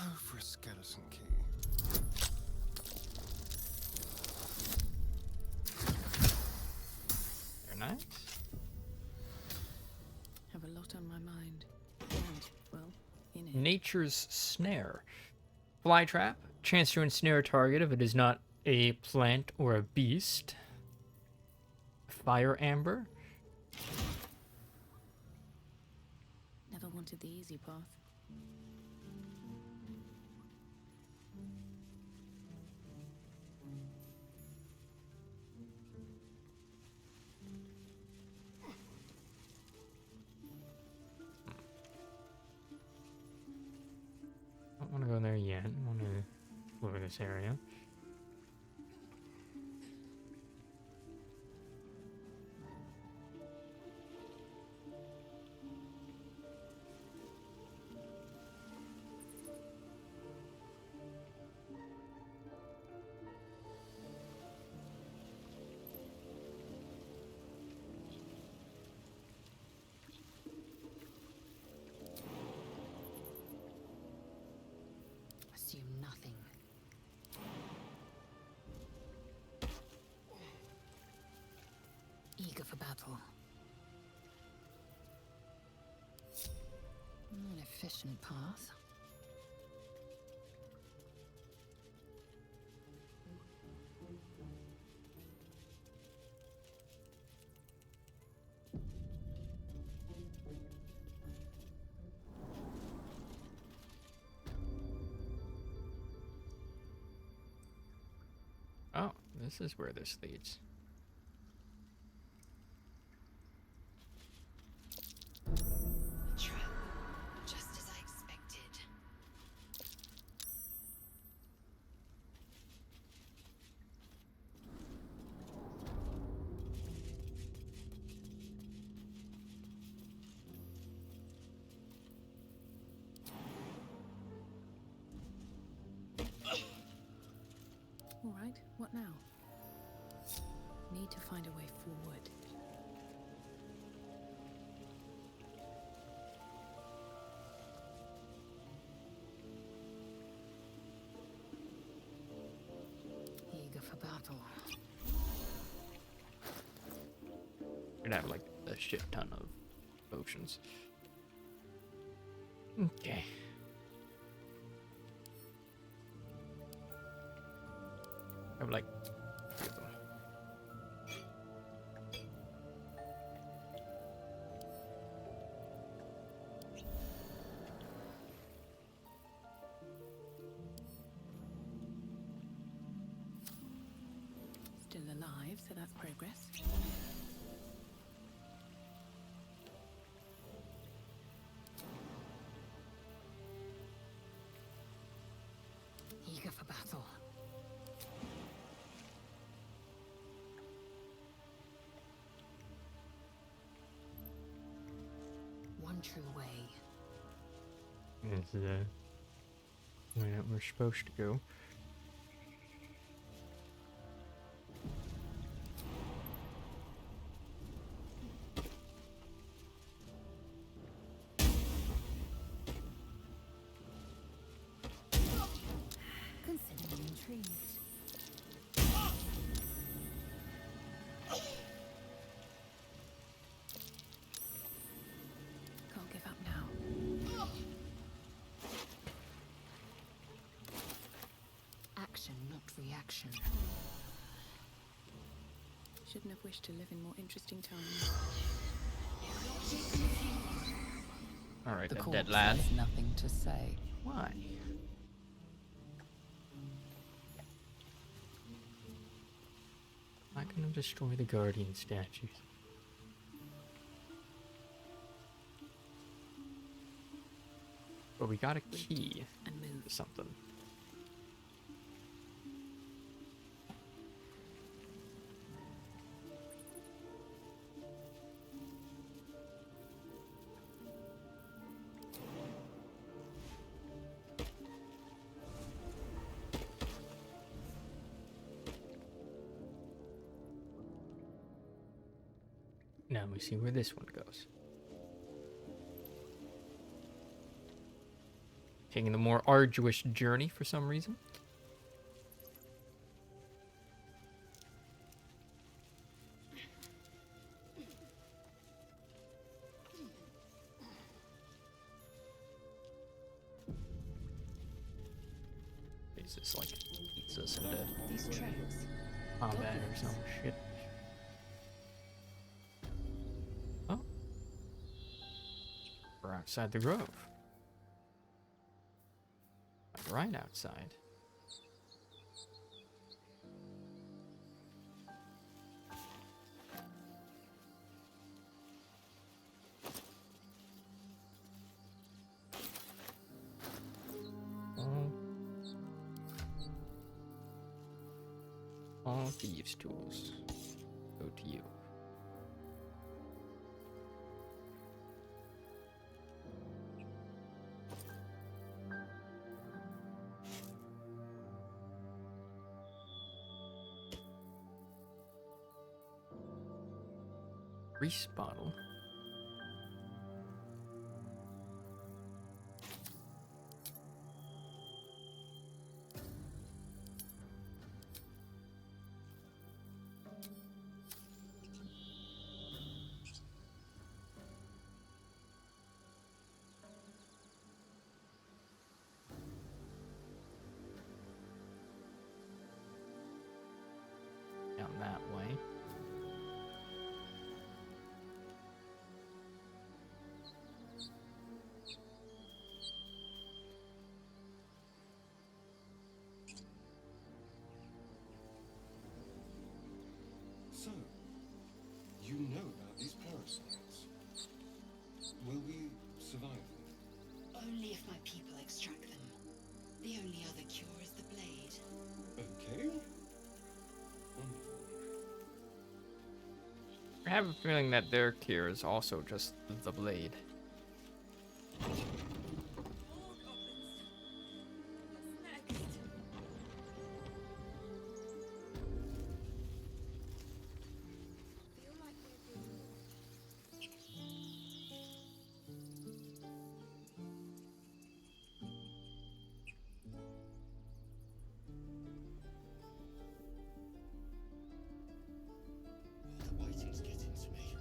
Oh, for a skeleton key. Very nice. Have a lot on my mind. And, well, in it. Nature's Snare. Fly trap. Chance to ensnare a target if it is not a plant or a beast. Fire amber. Never wanted the easy path. Don't want to go there yet. I want to explore this area. Assume nothing. Eager for battle. An efficient path. this is where this leads. A trap, just as I expected. All right, what now? Need to find a way forward. Eager for battle. We're gonna have like a shit ton of potions. Okay. I have like 3 of them. Still alive, so that's progress. Eager for battle. One true way. This is the way that we're supposed to go. Consider me intrigued. Can't give up now. Action, not reaction. Shouldn't have wished to live in more interesting times. Alright, The then, corpse dead lad. has nothing to say. Why? I'm not gonna destroy the guardian statues. But we got a key And move. to something. Now we see where this one goes. Taking the more arduous journey for some reason. Is this like eats us into These tracks. combat or some shit? Oh. We're outside the grove. Like right outside. All thieves' tools go to you. Grease bottle. Down that way. people extract them. The only other cure is the blade. Okay. I have a feeling that their cure is also just the blade. The waiting's getting to me.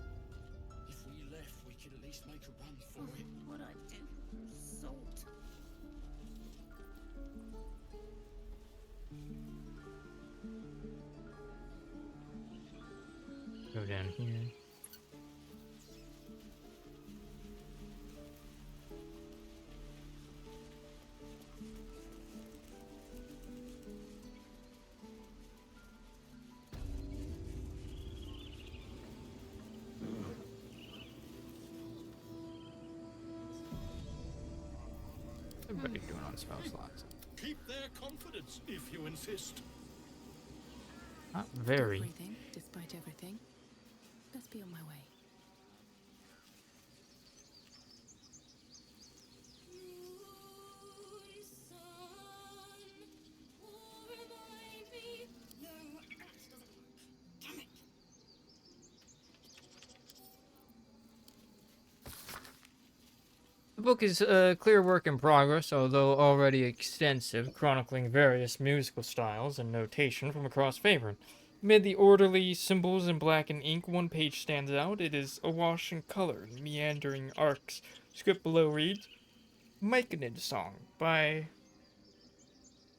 If we left, we could at least make a run for it. What I do? Salt. Go down here. Everybody doing on spell slots. Keep their confidence if you insist. Not very. Everything, despite everything. Let's be on my way. The book is a clear work in progress, although already extensive, chronicling various musical styles and notation from across Faerun. Amid the orderly symbols in black and ink, one page stands out. It is awash in color, meandering arcs. Script below reads, Myconid Song by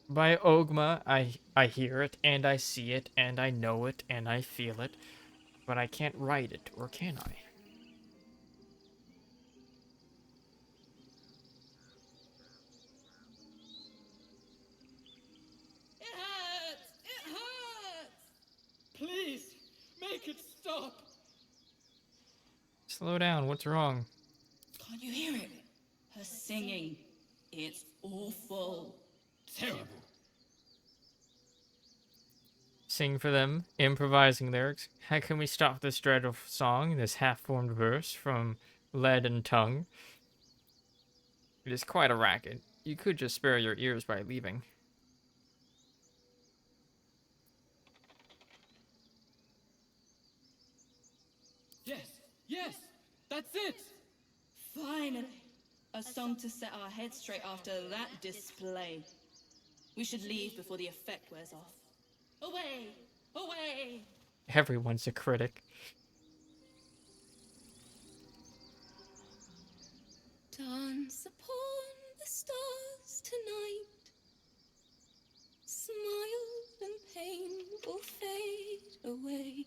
Ogma. I hear it, and I see it, and I know it, and I feel it, but I can't write it, or can I? It hurts! It hurts! Please, make it stop! Slow down, what's wrong? Can't you hear it? Her singing. It's awful. Terrible. Sing for them, improvising lyrics. How can we stop this dreadful song, this half-formed verse from lead and tongue? It is quite a racket. You could just spare your ears by leaving. Yes, yes, that's it! Finally! A song to set our heads straight after that display. We should leave before the effect wears off. Away! Away! Everyone's a critic. Dance upon the stars tonight. Smile and pain will fade away.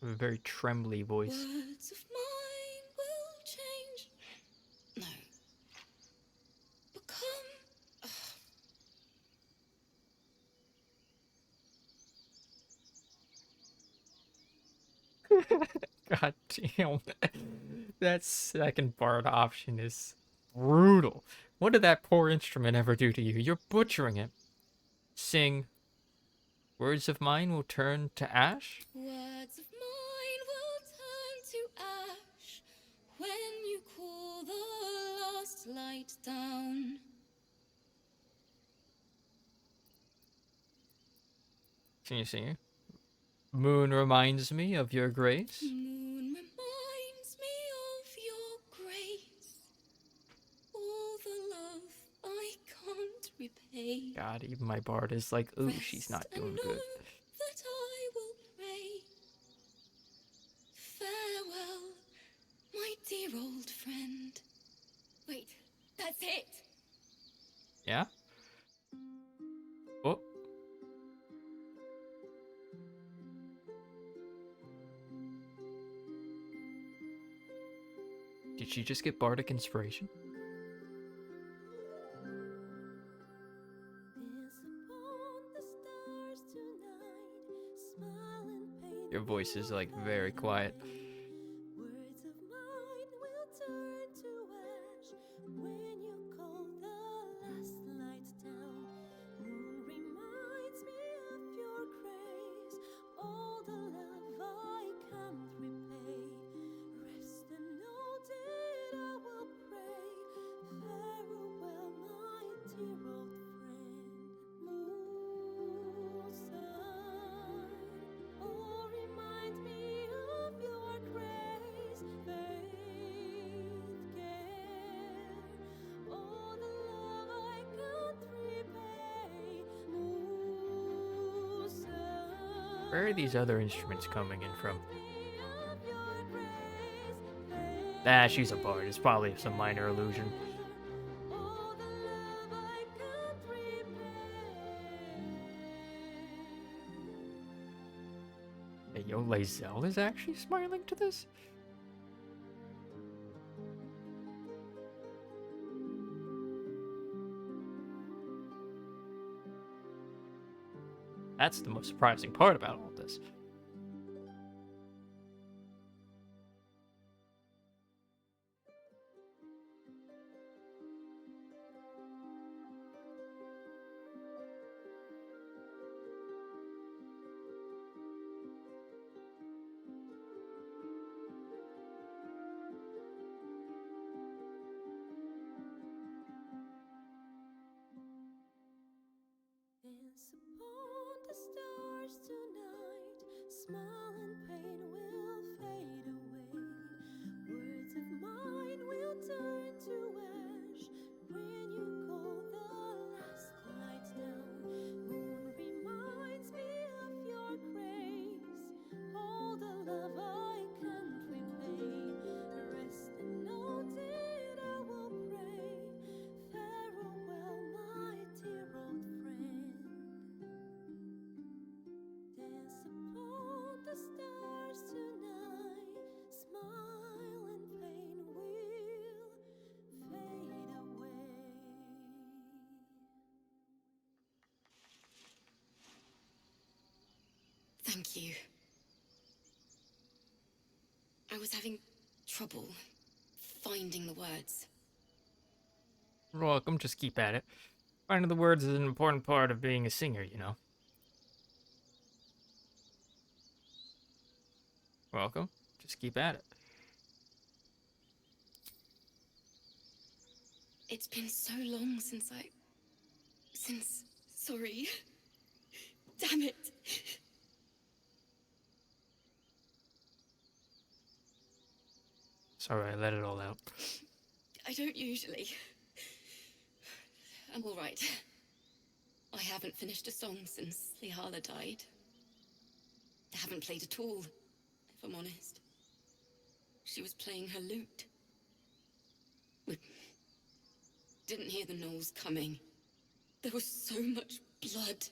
With a very trembly voice. Words of mine will change. No. Become. God damn. That second bard option is brutal. What did that poor instrument ever do to you? You're butchering it. Sing. Words of mine will turn to ash? Words of mine will turn to ash when you cool the last light down. Can you sing it? Moon reminds me of your grace. Moon reminds me of your grace. All the love I can't repay. God, even my bard is like, ooh, she's not doing good. That I will pray. Farewell, my dear old friend. Wait, that's it. Yeah? Oh. Did she just get bardic inspiration? Your voice is like very quiet. Words of mine will turn to ash when you call Where are these other instruments coming in from? Ah, she's a bard. It's probably some minor illusion. Hey, yo, Lae'zel is actually smiling to this? That's the most surprising part about all this. Dance upon the stars tonight. Smile and pain will fade away. Words of mine will turn to ash when you call the last light down. Moon reminds me of your grace. All the love I can't repay. Rest and note it, I will pray. Farewell, my dear old friend. Dance upon the stars tonight. Smile and pain will fade away. Thank you. I was having trouble finding the words. You're welcome, just keep at it. Finding the words is an important part of being a singer, you know. Welcome, just keep at it. It's been so long since sorry. Damn it. Sorry, I let it all out. I don't usually. I'm all right. I haven't finished a song since Lihala died. I haven't played at all, if I'm honest. She was playing her lute. We didn't hear the gnolls coming. There was so much blood.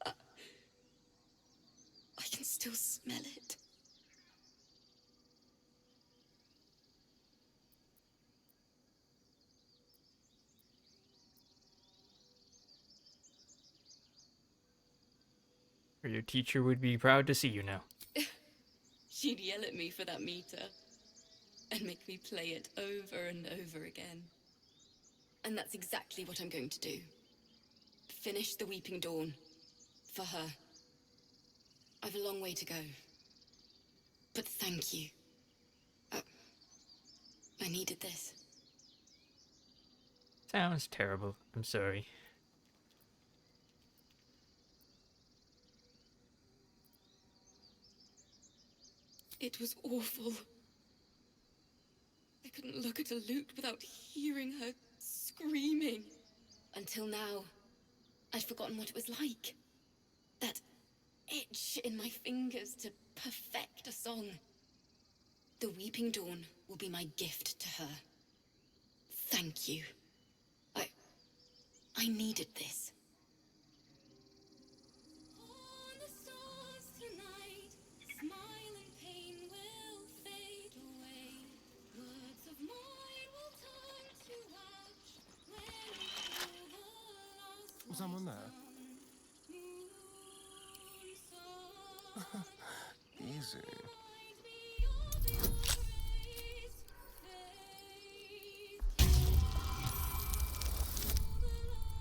I can still smell it. Or your teacher would be proud to see you now. She'd yell at me for that meter and make me play it over and over again. And that's exactly what I'm going to do. Finish the Weeping Dawn. For her. I've a long way to go. But thank you. I needed this. Sounds terrible. I'm sorry. It was awful. I couldn't look at a lute without hearing her screaming. Until now, I'd forgotten what it was like. That itch in my fingers to perfect a song. The Weeping Dawn will be my gift to her. Thank you. I needed this. On the stars tonight, smile and pain will fade away. Words of mine will turn to ash when you call the last Was someone there? Easy.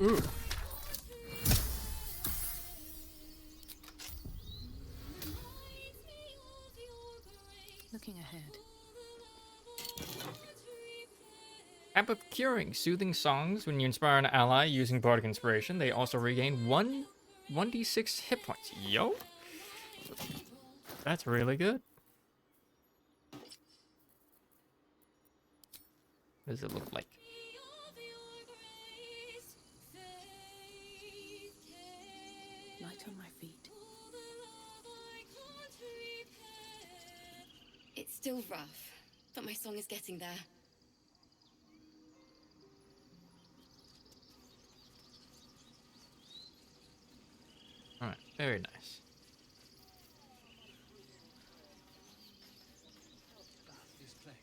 Ooh. Looking ahead. App of Curing. Soothing songs when you inspire an ally using Bardic Inspiration. They also regain 1d6 hit points. Yo! That's really good. What does it look like? Light on my feet. Still rough, but my song is getting there. Alright, very nice. This place.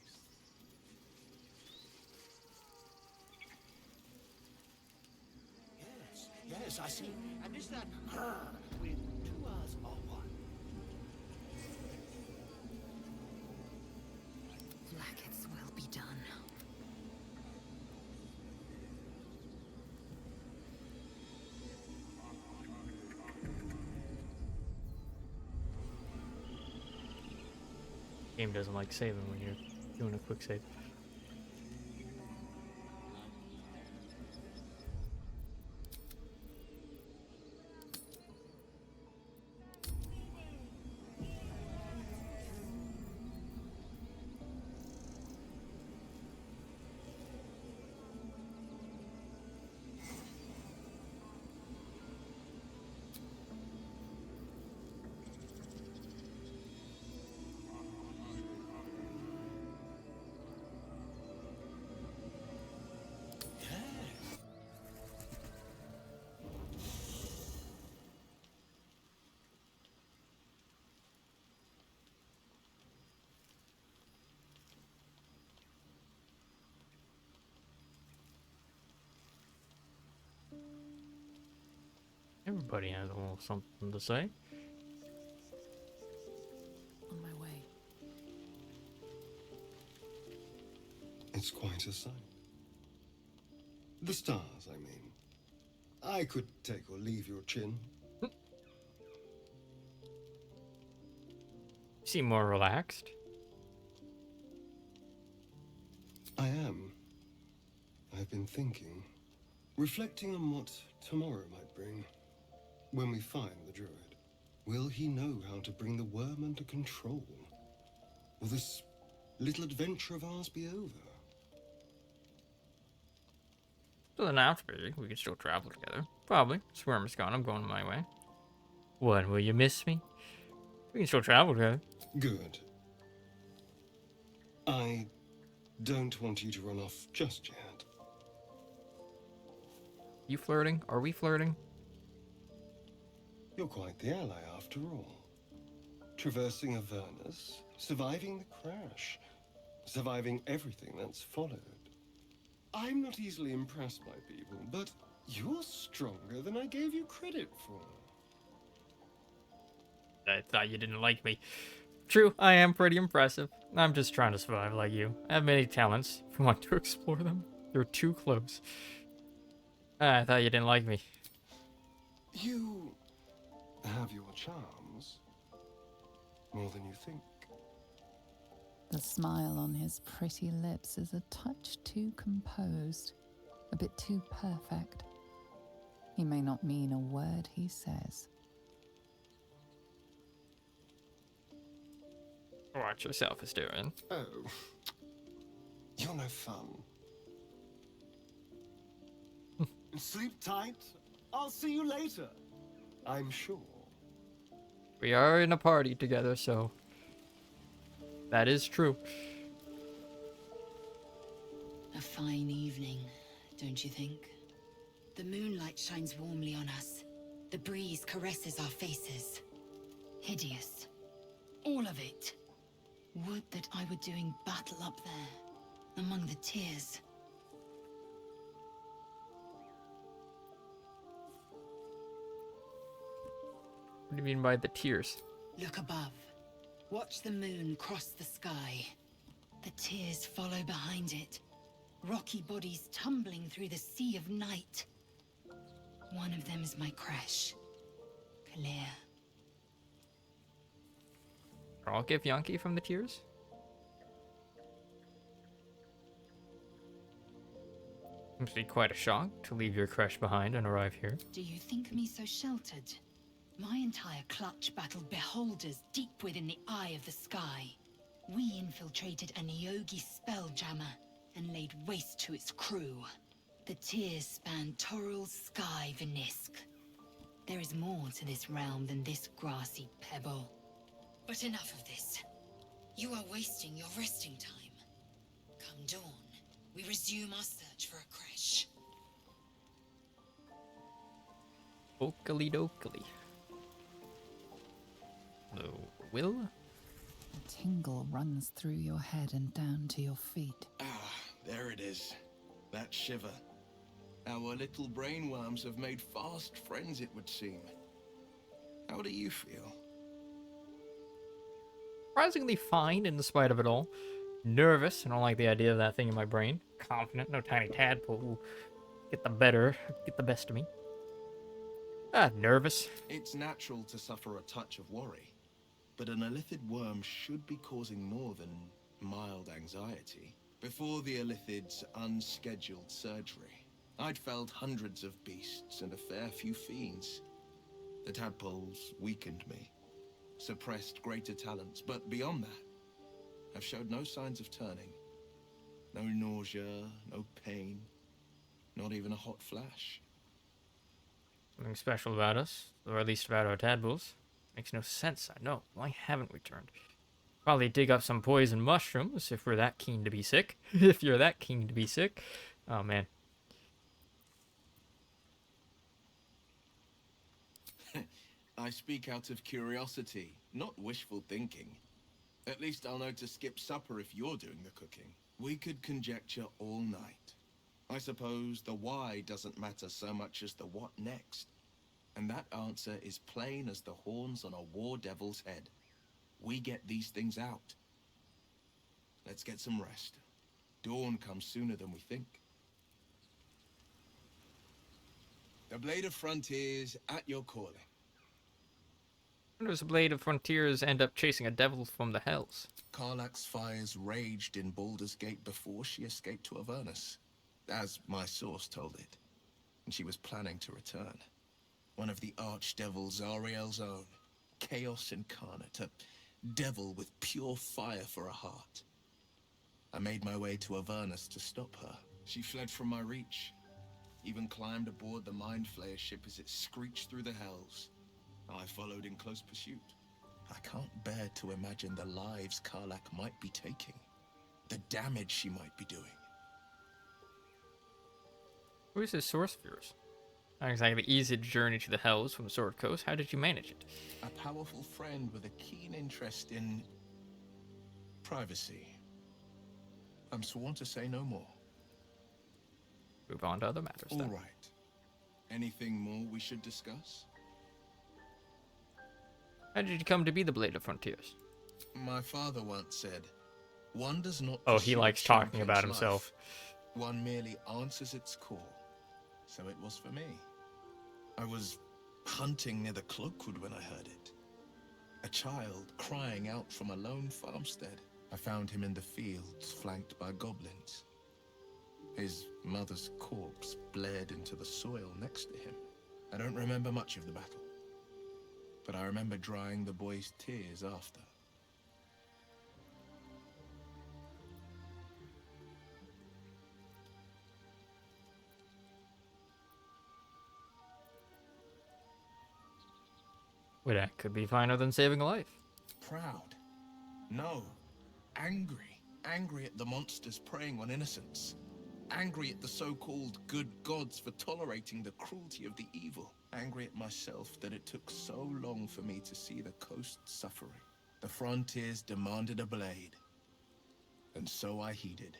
Yes, I see. And is that with 2 R's or 1? Blackets will be done. Game doesn't like saving when you're doing a quick save. Everybody has a little something to say. On my way. It's quite a sight. The stars, I mean. I could take or leave your chin. Seem more relaxed. I am. I've been thinking, reflecting on what tomorrow might bring. When we find the druid, will he know how to bring the worm under control? Will this little adventure of ours be over? Doesn't have to be. We can still travel together. Probably. Swerm is gone. I'm going my way. What? Will you miss me? We can still travel together. Good. I don't want you to run off just yet. You flirting? Are we flirting? You're quite the ally after all. Traversing Avernus, surviving the crash, surviving everything that's followed. I'm not easily impressed by people, but you're stronger than I gave you credit for. I thought you didn't like me. True, I am pretty impressive. I'm just trying to survive like you. I have many talents. If you want to explore them, they're too close. I thought you didn't like me. You have your charms. More than you think. The smile on his pretty lips is a touch too composed, a bit too perfect. He may not mean a word he says. Watch yourself, Asturian. Oh, you're no fun. Sleep tight. I'll see you later. I'm sure. We are in a party together, so that is true. A fine evening, don't you think? The moonlight shines warmly on us. The breeze caresses our faces. Hideous. All of it. Would that I were doing battle up there, among the tears. What do you mean by the tears? Look above. Watch the moon cross the sky. The tears follow behind it. Rocky bodies tumbling through the sea of night. One of them is my crush. Clear. I'll give Yankee from the tears. Must be quite a shock to leave your crush behind and arrive here. Do you think me so sheltered? My entire clutch battled beholders deep within the eye of the sky. We infiltrated a Neogi spelljammer and laid waste to its crew. The tears span Toral's sky, Vinisk. There is more to this realm than this grassy pebble. But enough of this. You are wasting your resting time. Come dawn, we resume our search for a creche. Oakley dokley. Hello, Will? A tingle runs through your head and down to your feet. Ah, there it is. That shiver. Our little brainworms have made fast friends, it would seem. How do you feel? Surprisingly fine in spite of it all. Nervous, I don't like the idea of that thing in my brain. Confident, no tiny tadpole will get the best of me. Nervous. It's natural to suffer a touch of worry, but an illithid worm should be causing more than mild anxiety. Before the illithid's unscheduled surgery, I'd felled hundreds of beasts and a fair few fiends. The tadpoles weakened me, suppressed greater talents, but beyond that, I've showed no signs of turning. No nausea, no pain, not even a hot flash. Something special about us, or at least about our tadpoles. Makes no sense, I know. Why haven't we turned? Probably dig up some poison mushrooms if we're that keen to be sick. If you're that keen to be sick. Oh, man. I speak out of curiosity, not wishful thinking. At least I'll know to skip supper if you're doing the cooking. We could conjecture all night. I suppose the why doesn't matter so much as the what next. And that answer is plain as the horns on a war devil's head. We get these things out. Let's get some rest. Dawn comes sooner than we think. The Blade of Frontiers at your calling. When does the Blade of Frontiers end up chasing a devil from the hells? Karlach's fires raged in Baldur's Gate before she escaped to Avernus, as my source told it. And she was planning to return. One of the archdevils Ariel's own, chaos incarnate, a devil with pure fire for a heart. I made my way to Avernus to stop her. She fled from my reach, even climbed aboard the Mind Flayer ship as it screeched through the hells. I followed in close pursuit. I can't bear to imagine the lives Karlach might be taking, the damage she might be doing. Who is his source of yours? Not exactly the easy journey to the hells from Sword Coast. How did you manage it? A powerful friend with a keen interest in privacy. I'm sworn to say no more. Move on to other matters, All then. right. Anything more we should discuss? How did you come to be the Blade of Frontiers? My father once said, one does not Oh, he pursue likes a talking about champion's himself. life. One merely answers its call. So it was for me. I was hunting near the Cloakwood when I heard it. A child crying out from a lone farmstead. I found him in the fields, flanked by goblins. His mother's corpse blared into the soil next to him. I don't remember much of the battle, but I remember drying the boy's tears after. Well, that could be finer than saving a life. Proud. No. Angry. Angry at the monsters preying on innocents. Angry at the so-called good gods for tolerating the cruelty of the evil. Angry at myself that it took so long for me to see the coast suffering. The frontiers demanded a blade. And so I heeded.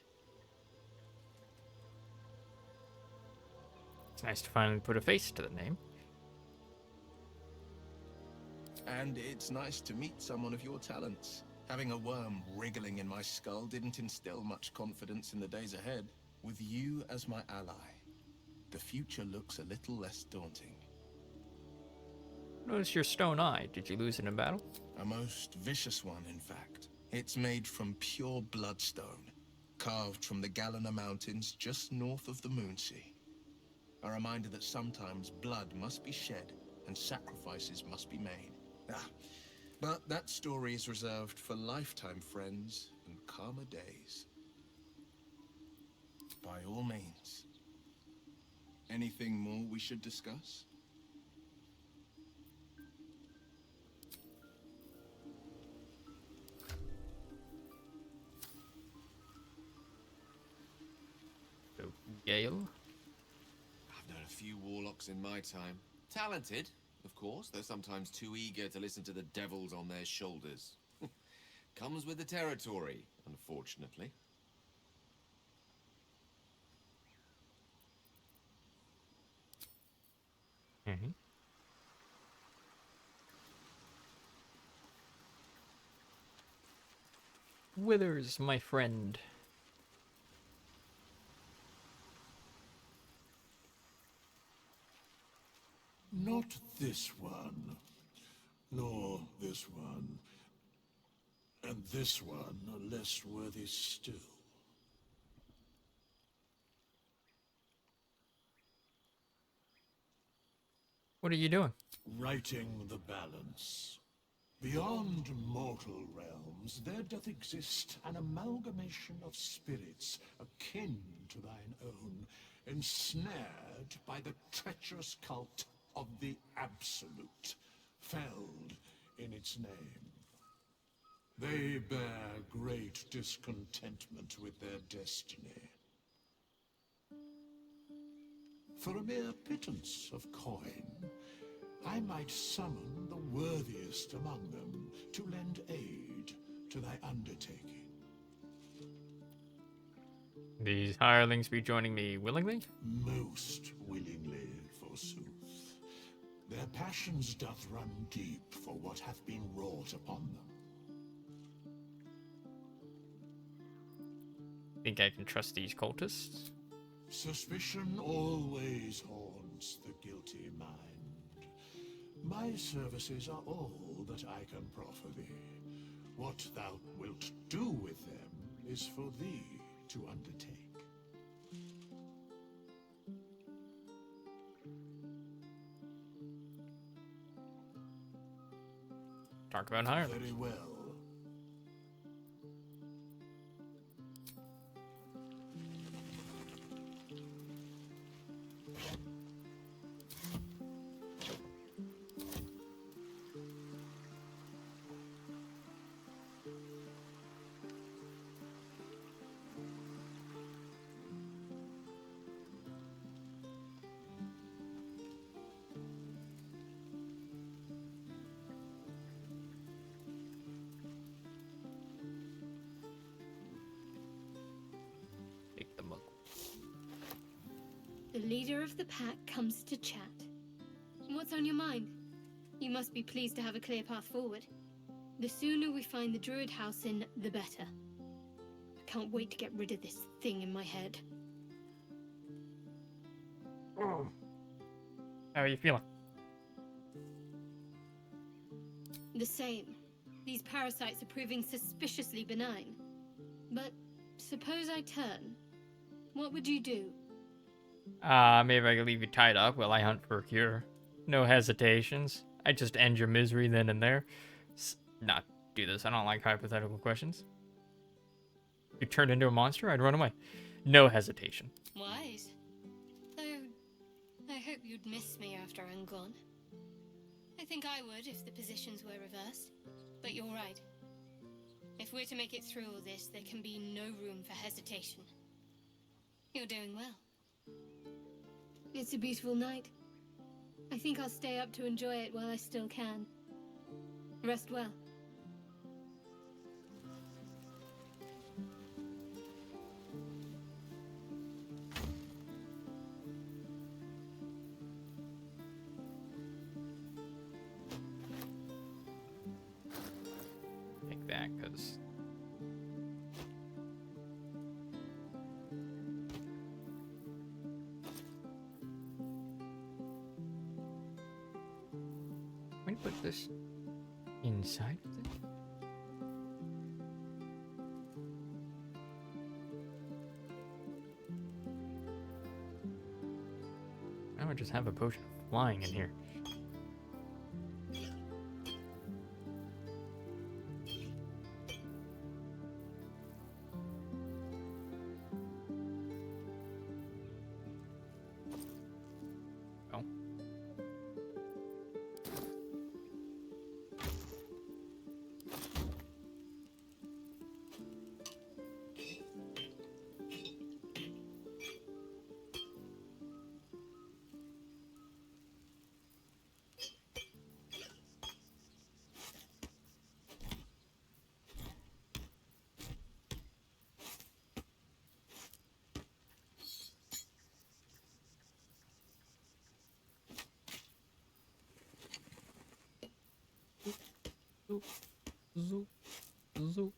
It's nice to finally put a face to the name. And it's nice to meet someone of your talents. Having a worm wriggling in my skull didn't instill much confidence in the days ahead. With you as my ally, the future looks a little less daunting. Notice your stone eye. Did you lose it in battle? A most vicious one, in fact. It's made from pure bloodstone, carved from the Galena Mountains just north of the Moonsea. A reminder that sometimes blood must be shed and sacrifices must be made. But that story is reserved for lifetime friends and calmer days. By all means. Anything more we should discuss? Gale. I've known a few warlocks in my time. Talented, of course, though sometimes too eager to listen to the devils on their shoulders. Comes with the territory, unfortunately. Mm-hmm. Withers, my friend. Not this one, nor this one, and this one are less worthy still. What are you doing? Righting the balance. Beyond mortal realms, there doth exist an amalgamation of spirits akin to thine own, ensnared by the treacherous cult of the Absolute, felled in its name. They bear great discontentment with their destiny. For a mere pittance of coin, I might summon the worthiest among them to lend aid to thy undertaking. These hirelings be joining me willingly? Most willingly, forsooth. Their passions doth run deep for what hath been wrought upon them. Think I can trust these cultists? Suspicion always haunts the guilty mind. My services are all that I can proffer thee. What thou wilt do with them is for thee to undertake. Talk about hirelings. Very well. The leader of the pack comes to chat. What's on your mind? You must be pleased to have a clear path forward. The sooner we find the druid house in, the better. I can't wait to get rid of this thing in my head. How are you feeling? The same. These parasites are proving suspiciously benign. But suppose I turn. What would you do? Maybe I could leave you tied up while I hunt for a cure. No hesitations. I just end your misery then and there. Not do this. I don't like hypothetical questions. If you turned into a monster, I'd run away. No hesitation. Wise. Though, I hope you'd miss me after I'm gone. I think I would if the positions were reversed. But you're right. If we're to make it through all this, there can be no room for hesitation. You're doing well. It's a beautiful night. I think I'll stay up to enjoy it while I still can. Rest well. Take that, because... Let me put this inside of this. I would just have a potion of flying in here. Oh. Zoop, zoop, zoop.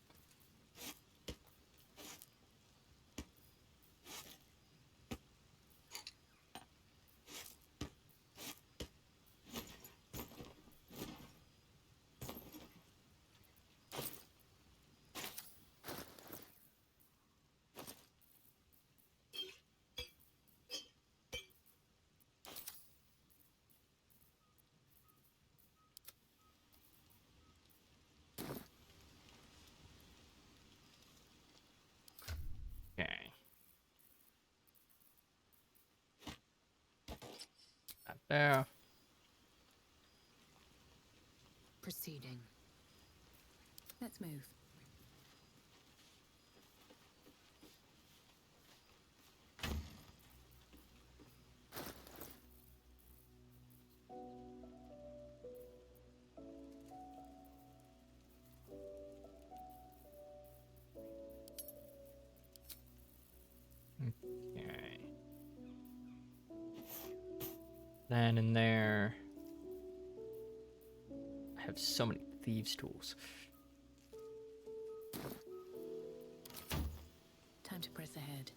Okay. Up there. Proceeding. Let's move. Okay. Then in there, I have so many thieves' tools. Time to press ahead.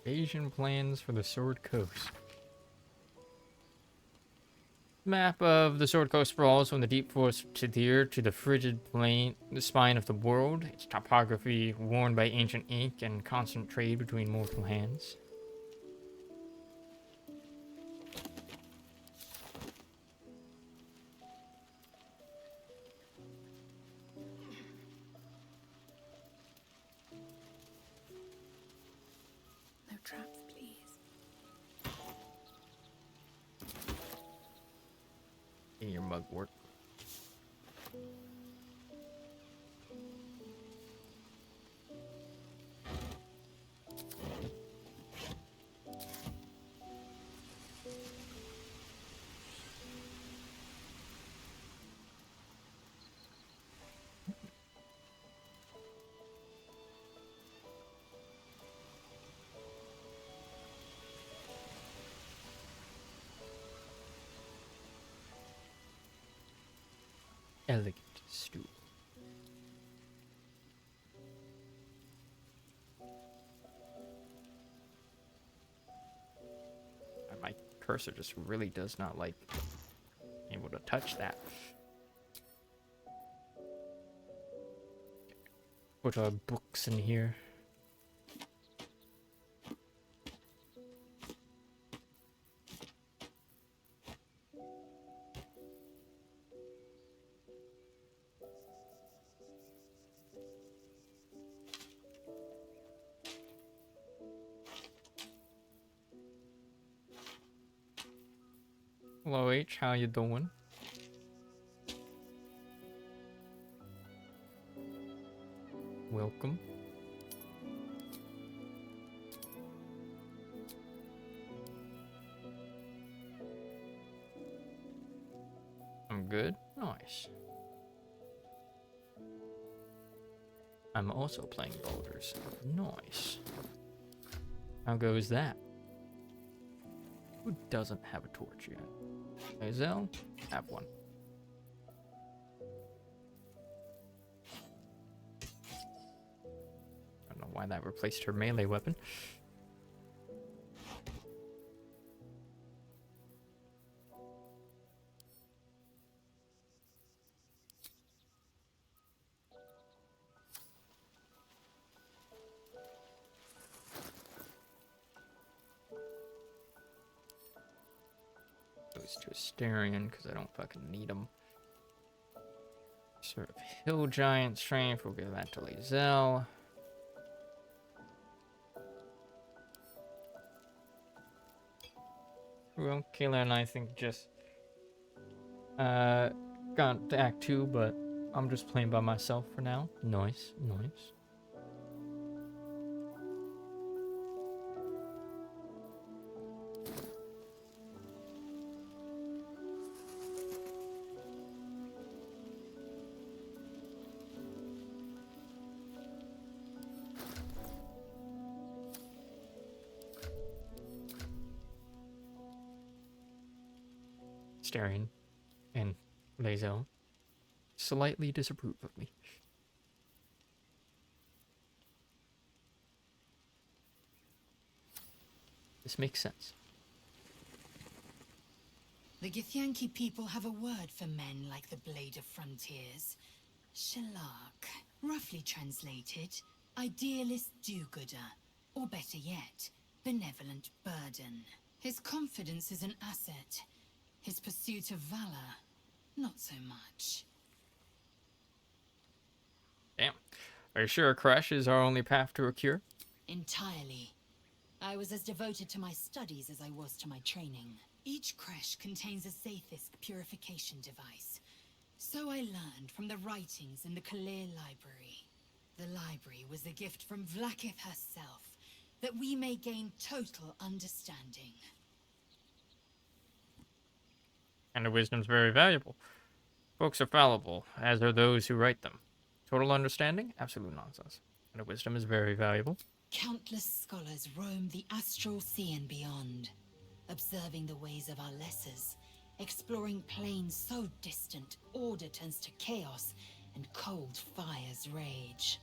Invasion plans for the Sword Coast. Map of the Sword Coast sprawls from the deep forest to the frigid plain, the spine of the world. Its topography worn by ancient ink and constant trade between mortal hands. No traps, please. In your mugwort. Elegant stool. My cursor just really does not like able to touch that. Put our books in here. Hello H, how you doing? Welcome. I'm good. Nice. I'm also playing Baldur's. Nice. How goes that? Who doesn't have a torch yet? Hazel, have one. I don't know why that replaced her melee weapon. Those two staring because I don't fucking need them. Sort of hill giant strength. We'll give that to Lae'zel. Well, Kayla and I think just got to Act 2, but I'm just playing by myself for now. Nice, nice. staring, and Lazo slightly disapprove of me. This makes sense. The Githyanki people have a word for men like the Blade of Frontiers. Shalak. Roughly translated, idealist do-gooder. Or better yet, benevolent burden. His confidence is an asset. His pursuit of valor, not so much. Damn. Are you sure a crash is our only path to a cure? Entirely. I was as devoted to my studies as I was to my training. Each creche contains a Zaithist purification device. So I learned from the writings in the Kalir Library. The library was a gift from Vlaakith herself, that we may gain total understanding. And the wisdom's very valuable. Books are fallible, as are those who write them. Total understanding? Absolute nonsense. And the wisdom is very valuable. Countless scholars roam the astral sea and beyond, observing the ways of our lessers, exploring planes so distant, order turns to chaos, and cold fires rage.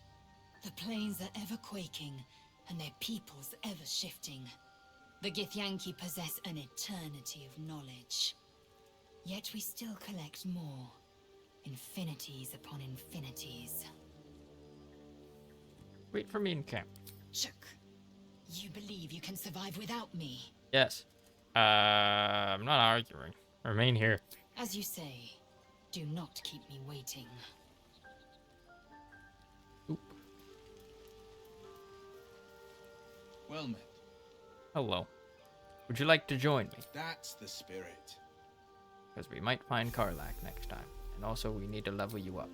The planes are ever quaking, and their peoples ever shifting. The Githyanki possess an eternity of knowledge. Yet we still collect more. Infinities upon infinities. Wait for me in camp. Shook, you believe you can survive without me? Yes. I'm not arguing. Remain here. As you say, do not keep me waiting. Oop. Well met. Hello. Would you like to join me? That's the spirit. Because we might find Karlak next time. And also, we need to level you up.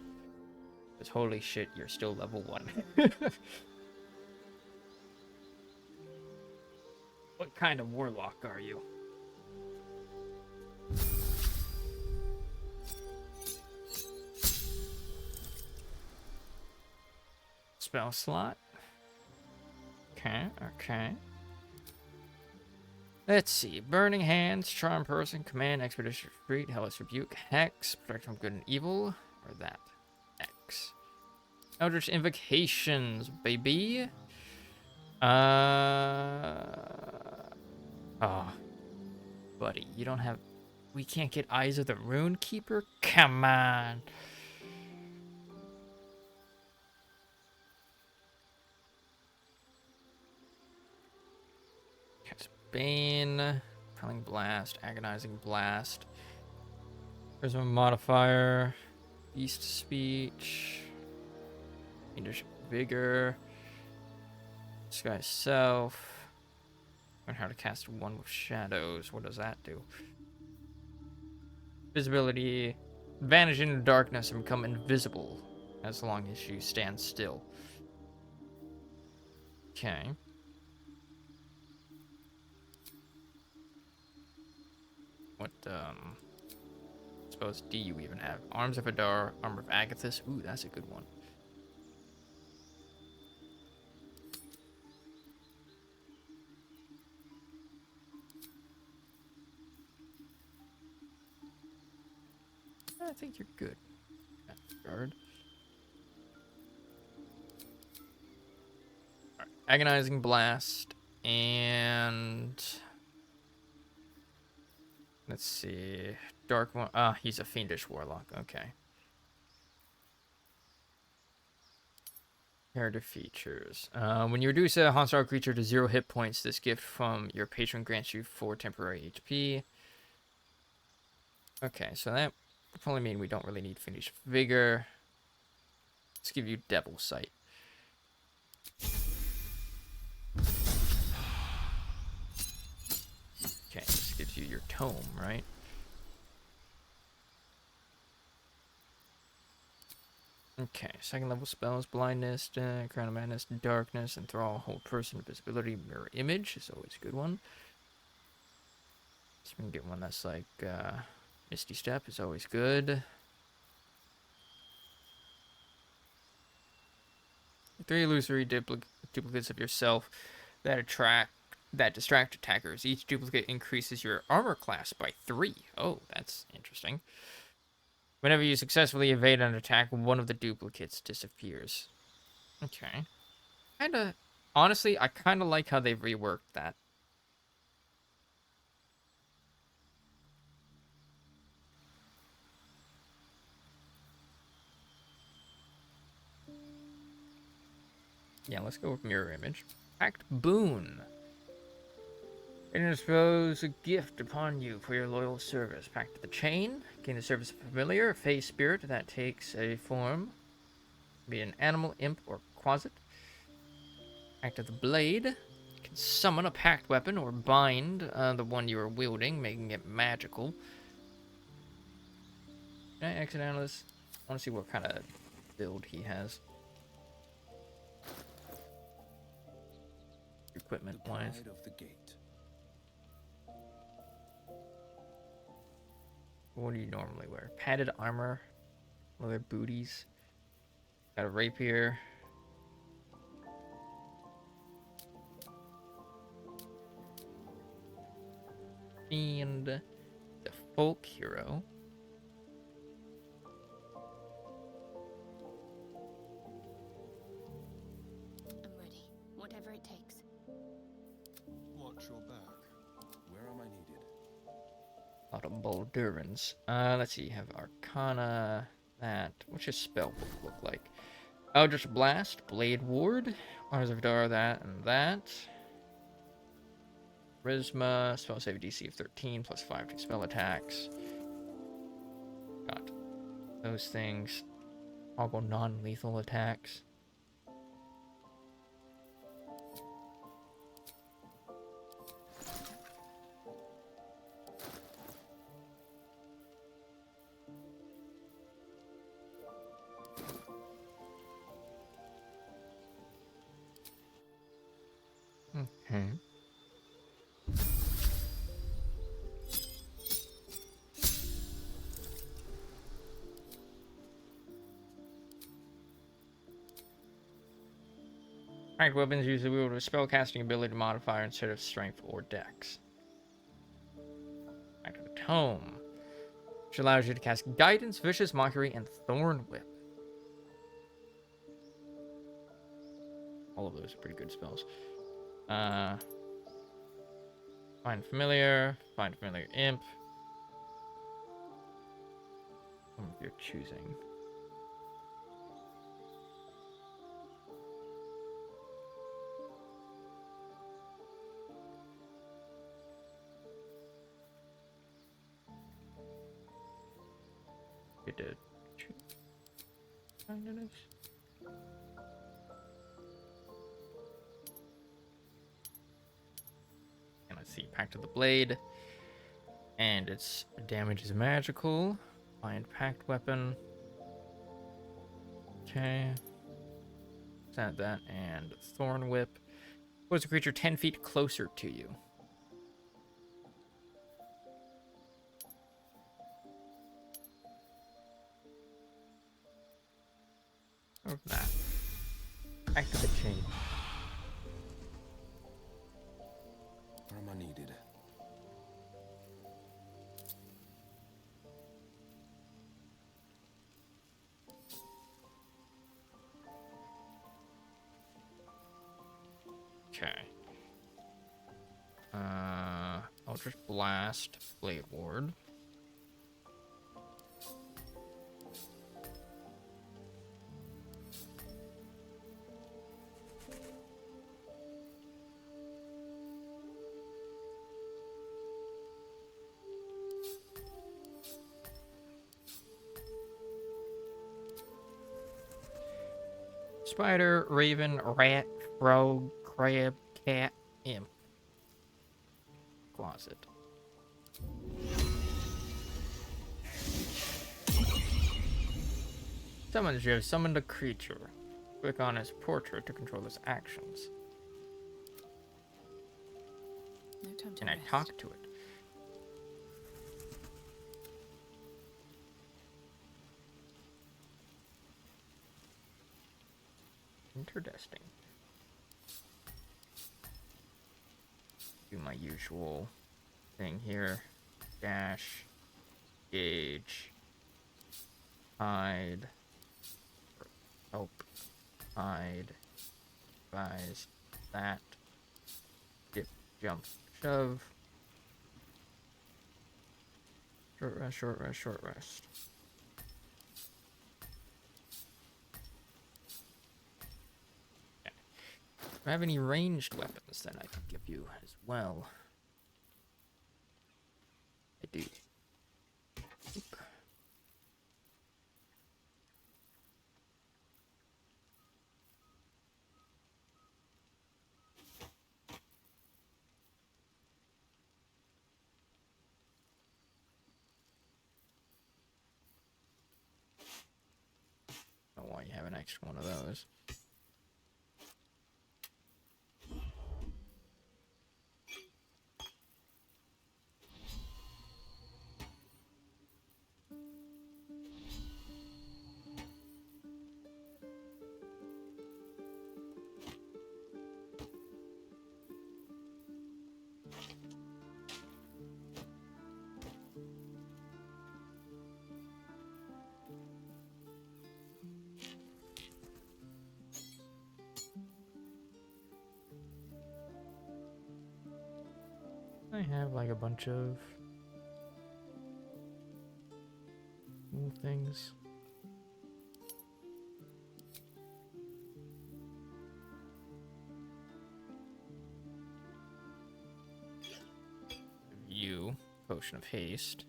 Because holy shit, you're still level 1. What kind of warlock are you? Spell slot. Okay. Let's see. Burning Hands, Charm Person, Command, Expedition Retreat, Hellish Rebuke, Hex, Protect from Good and Evil, or that. X. Eldritch Invocations, baby. Oh, buddy, you don't have... We can't get Eyes of the Rune Keeper? Come on. Cast Bane, Propelling Blast, Agonizing Blast. Charisma Modifier, Beast Speech, Fiendish Vigor, Disguise Self. Learn how to cast one with shadows. What does that do? Visibility. Vanish into darkness and become invisible as long as you stand still. Okay. What, suppose do you even have? Arms of Adar, Armor of Agathis. Ooh, that's a good one. I think you're good. Guard. Right. Agonizing Blast and let's see. Dark one. Ah, he's a fiendish warlock. Okay. Character features. When you reduce a hostile creature to 0 hit points, this gift from your patron grants you 4 temporary HP. Okay, so that would probably mean we don't really need Fiendish Vigor. Let's give you Devil Sight. Okay, this gives you your Tome, right? Okay, second level spells, Blindness, Crown of Madness, Darkness, Enthrall, Hold Person, Invisibility, Mirror Image is always a good one. So we can get one that's like, Misty Step is always good. 3 illusory duplicates of yourself that attract that distract attackers. Each duplicate increases your armor class by 3. Oh, that's interesting. Whenever you successfully evade an attack, one of the duplicates disappears. Okay. Honestly, I kinda like how they've reworked that. Yeah, let's go with mirror image. Pact Boon. It bestows a gift upon you for your loyal service. Pact of the Chain. Gain the service of a familiar, a phase spirit that takes a form. Be an animal, imp, or quasit. Pact of the Blade. You can summon a pact weapon or bind the one you are wielding, making it magical. Can I exit analyst? I want to see what kind of build he has. Equipment wise. What do you normally wear? Padded armor, leather booties. Got a rapier. And the folk hero. I'm ready. Whatever it takes. Watch your back. Where am I needed? A lot of Baldurans. Let's see. You have Arcana. That. What's your spell book look like? Eldritch Blast, Blade Ward, Arms of Dar, that and that. Charisma, spell save DC of 13 plus 5 to spell attacks. Got those things. Toggle non-lethal attacks. Okay. Ranked weapons usually wield a spellcasting ability modifier instead of strength or dex. Back to the tome, which allows you to cast Guidance, Vicious Mockery, and Thorn Whip. All of those are pretty good spells. Find Familiar Imp. One of your choosing. You did. And let's see, Pact of the Blade. And its damage is magical. Find Pact Weapon. Okay. Set that and Thorn Whip. Puts a creature 10 feet closer to you. Or that. Pact of the Chain. Where am I needed? Okay. Eldritch Blast, Blade Ward. Spider, Raven, Rat, Frog, Crab, Cat, Imp. Closet. Summons, you have summoned a creature. Click on his portrait to control his actions. No time to Can I rest. talk to it? Interesting. do my usual thing here. Dash, gauge, hide, help, hide, advise, that, dip, jump, shove, short rest, short rest, short rest. Okay. Do I have any ranged weapons that I can give you as well? I do. Oop. I don't know why you have an extra one of those. I have like a bunch of little things. You, potion of haste.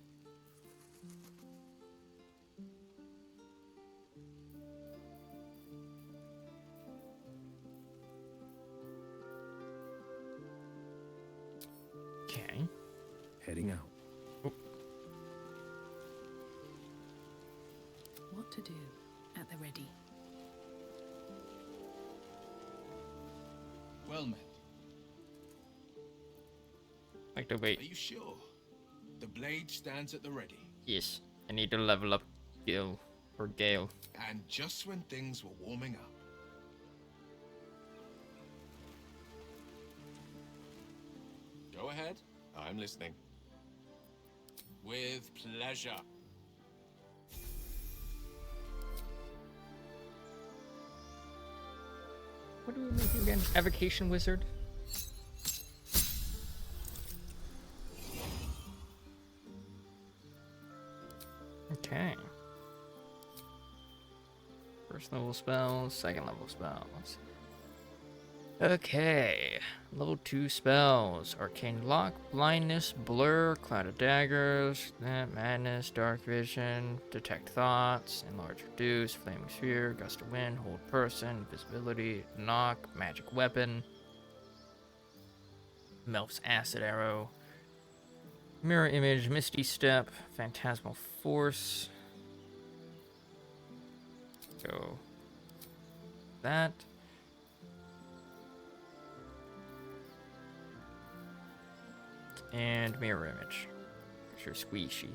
Okay. Heading out. Oh. What to do at the ready. Well met. Like to wait. Are you sure? The blade stands at the ready. Yes, I need to level up Gil or Gale. And just when things were warming up. Go ahead. I'm listening. With pleasure. What do we make again? Evocation Wizard? Okay. First level spells, second level spells. Okay. Level 2 spells. Arcane Lock, Blindness, Blur, Cloud of Daggers, Madness, Dark Vision, Detect Thoughts, Enlarge Reduce, Flaming Sphere, Gust of Wind, Hold Person, Invisibility, Knock, Magic Weapon, Melf's Acid Arrow, Mirror Image, Misty Step, Phantasmal Force. So that. And Mirror Image. Sure, squishy.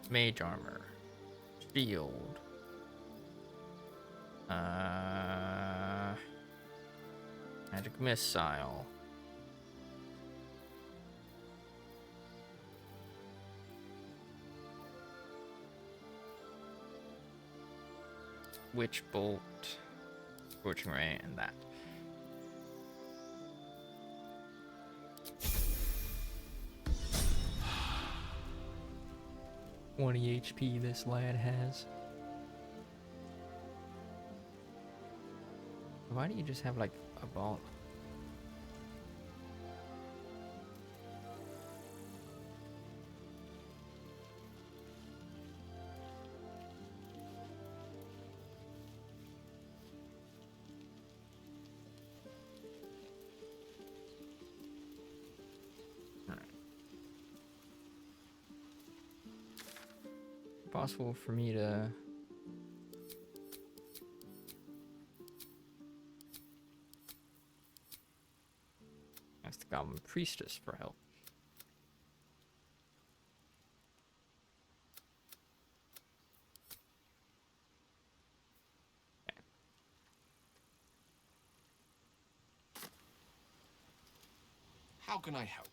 Mage Armor. Shield. Magic Missile. Witch Bolt. Scorching Ray, and that. $20 HP this lad has. Why don't you just have like a ball? Possible for me to ask the Goblin Priestess for help. How can I help?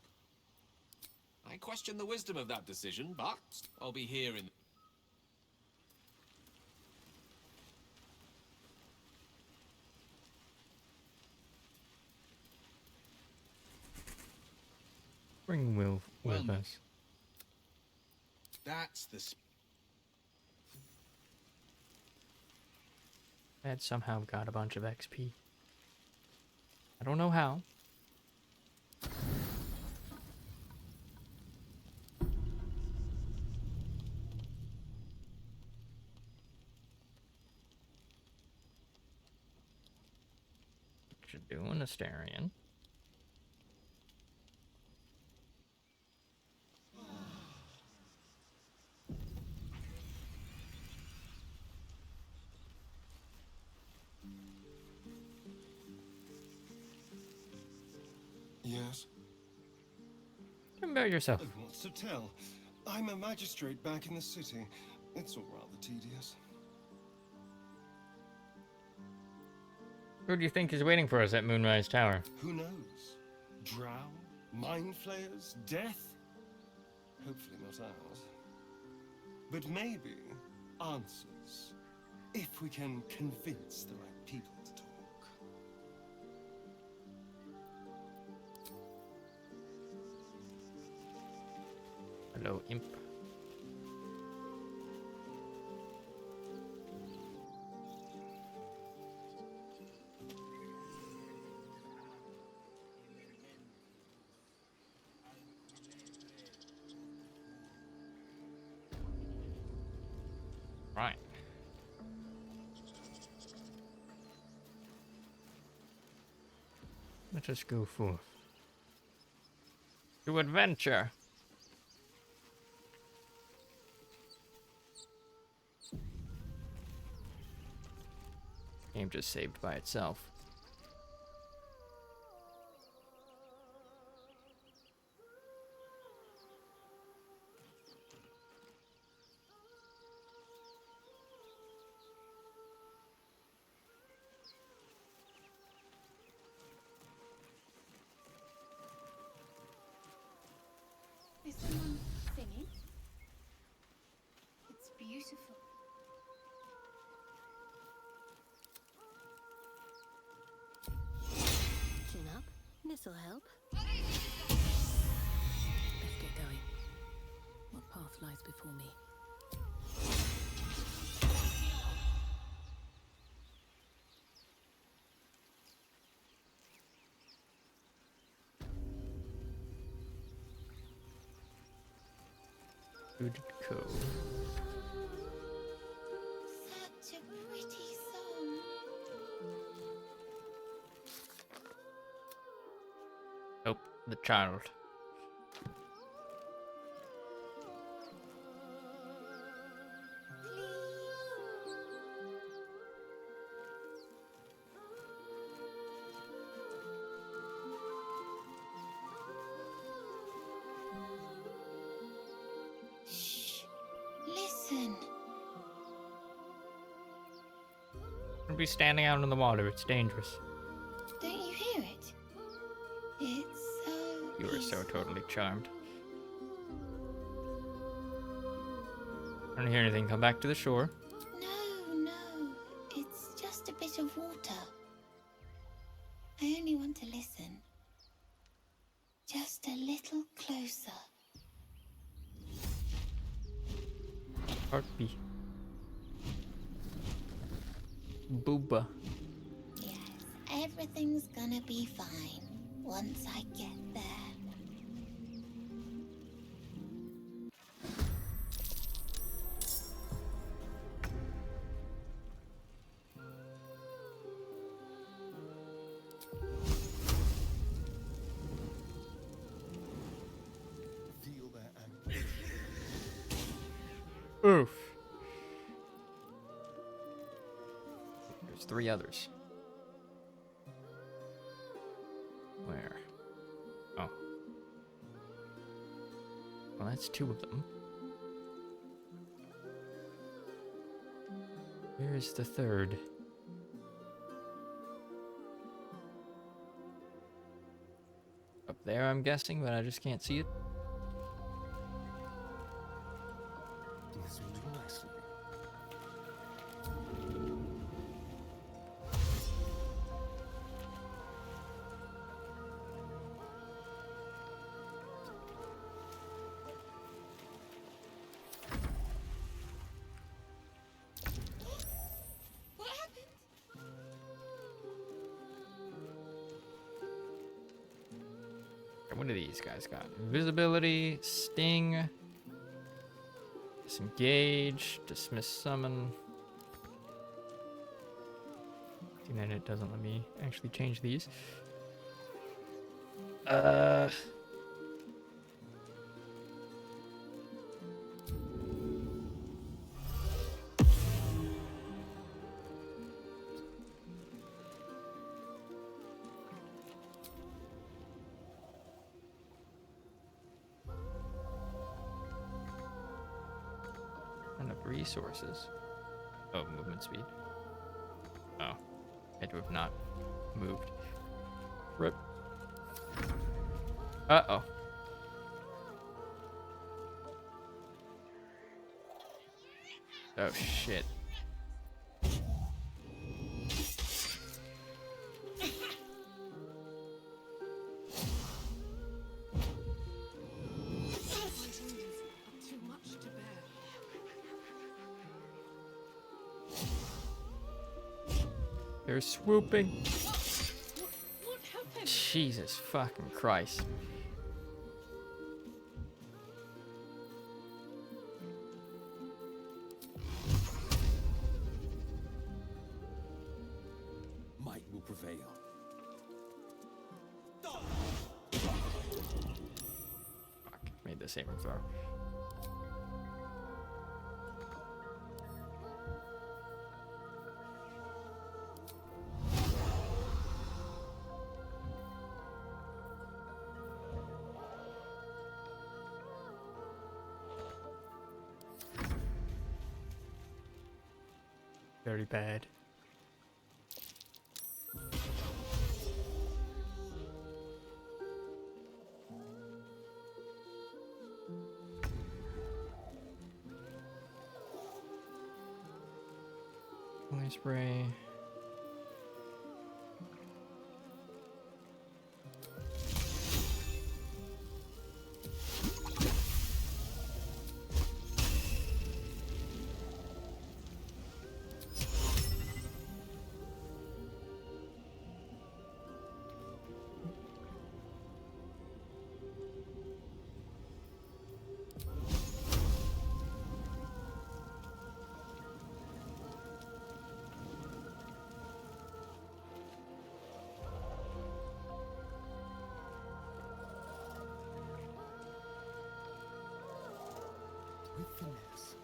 I question the wisdom of that decision, but I'll be here in... Bring Will with us. That's the... That somehow got a bunch of XP. I don't know how. What you doing, Astarion? Yes? Tell me about yourself. Oh, what's to tell? I'm a magistrate back in the city. It's all rather tedious. Who do you think is waiting for us at Moonrise Tower? Who knows? Drow? Mind flayers? Death? Hopefully not ours. But maybe answers. If we can convince the right people to talk. Hello, imp. Right. Let us go forth to adventure. Game just saved by itself. Is someone singing? It's beautiful. Chin up. This'll help. Let's get going. What path lies before me? Good code. Such a pretty song. Nope, the child. Shh. Listen. Don't be standing out in the water, it's dangerous. Don't you hear it? It's so You are so totally charmed. I don't hear anything. Come back to the shore. No, it's just a bit of water. I only want to listen. Just a little closer. Heartbeat. Booba. Yes, everything's gonna be fine once I get there. Feel their ambition. Oof. There's 3 others. Where? Oh. Well, that's 2 of them. Where is the 3rd? Up there, I'm guessing, but I just can't see it. This will do nicely. What happened? Okay, what do these guys got? Invisibility, sting, disengage, dismiss summon. And then it doesn't let me actually change these. Enough resources. Oh, movement speed. Oh, had to have not moved. Rip. Uh-oh. Oh, shit. Too much to bear. They're swooping. What happened? Jesus fucking Christ. Might will prevail. Fuck, made the saving throw. Very bad. Only spray. With finesse.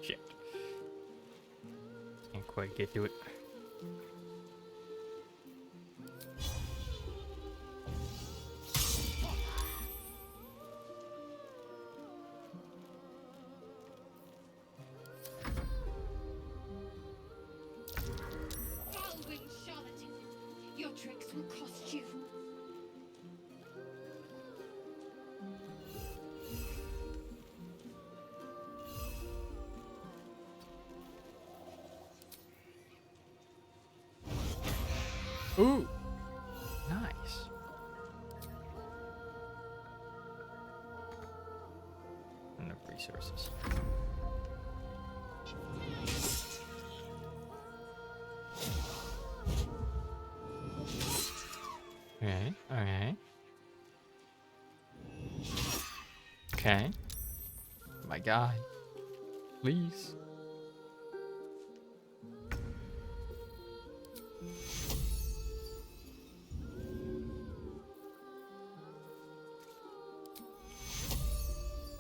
Shit. Can't quite get to it. Foul-winged charlatan! Your tricks will cost you. Ooh! Nice. Enough resources. Okay, okay. Okay. My God. Please.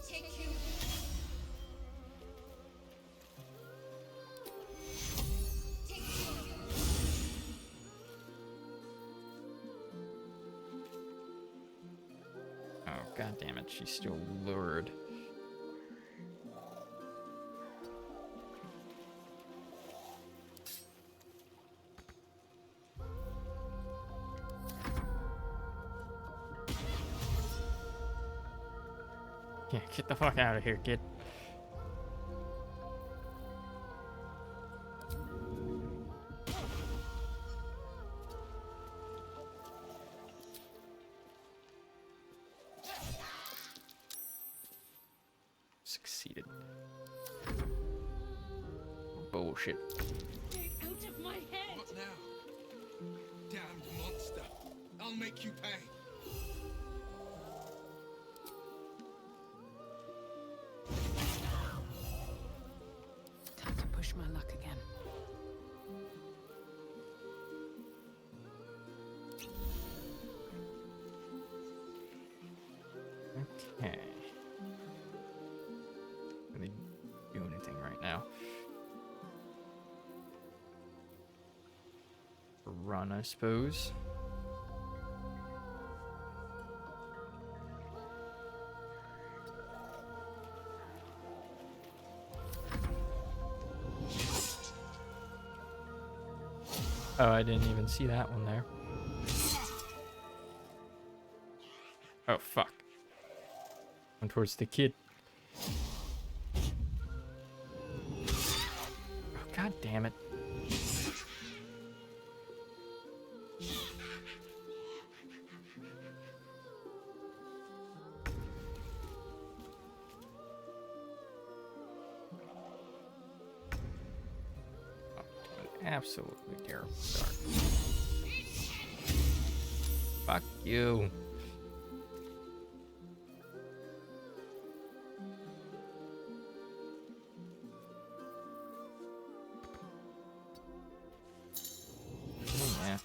Take you. Take you. Oh, God damn it. She's still lured. Yeah, get the fuck out of here, kid. Succeeded. Bullshit. Get out of my head! What now? Damned monster. I'll make you pay. Time to push my luck again. Okay. Really do anything right now. Run, I suppose. Oh, I didn't even see that one there. Oh, fuck. Going towards the kid. Oh, god damn it. Absolutely terrible start. Fuck you. Yeah.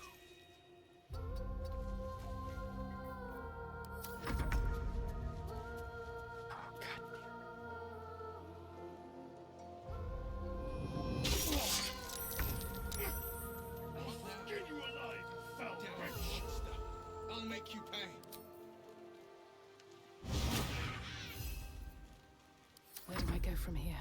I'll make you pay. Where do I go from here?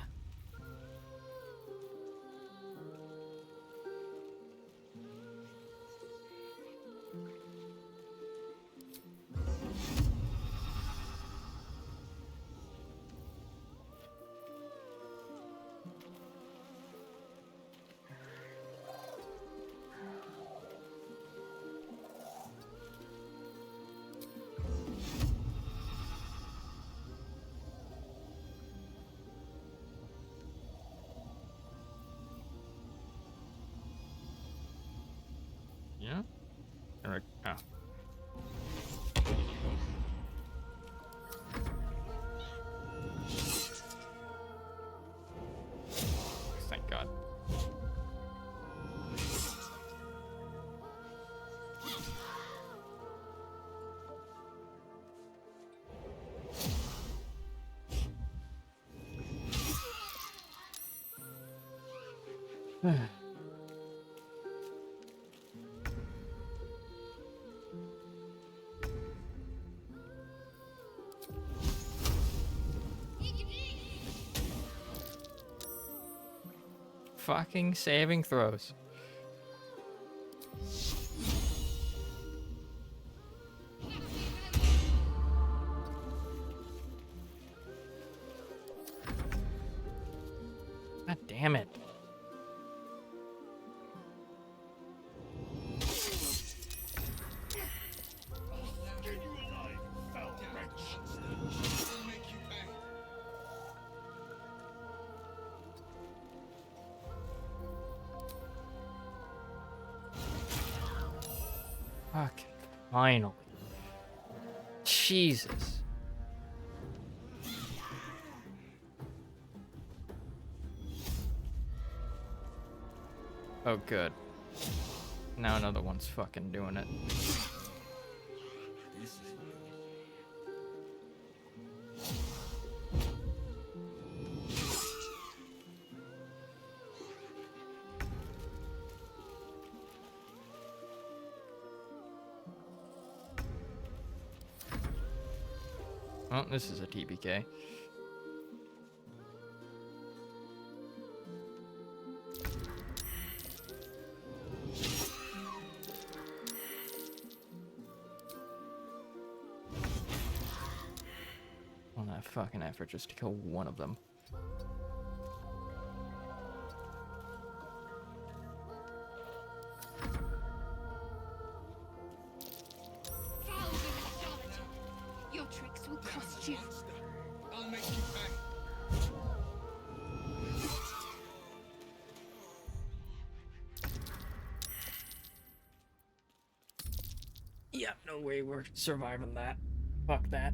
Yeah? Alright. Oh. Thank God. Fucking saving throws. God damn it. Fuck. Finally. Jesus. Oh, good. Now another one's fucking doing it. Well, this is a TBK. Well, that fucking effort just to kill one of them. Your tricks will cost you. I'll make you pay. Yeah, no way we're surviving that. Fuck that.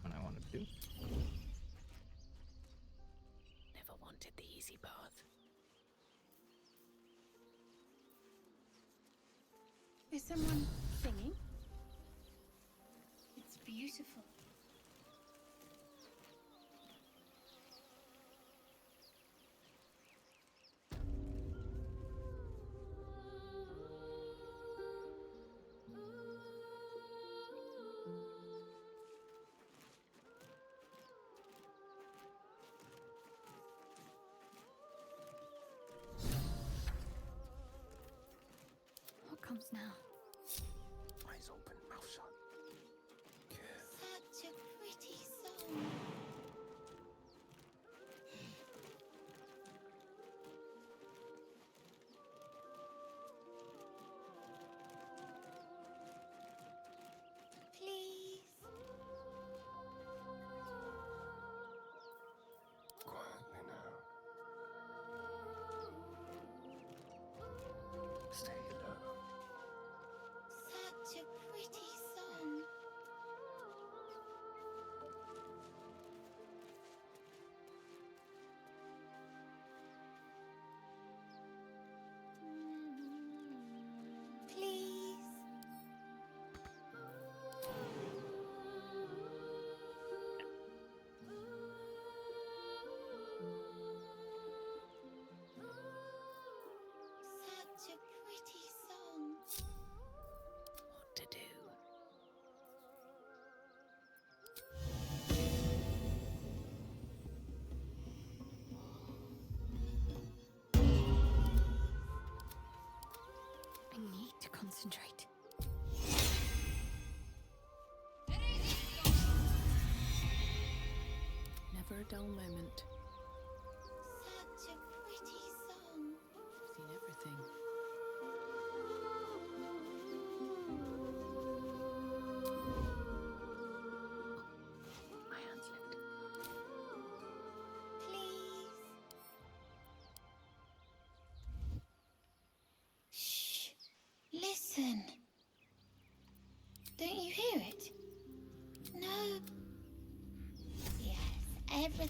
What I want to do. Never wanted the easy path. Is someone singing? It's beautiful. What comes now? Eyes open, mouth shut. Such a pretty song. Please. Quietly now. Stay low. Such a pretty song. Please. Such a pretty song. What to do? I need to concentrate. Never a dull moment. Such a pretty song. Seen everything. My hand slipped. Please. Shh. Listen. Don't you hear it? No. Yes, everything.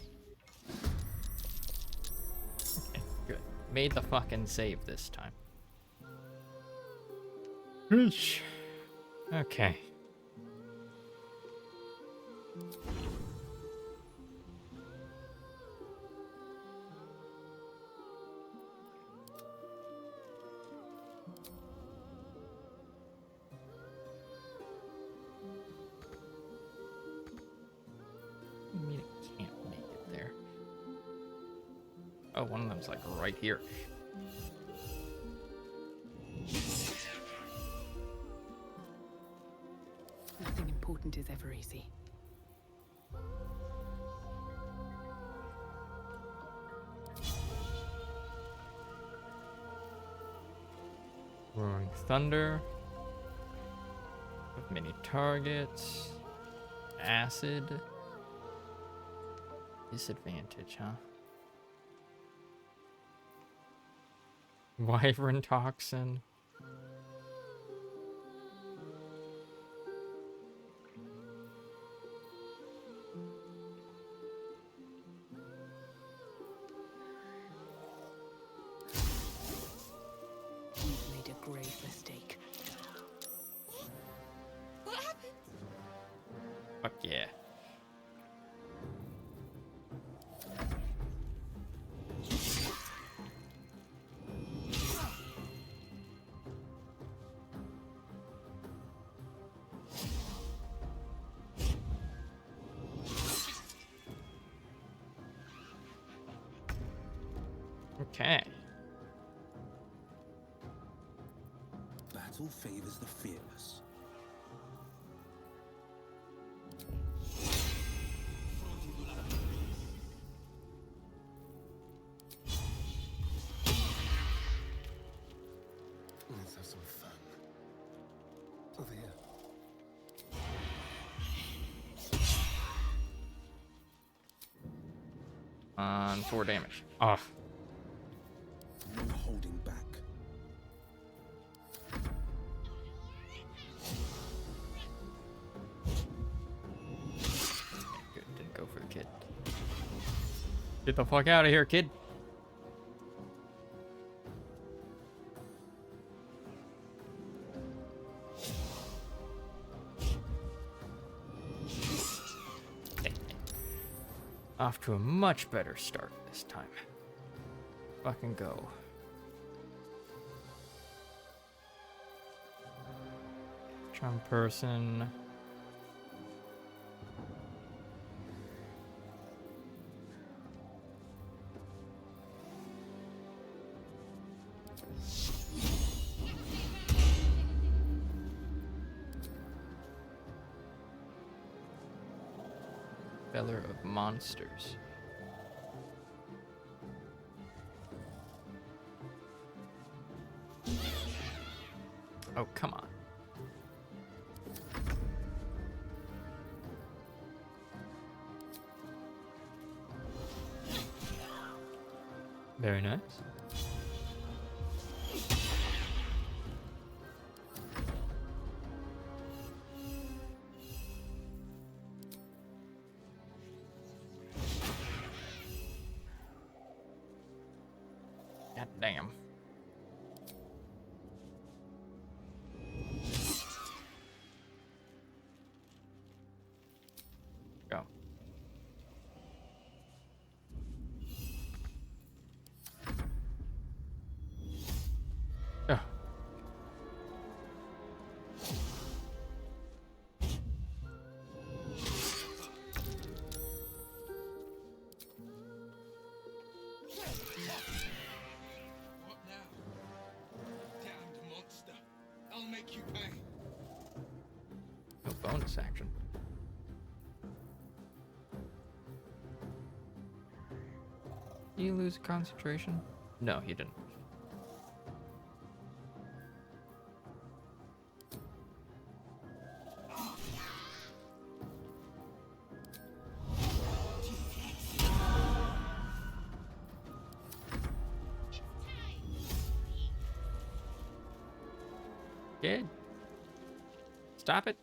Okay, good. Made the fucking save this time. Eesh. Okay. I mean, it can't make it there. Oh, one of them's like right here. Nothing important is ever easy. Roaring thunder. With many targets. Acid. Disadvantage, huh? Wyvern toxin. You've made a grave mistake. What happened? Fuck yeah. Okay. Battle favors the fearless. Let's have some fun. Over here. On 4 damage. Off. No holding back. Good. Didn't go for the kid. Get the fuck out of here, kid. Off to a much better start this time. Fucking go. Charm person. Feller of monsters. Oh, come on. Very nice. God damn. Go. Oh. What now? Damned monster. I'll make you pay. No bonus action. Did you lose concentration? No, he didn't. Kid. Stop it.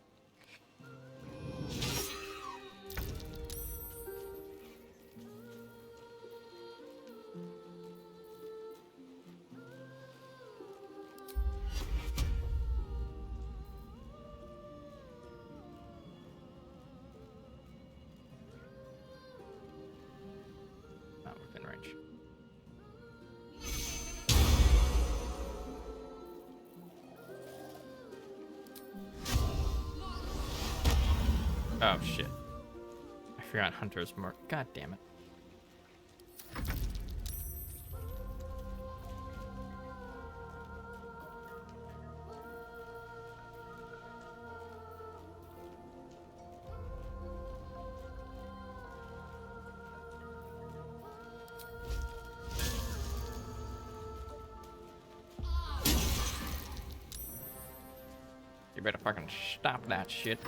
Not within range. Oh shit. I forgot Hunter's mark. God damn it. better fucking stop that shit.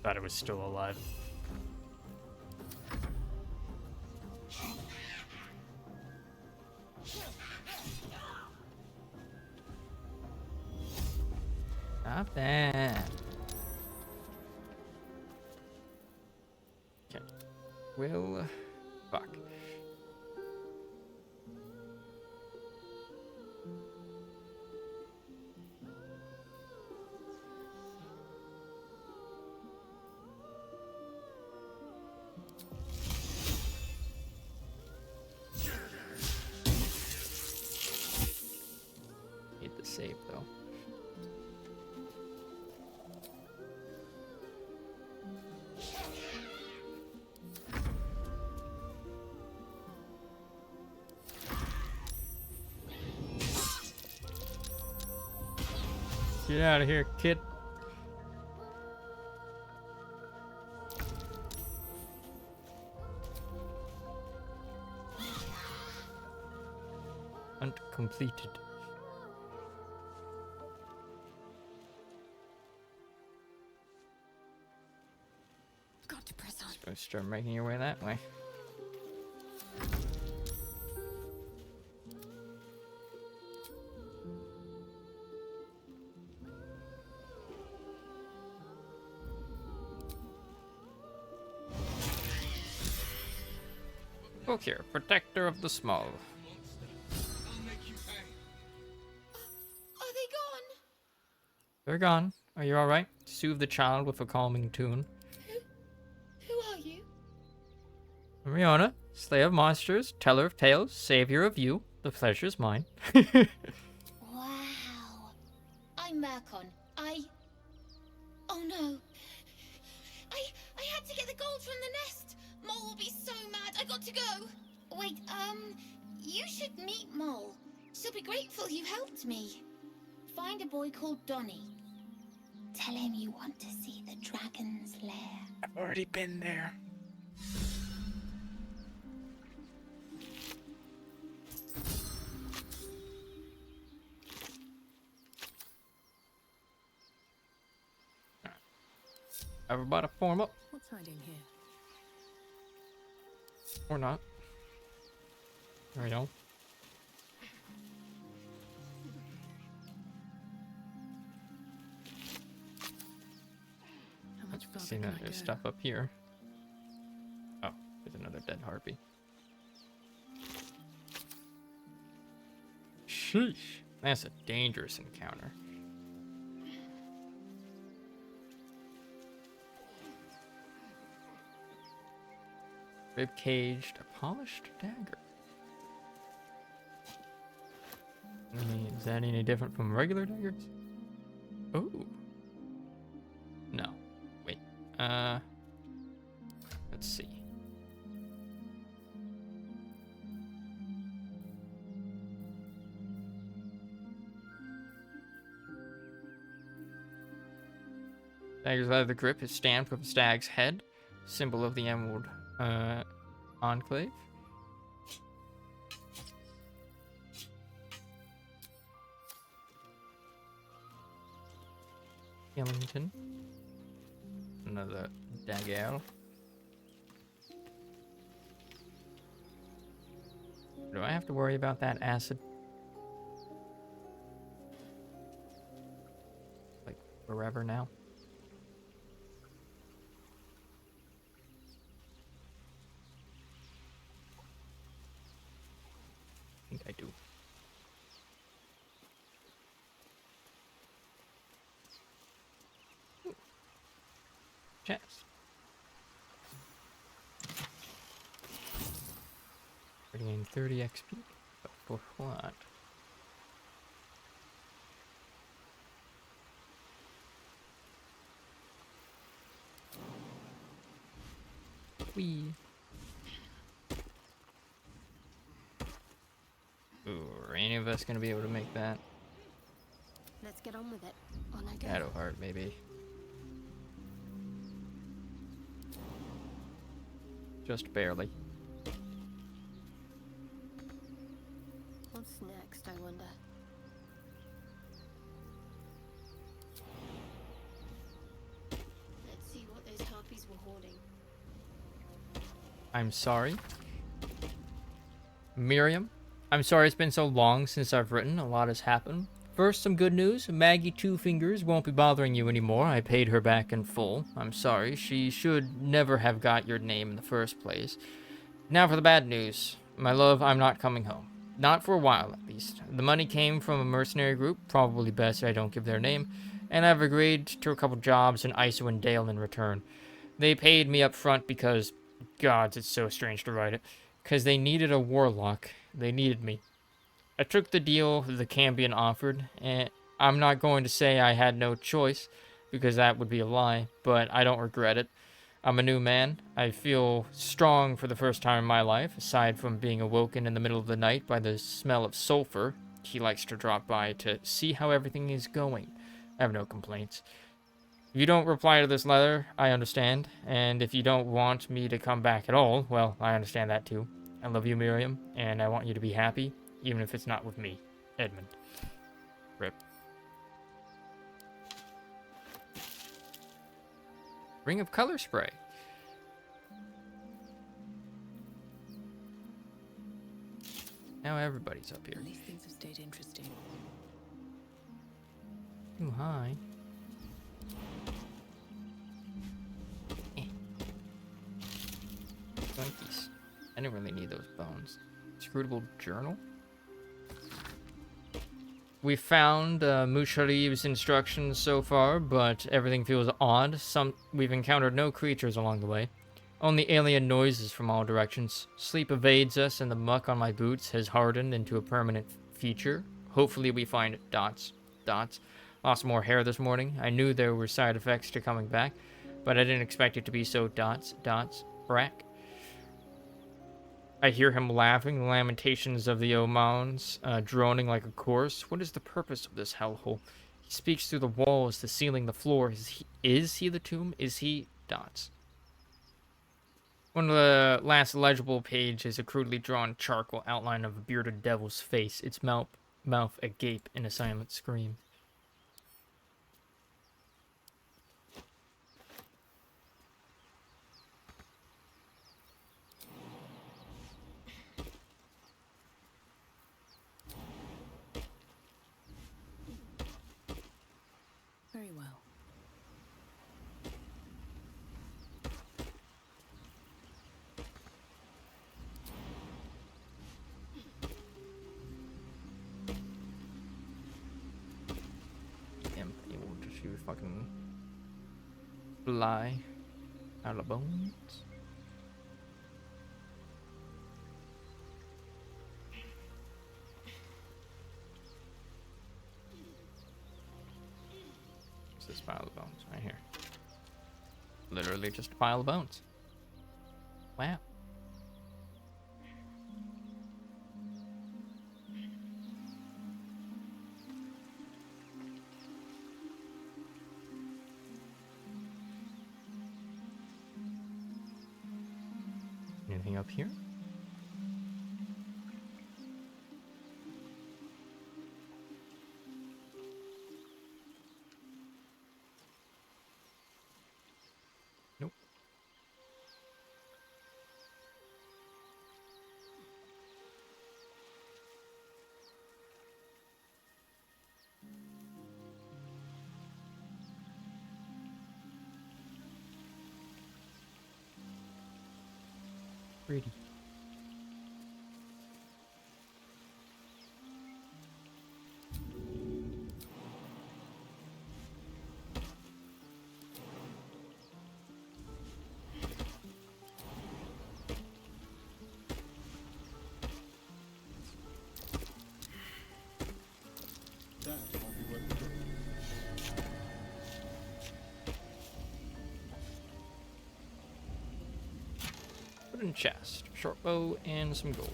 Thought it was still alive. Stop that. Okay. Well, fuck. Need the save though. Get out of here, kid. Hunt completed. Got to press on. Supposed to start making your way that way. Look here, protector of the small. Are they gone? They're gone. Are you alright? Soothe the child with a calming tune. Who are you? Riona, slayer of monsters, teller of tales, savior of you. The pleasure's mine. Wow. I'm Mercon. Oh no. I had to get the gold from the nest. Mole will be so mad. I got to go. Wait, you should meet Mole. She'll be grateful you helped me. Find a boy called Donny. Tell him you want to see the dragon's lair. I've already been there. Everybody form up. What's hiding here? Or not. There we go. How much further Seen can that I there's go? stuff up here. Oh, there's another dead harpy. Sheesh. That's a dangerous encounter. Rib caged, a polished dagger. Is that any different from regular daggers? Ooh. No. Wait. Let's see. Dagger's leather grip is stamped with a stag's head, symbol of the Emerald Enclave. Ellington. Another dagger. Do I have to worry about that acid? Like, forever now? I think I do. Ooh. Chest. Gain 30 XP. But for what? Wee. Ooh, are any of us gonna be able to make that? Let's get on with it. On I go. Shadowheart, maybe. Just barely. I'm sorry. Miriam, I'm sorry it's been so long since I've written. A lot has happened. First, some good news. Maggie Two Fingers won't be bothering you anymore. I paid her back in full. I'm sorry. She should never have got your name in the first place. Now for the bad news. My love, I'm not coming home. Not for a while, at least. The money came from a mercenary group, probably best I don't give their name, and I've agreed to a couple jobs in Icewind Dale in return. They paid me up front because, gods, it's so strange to write it, because they needed a warlock. They needed me. I took the deal the Cambion offered, and I'm not going to say I had no choice, because that would be a lie, but I don't regret it. I'm a new man. I feel strong for the first time in my life, aside from being awoken in the middle of the night by the smell of sulfur. He likes to drop by to see how everything is going. I have no complaints. If you don't reply to this letter, I understand, and if you don't want me to come back at all, well, I understand that too. I love you, Miriam, and I want you to be happy, even if it's not with me. Edmund. Rip. Ring of color spray. Now everybody's up here. At least things have stayed interesting. Ooh, hi. Twinkies. I didn't really need those bones. Scrutable journal? We found Musharib's instructions so far, but everything feels odd. We've encountered no creatures along the way. Only alien noises from all directions. Sleep evades us, and the muck on my boots has hardened into a permanent feature. Hopefully we find dots. Dots. Lost more hair this morning. I knew there were side effects to coming back, but I didn't expect it to be so dots. Dots. Brack. I hear him laughing, the lamentations of the Omans droning like a chorus. What is the purpose of this hellhole? He speaks through the walls, the ceiling, the floor. Is he the tomb? Is he dots? One of the last legible pages is a crudely drawn charcoal outline of a bearded devil's face, its mouth agape in a silent scream. Very well. Am able to fucking fly out of bones. What's this pile of bones right here? Literally just a pile of bones. Wow. Anything up here? Nope. Pretty. Wooden chest, short bow, and some gold.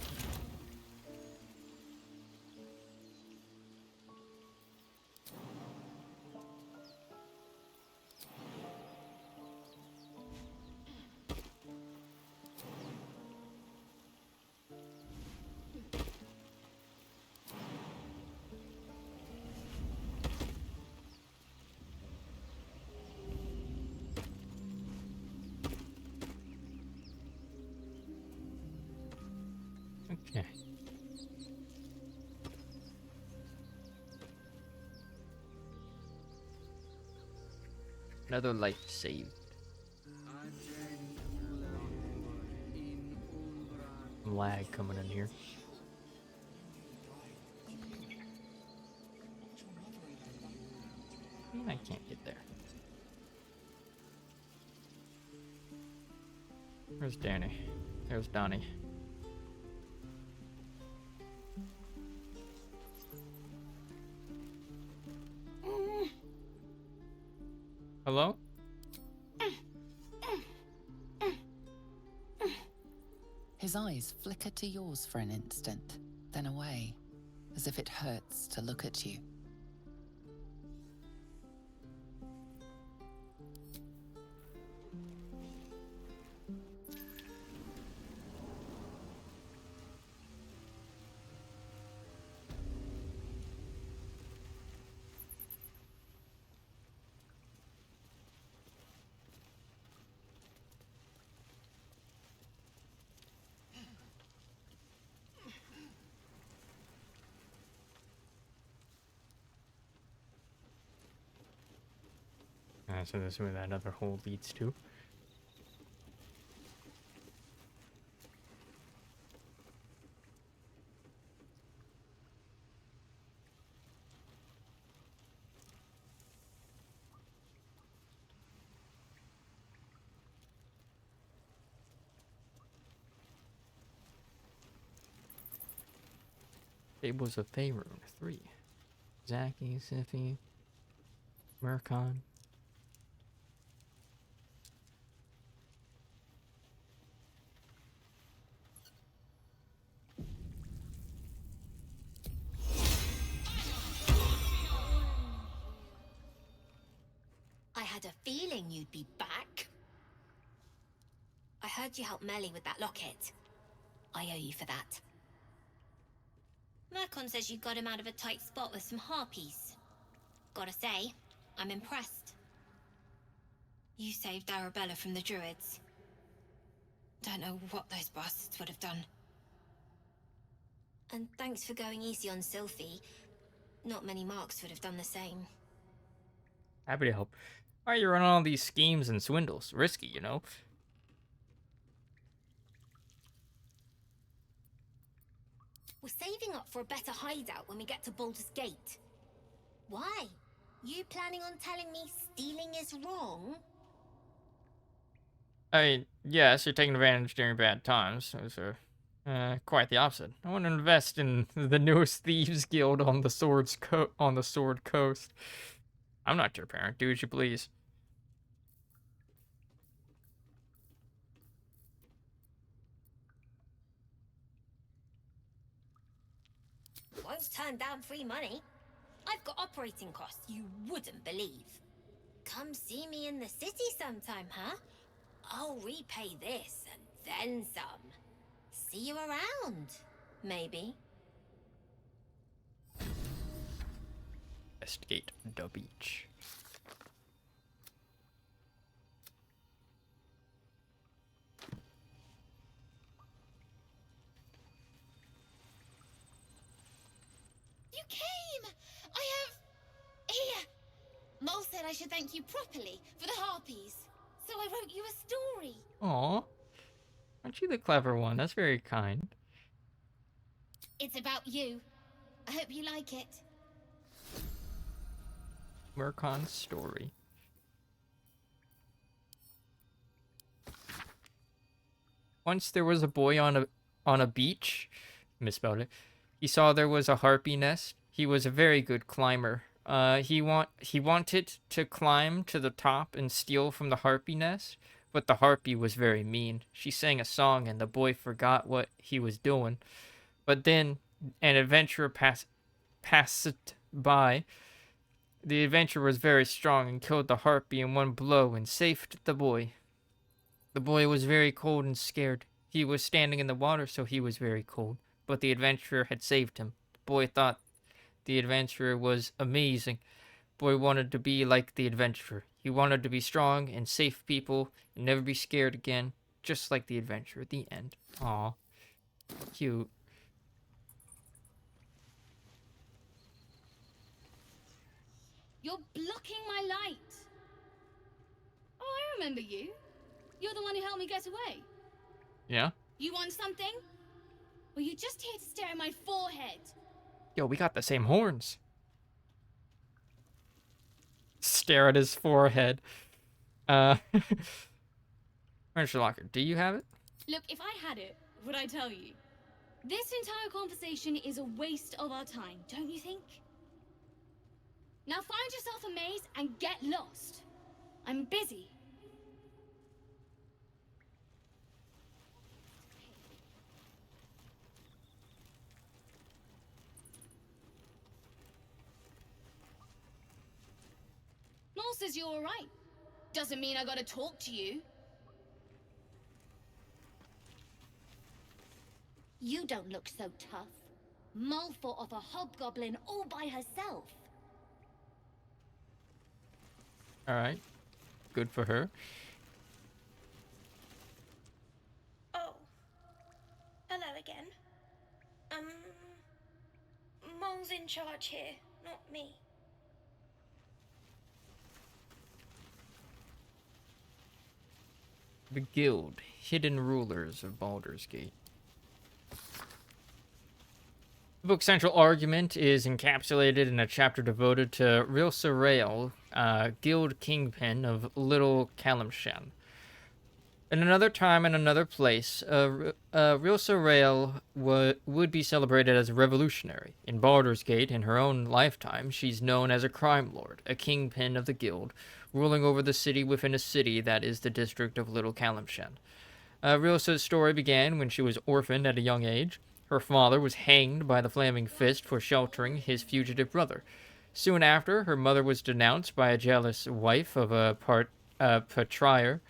Okay. Another life saved. Lag coming in here. I can't get there. Where's Danny? There's Donnie. Hello? His eyes flicker to yours for an instant, then away, as if it hurts to look at you. So this is where that other hole leads to. Fables of Faerun 3. Zaki, Siphi, Murkon. I had a feeling you'd be back. I heard you helped Melly with that locket. I owe you for that. Murkon says you got him out of a tight spot with some harpies. Gotta say, I'm impressed. You saved Arabella from the druids. Don't know what those bastards would have done. And thanks for going easy on Sylphie. Not many marks would have done the same. Happy to help. Why are you running all these schemes and swindles? Risky, you know? We're saving up for a better hideout when we get to Baldur's Gate. Why? You planning on telling me stealing is wrong? I mean, yes, you're taking advantage during bad times. Those are quite the opposite. I want to invest in the newest thieves guild on the Sword Coast. I'm not your parent. Do as you please. Won't turn down free money. I've got operating costs you wouldn't believe. Come see me in the city sometime, huh? I'll repay this and then some. See you around, maybe. Investigate the beach. You came! I have... Here! Mole said I should thank you properly for the harpies, so I wrote you a story. Aw. Aren't you the clever one? That's very kind. It's about you. I hope you like it. Murkon's story. Once there was a boy on a beach. Misspelled it. He saw there was a harpy nest. He was a very good climber. He wanted to climb to the top and steal from the harpy nest, but the harpy was very mean. She sang a song and the boy forgot what he was doing. But then an adventurer passed by. The adventurer was very strong and killed the harpy in one blow and saved the boy. The boy was very cold and scared. He was standing in the water, so he was very cold. But the adventurer had saved him. The boy thought the adventurer was amazing. The boy wanted to be like the adventurer. He wanted to be strong and save people and never be scared again, just like the adventurer. The end. Aw. Cute. You're blocking my light. Oh, I remember you. You're the one who helped me get away. Yeah? You want something? Or you just here to stare at my forehead? Yo, we got the same horns. Stare at his forehead. Furniture locker, do you have it? Look, if I had it, would I tell you? This entire conversation is a waste of our time, don't you think? Now find yourself a maze and get lost. I'm busy. Noel says you're alright. Doesn't mean I gotta talk to you. You don't look so tough. Mull fought off a hobgoblin all by herself. Alright. Good for her. Oh. Hello again. Mole's in charge here, not me. The Guild, hidden rulers of Baldur's Gate. The book's central argument is encapsulated in a chapter devoted to Rilsa Rael, Guild Kingpin of Little Calimshan. In another time and another place, Rilsa Rael would be celebrated as a revolutionary. In Baldur's Gate, in her own lifetime, she's known as a crime lord, a kingpin of the guild, ruling over the city within a city that is the district of Little Calimshan. Rilsa's story began when she was orphaned at a young age. Her father was hanged by the Flaming Fist for sheltering his fugitive brother. Soon after, her mother was denounced by a jealous wife of a patriarch,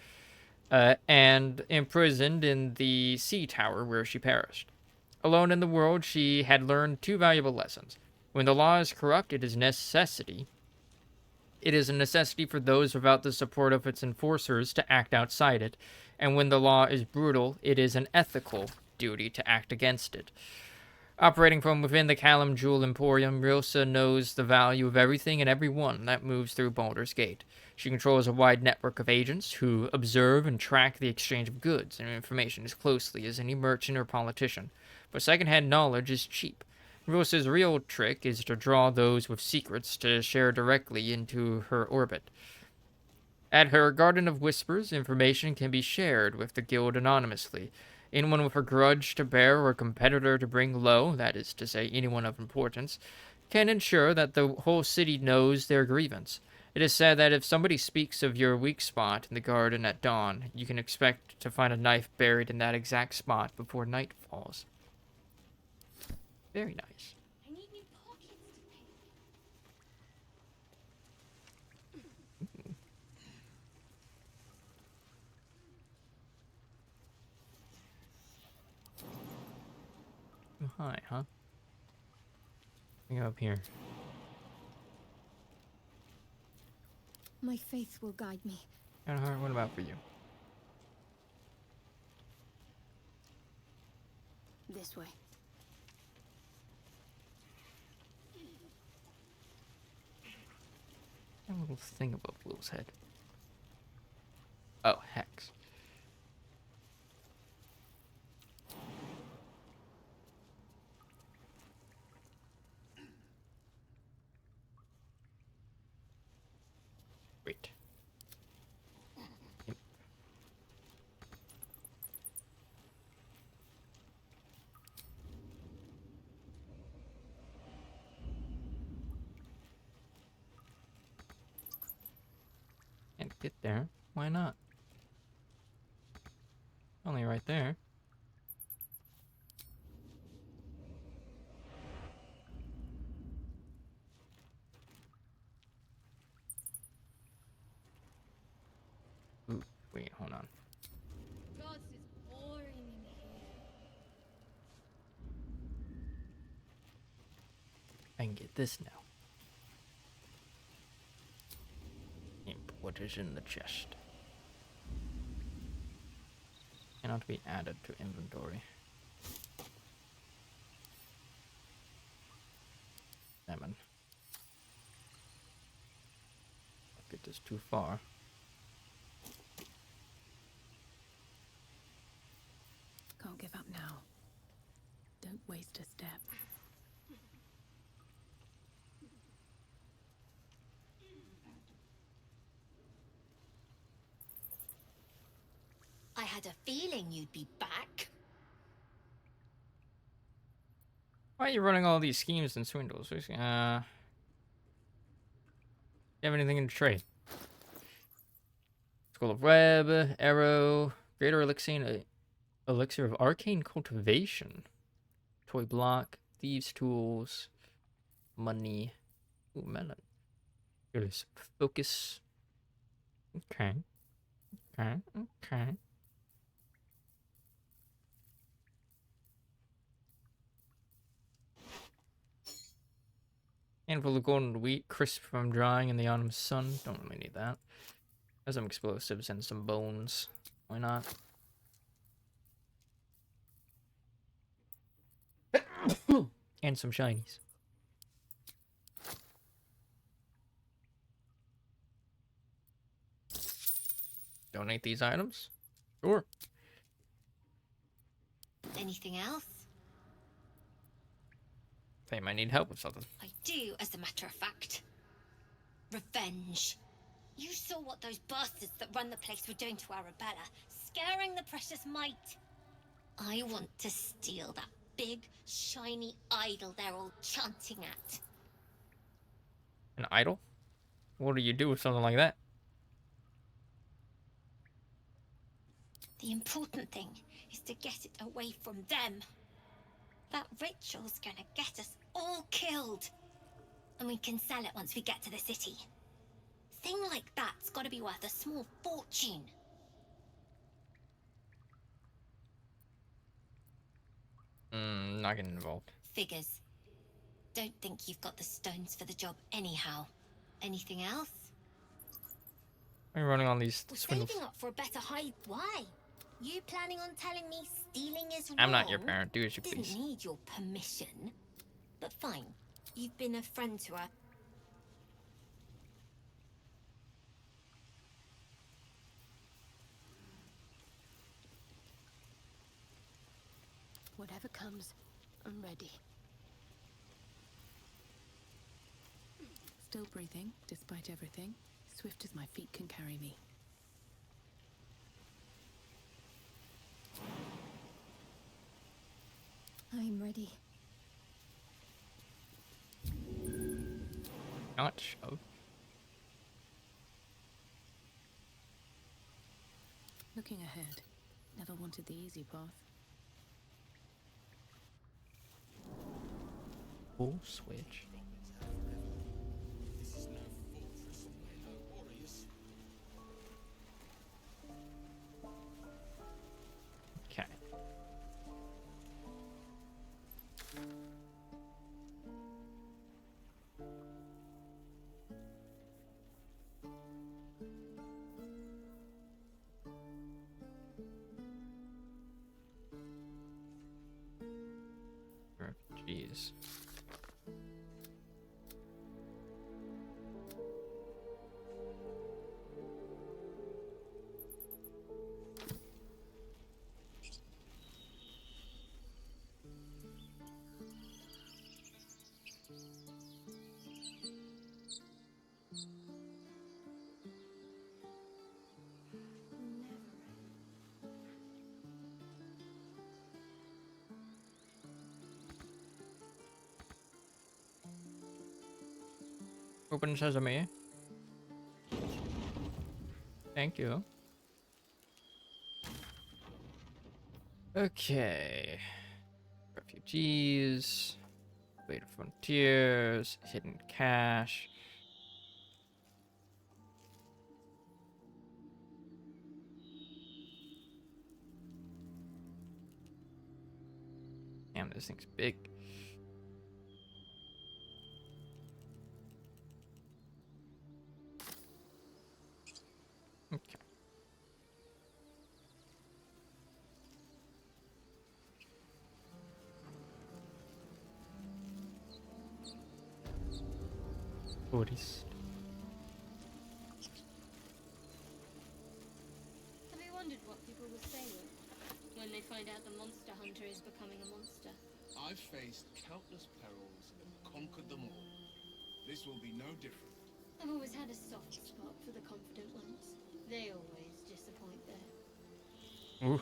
and imprisoned in the sea tower where she perished. Alone in the world, she had learned two valuable lessons. When the law is corrupt, it is a necessity for those without the support of its enforcers to act outside it, and when the law is brutal, it is an ethical duty to act against it. Operating from within the Callum Jewel Emporium, Rilsa knows the value of everything and everyone that moves through Baldur's Gate. She controls a wide network of agents who observe and track the exchange of goods and information as closely as any merchant or politician. But secondhand knowledge is cheap. Rilsa's real trick is to draw those with secrets to share directly into her orbit. At her Garden of Whispers, information can be shared with the guild anonymously. Anyone with a grudge to bear or a competitor to bring low, that is to say, anyone of importance, can ensure that the whole city knows their grievance. It is said that if somebody speaks of your weak spot in the garden at dawn, you can expect to find a knife buried in that exact spot before night falls. Very nice. I need new pockets to paint. Hi, huh? Go up here. My faith will guide me. Earnhardt, what about for you? This way. A little thing above Will's head. Oh, hex. Wait. Can't get there. Why not? Only right there. Ooh, wait, hold on. God, this is boring in here. I can get this now. And put it in the chest. Cannot be added to inventory. Salmon. us too far. Can't give up now. Don't waste a step. I had a feeling you'd be back. Why are you running all these schemes and swindles? You have anything in trade? Scroll of Web, Arrow, Greater Elixir of Arcane Cultivation, Toy Block, Thieves' Tools, Money, ooh, Melon. Here it is. Focus. Okay. Okay. Handful of golden wheat, crisp from drying in the autumn sun. Don't really need that. There's some explosives and some bones. Why not? And some shinies. Donate these items? Sure. Anything else? They might need help with something. I do, as a matter of fact. Revenge. You saw what those bastards that run the place were doing to Arabella, scaring the precious mite. I want to steal that big, shiny idol they're all chanting at. An idol? What do you do with something like that? The important thing is to get it away from them. That ritual's gonna get us all killed. And we can sell it once we get to the city. Thing like that's gotta be worth a small fortune. Not getting involved. Figures. Don't think you've got the stones for the job anyhow. Anything else? Why are you running on these We're swindles? saving up for a better hide. Why? You planning on telling me stealing is wrong? I'm not your parent. Do as you please. Didn't need your permission. But fine. You've been a friend to her. Whatever comes, I'm ready. Still breathing, despite everything. Swift as my feet can carry me. I'm ready. Not shove. Looking ahead. Never wanted the easy path. Full switch. Okay. Jeez. Open sesame. Thank you. Okay. Refugees. Later frontiers. Hidden cache. Damn, this thing's big. Okay. Buddhist. hunter is becoming a monster. I've faced countless perils and conquered them all. This will be no different. I've always had a soft spot for the confident ones. They always disappoint there. Ooh.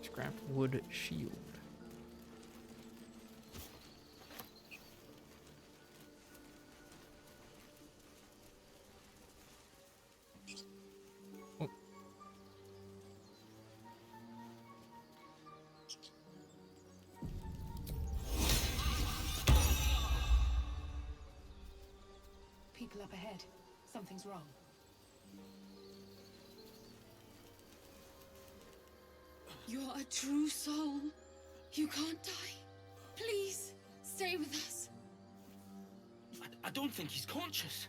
Scrapped wood shield. Oh. People up ahead. Something's wrong. You're a true soul. You can't die. Please, stay with us. I don't think he's conscious.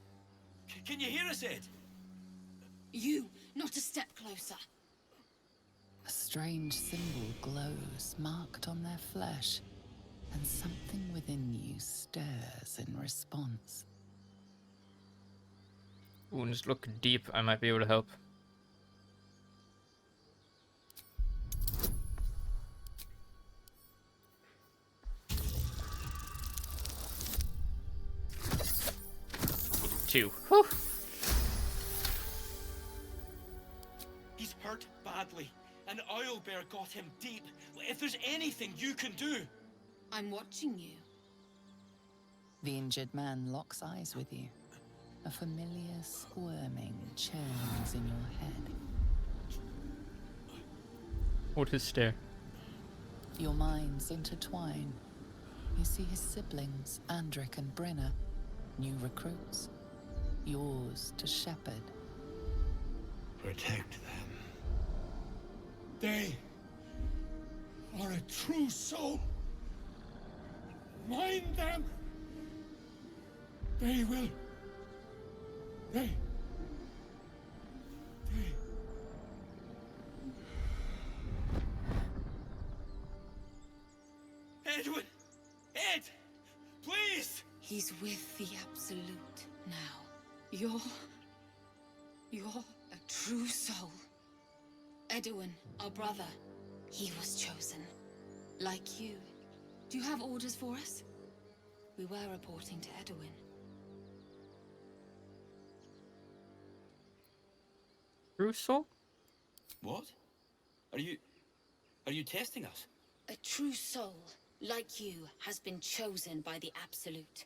Can you hear us, Ed? You, not a step closer. A strange symbol glows, marked on their flesh, and something within you stirs in response. Ooh, just look deep. I might be able to help. Two. Whew. He's hurt badly. An oil bear got him deep. If there's anything you can do... I'm watching you. The injured man locks eyes with you. A familiar squirming churns in your head. What his stare? Your minds intertwine. You see his siblings, Andric and Brenna, new recruits. Yours to shepherd. Protect them. They are a true soul. Mind them. They will. They. Edwin! Ed! Please! He's with the Absolute now. You're a true soul. Edwin, our brother, he was chosen. Like you. Do you have orders for us? We were reporting to Edwin. True soul? What? Are you testing us? A true soul, like you, has been chosen by the Absolute.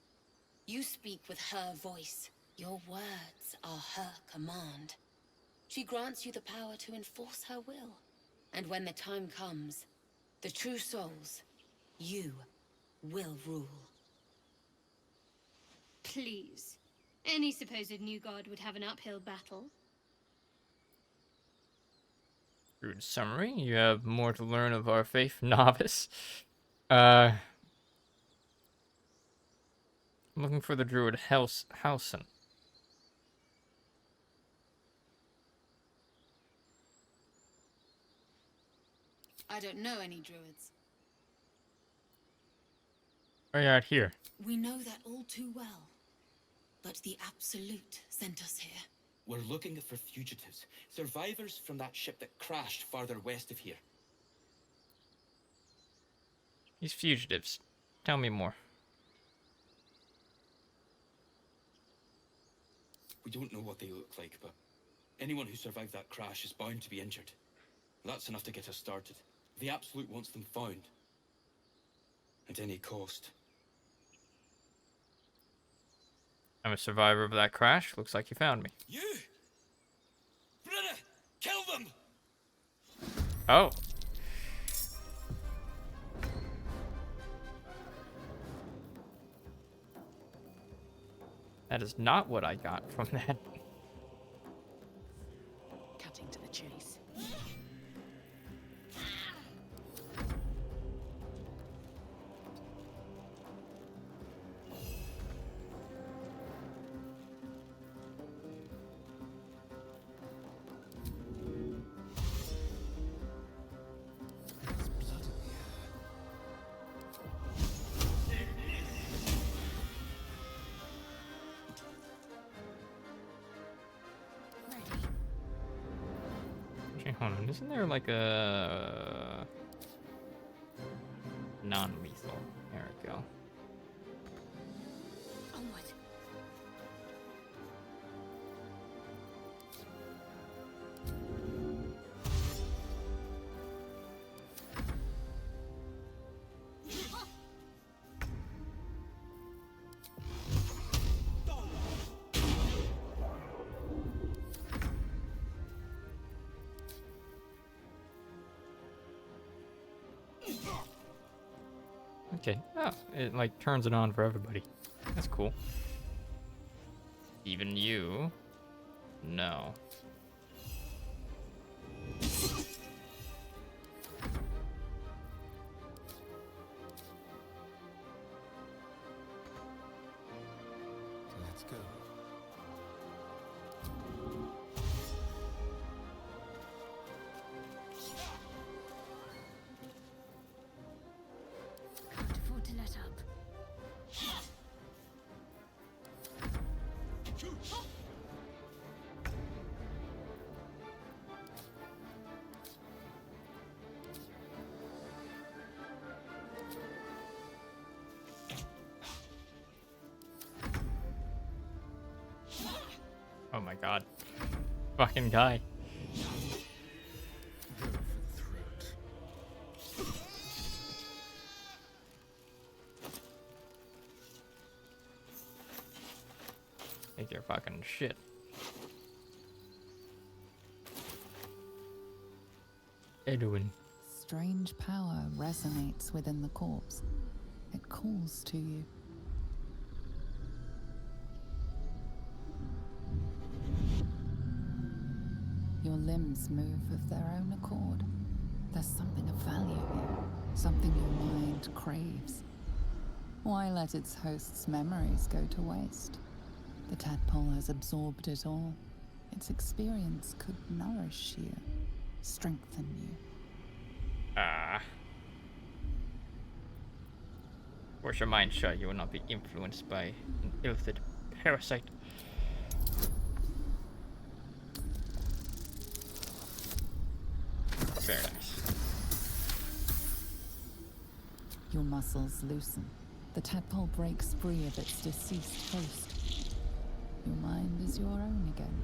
You speak with her voice. Your words are her command. She grants you the power to enforce her will. And when the time comes, the true souls, you, will rule. Please. Any supposed new god would have an uphill battle. Rude summary. You have more to learn of our faith, novice. I'm looking for the druid Halsin. I don't know any druids. Oh, yeah, out here. We know that all too well. But the Absolute sent us here. We're looking for fugitives. Survivors from that ship that crashed farther west of here. These fugitives. Tell me more. We don't know what they look like, but anyone who survived that crash is bound to be injured. That's enough to get us started. The Absolute wants them found. At any cost. I'm a survivor of that crash. Looks like you found me. You! Brenna! Kill them! Oh. That is not what I got from that. Cutting to the chase. Hold on, isn't there like a non-lethal? There we go. Onward. Okay. Oh, it like turns it on for everybody. That's cool. Even you? No. Let's go. Can't afford to let up. Oh my god. Fucking guy. Think you're fucking shit. Edwin. Strange power resonates within the corpse. It calls to you. Your limbs move of their own accord. There's something of value here, something your mind craves. Why let its host's memories go to waste? The tadpole has absorbed it all. Its experience could nourish you, strengthen you. Force your mind shut, you will not be influenced by an illithid parasite. Very nice. Your muscles loosen. The tadpole breaks free of its deceased host. Your mind is your own again.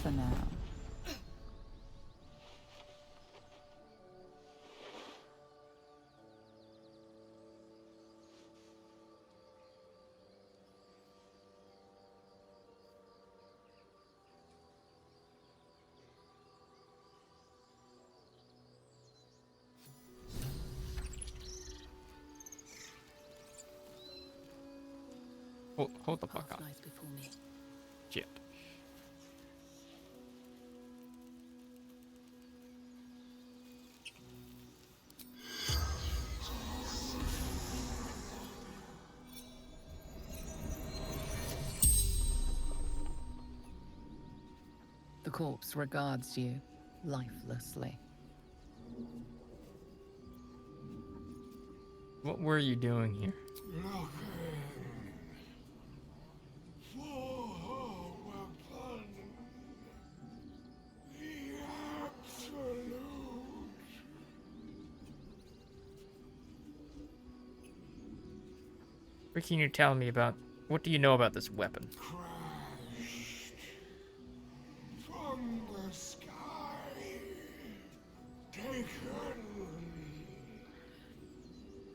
For now. Hold the fuck up. Lies before me. Shit. The corpse regards you lifelessly. What were you doing here? What can you tell me about? What do you know about this weapon? From the sky, taken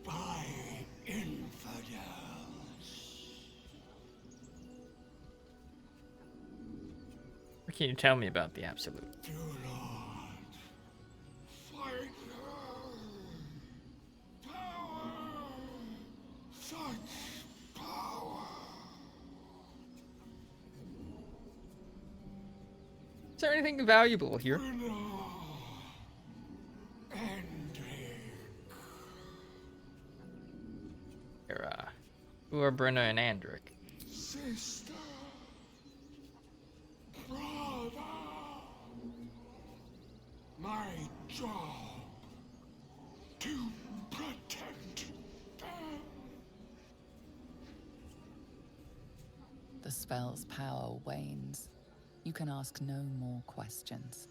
by infidels. What can you tell me about the Absolute? Do not fight her. Power, such power. Is there anything valuable here? Here, who are Brenna and Andric? Sister, brother, my job to protect them. The spell's power wanes. You can ask no more questions.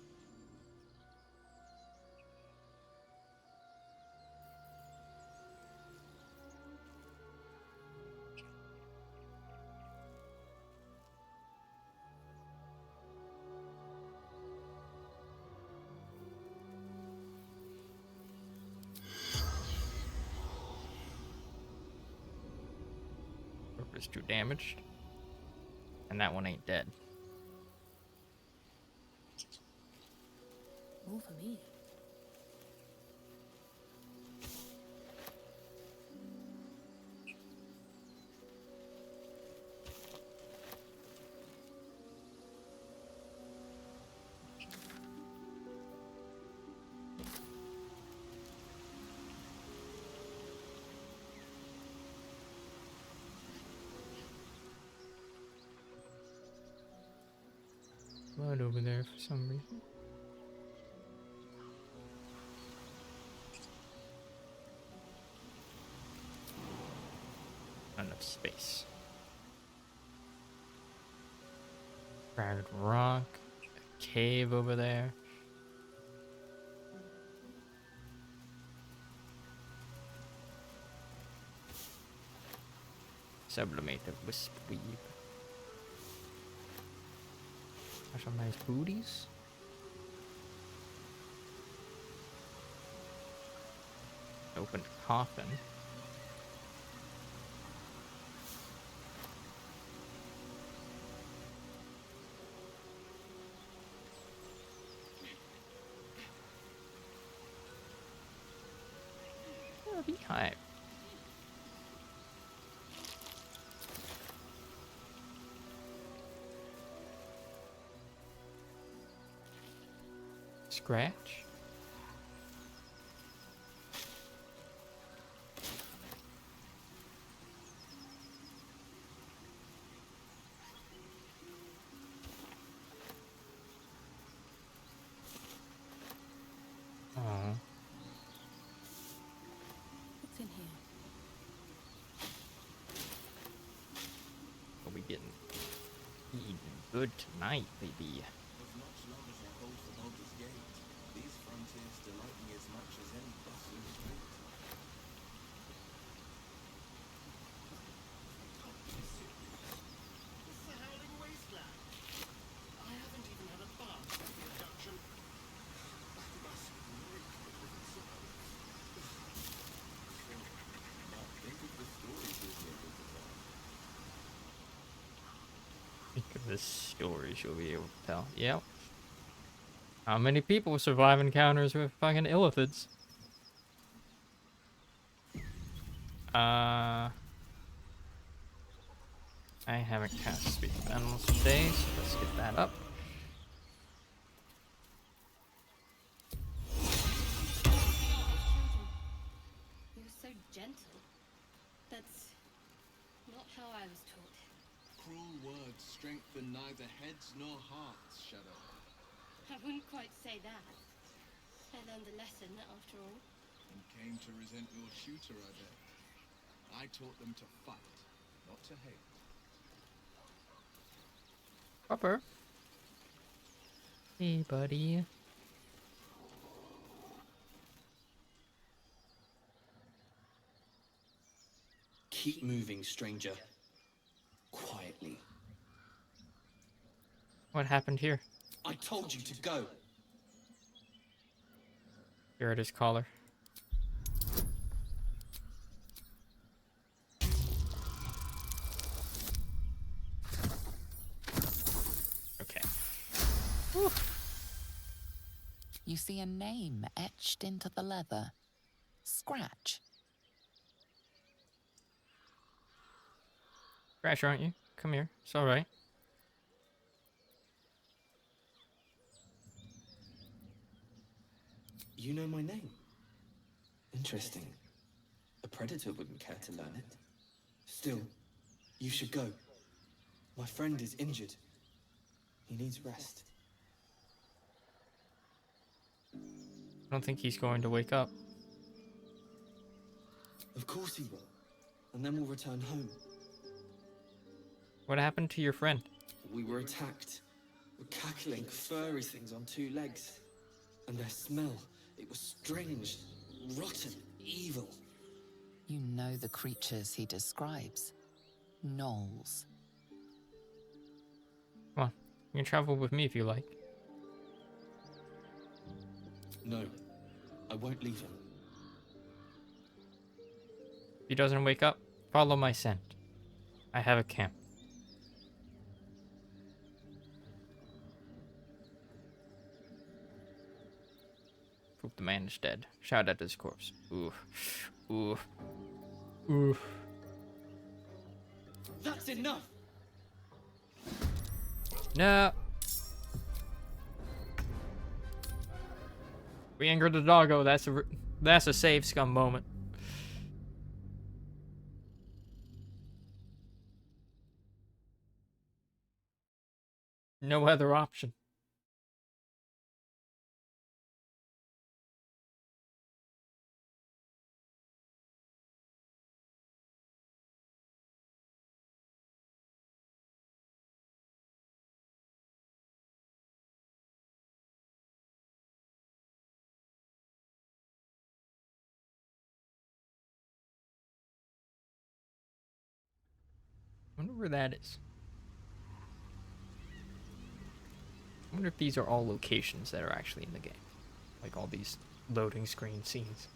was too damaged. And that one ain't dead. More for me. Blood over there for some reason. Not enough space. Crowded rock. A cave over there. Sublimated wisp weave. Are some nice booties. Open coffin. Oh, beehive. Scratch. Oh. What's in here? Are we getting eating good tonight, baby? As much love as it holds the Baldur's Gate, these frontiers delight me as much as any bustling street. This is a howling wasteland. I haven't even had a bath since the abduction. That must reek with living souls. But think of the stories you'll be able to tell. Think of the stories you'll be able to tell. Yep. How many people survive encounters with fucking illithids? I haven't cast Speak of Animals today, so let's get that up. You're so gentle. That's not how I was taught. Cruel words strengthen neither heads nor hearts, Shadow. I wouldn't quite say that. I learned a lesson, after all. And came to resent your tutor, I bet. I taught them to fight, not to hate. Proper. Hey, buddy. Keep moving, stranger. Quietly. What happened here? I told you to go. Here at his collar. Okay. Whew. You see a name etched into the leather. Scratch. Scratch, aren't you? Come here. It's alright. You know my name? Interesting. A predator wouldn't care to learn it. Still, you should go. My friend is injured. He needs rest. I don't think he's going to wake up. Of course he will. And then we'll return home. What happened to your friend? We were attacked. Were cackling, furry things on two legs. And their smell, it was strange, rotten, evil. You know the creatures he describes. Gnolls. Come on. You can travel with me if you like. No, I won't leave him. If he doesn't wake up, follow my scent. I have a camp. Proof the man is dead. Shout at his corpse. Ooh. Ooh. Ooh. That's enough! No. We angered the doggo. That's a save scum moment. No other option. I wonder where that is. I wonder if these are all locations that are actually in the game. Like all these loading screen scenes.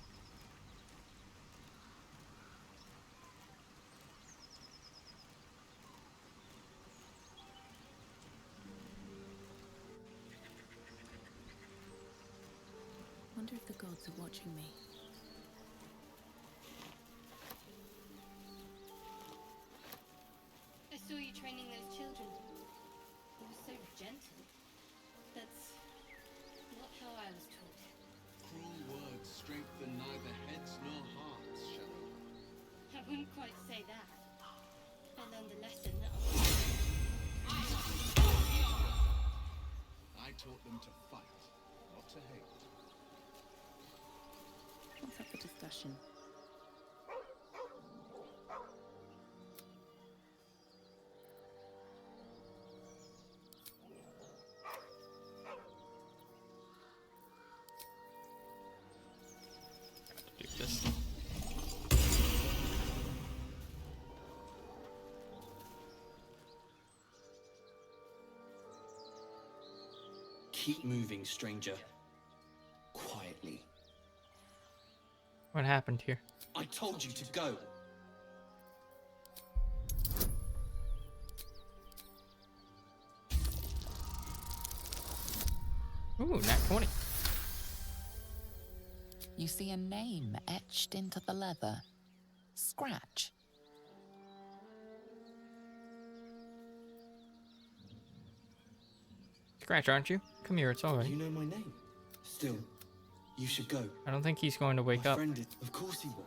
Wonder if the gods are watching me. I saw you training those children. You were so gentle. That's not how I was taught. Cruel words strengthen neither heads nor hearts, Shadow. I wouldn't quite say that. I learned the lesson that I taught them to fight, not to hate. Let's have the discussion. Do this. Keep moving, stranger. Quietly. What happened here? I told you to go. Ooh, nat 20. You see a name etched into the leather. Scratch. Scratch, aren't you? Come here, it's alright. You know my name. Still, you should go. I don't think he's going to wake My up. friend is, of course he will.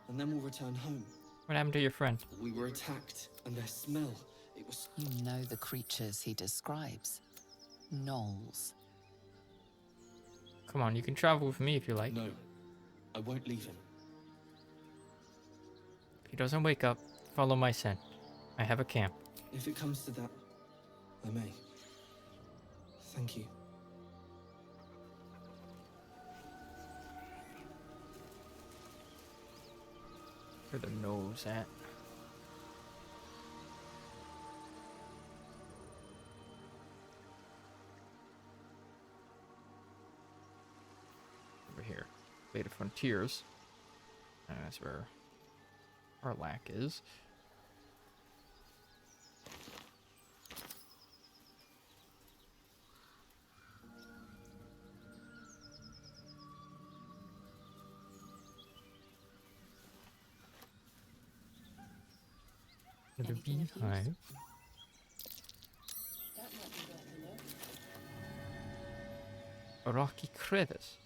And then we'll return home. What happened to your friend? We were attacked, and their smell, it was... You know the creatures he describes. Gnolls. Come on, you can travel with me if you like. No, I won't leave him. If he doesn't wake up, follow my scent. I have a camp. If it comes to that, I may. Thank you. Where the nose at? Over here. Beta Frontiers. That's where our lack is. The beehive. A rocky crevice.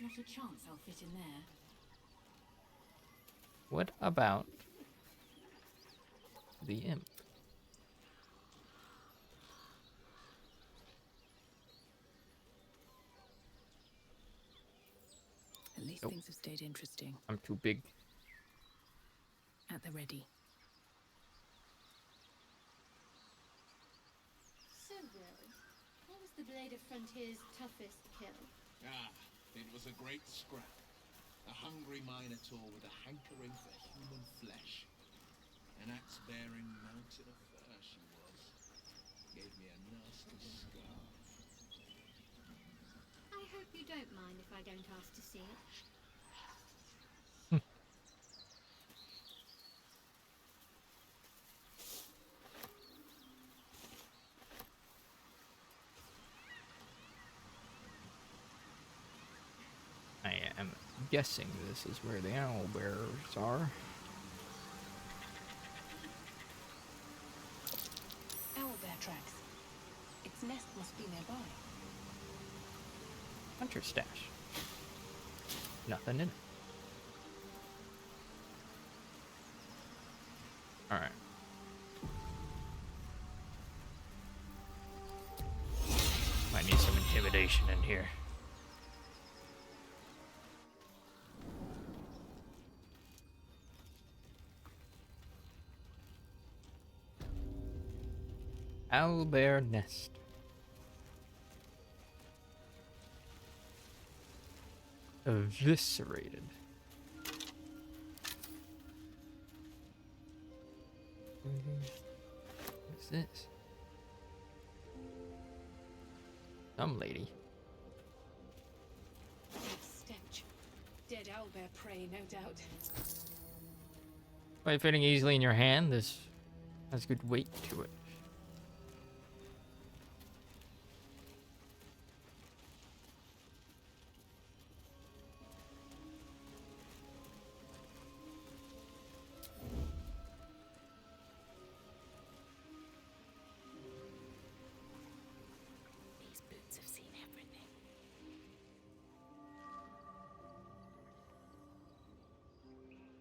Not a chance I'll fit in there. What about the imp? At least Nope. things have stayed interesting. I'm too big. At the ready. So, Will, what was the Blade of Frontier's toughest kill? Ah, it was a great scrap. A hungry minotaur with a hankering for human flesh. An axe-bearing mountain of fur she was. Gave me a nasty scar. I hope you don't mind if I don't ask to see it. guessing this is where the owl bearers are. Owlbear tracks. Its nest must be nearby. Hunter stash. Nothing in it. Alright. Might need some intimidation in here. Owlbear nest. Eviscerated. What's this? Some lady. Stench. Dead owlbear prey, no doubt. By fitting easily in your hand, this has good weight to it. These boots have seen everything.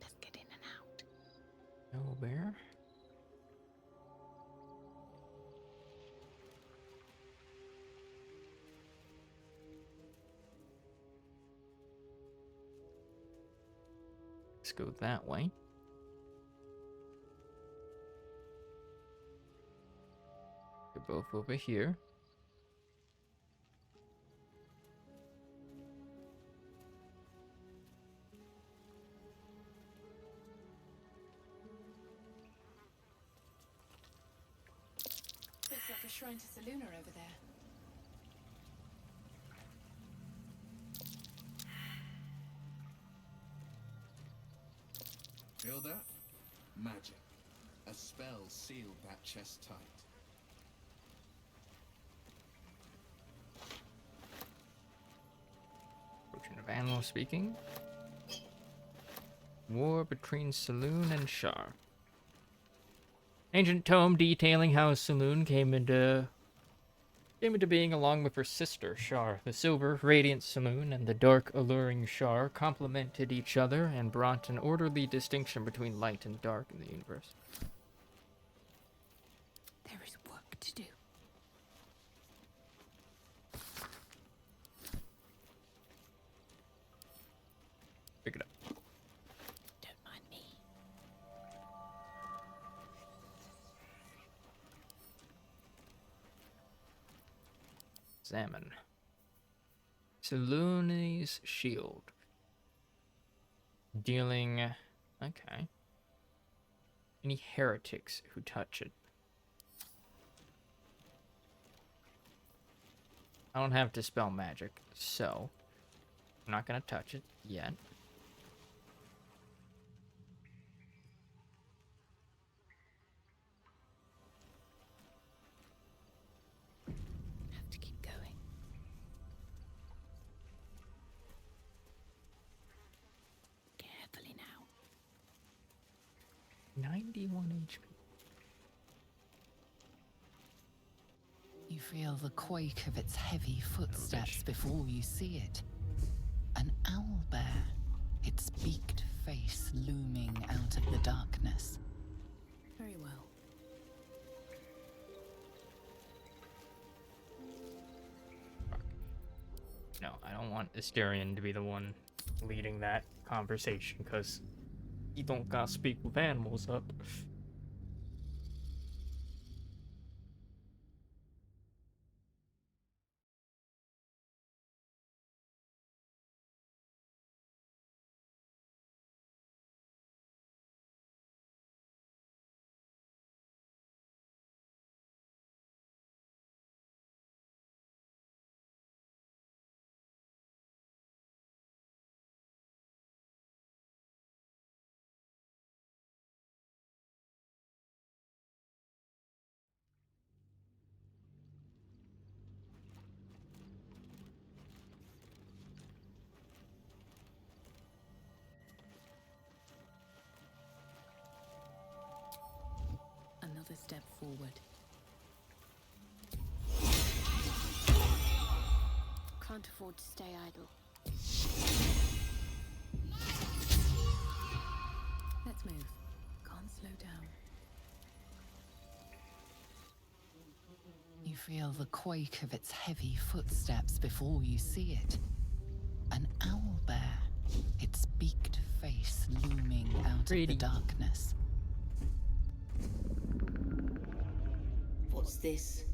Let's get in and out. Owlbear. Let's go that way. They're both over here. Looks like a shrine to Seluna over there. Feel that? Magic. A spell sealed that chest tight. Fortune of Animal speaking. War between Saloon and Shar. Ancient tome detailing how Saloon came into being along with her sister, Shar. The silver, radiant Saloon and the dark, alluring Shar complemented each other and brought an orderly distinction between light and dark in the universe. There is work to do. Pick it up. Don't mind me. Examine. Salooni's shield. Dealing... Okay. Any heretics who touch it. I don't have Dispel Magic, so I'm not gonna touch it yet. Have to keep going. Carefully now. 91 HP. You feel the quake of its heavy footsteps before you see it. An owlbear, its beaked face looming out of the darkness. Very well. No, I don't want Asterion to be the one leading that conversation, because he don't gotta speak with animals up. another step forward. Can't afford to stay idle. Let's move. Can't slow down. You feel the quake of its heavy footsteps before you see it. An owlbear, its beaked face looming out of the darkness. What's this?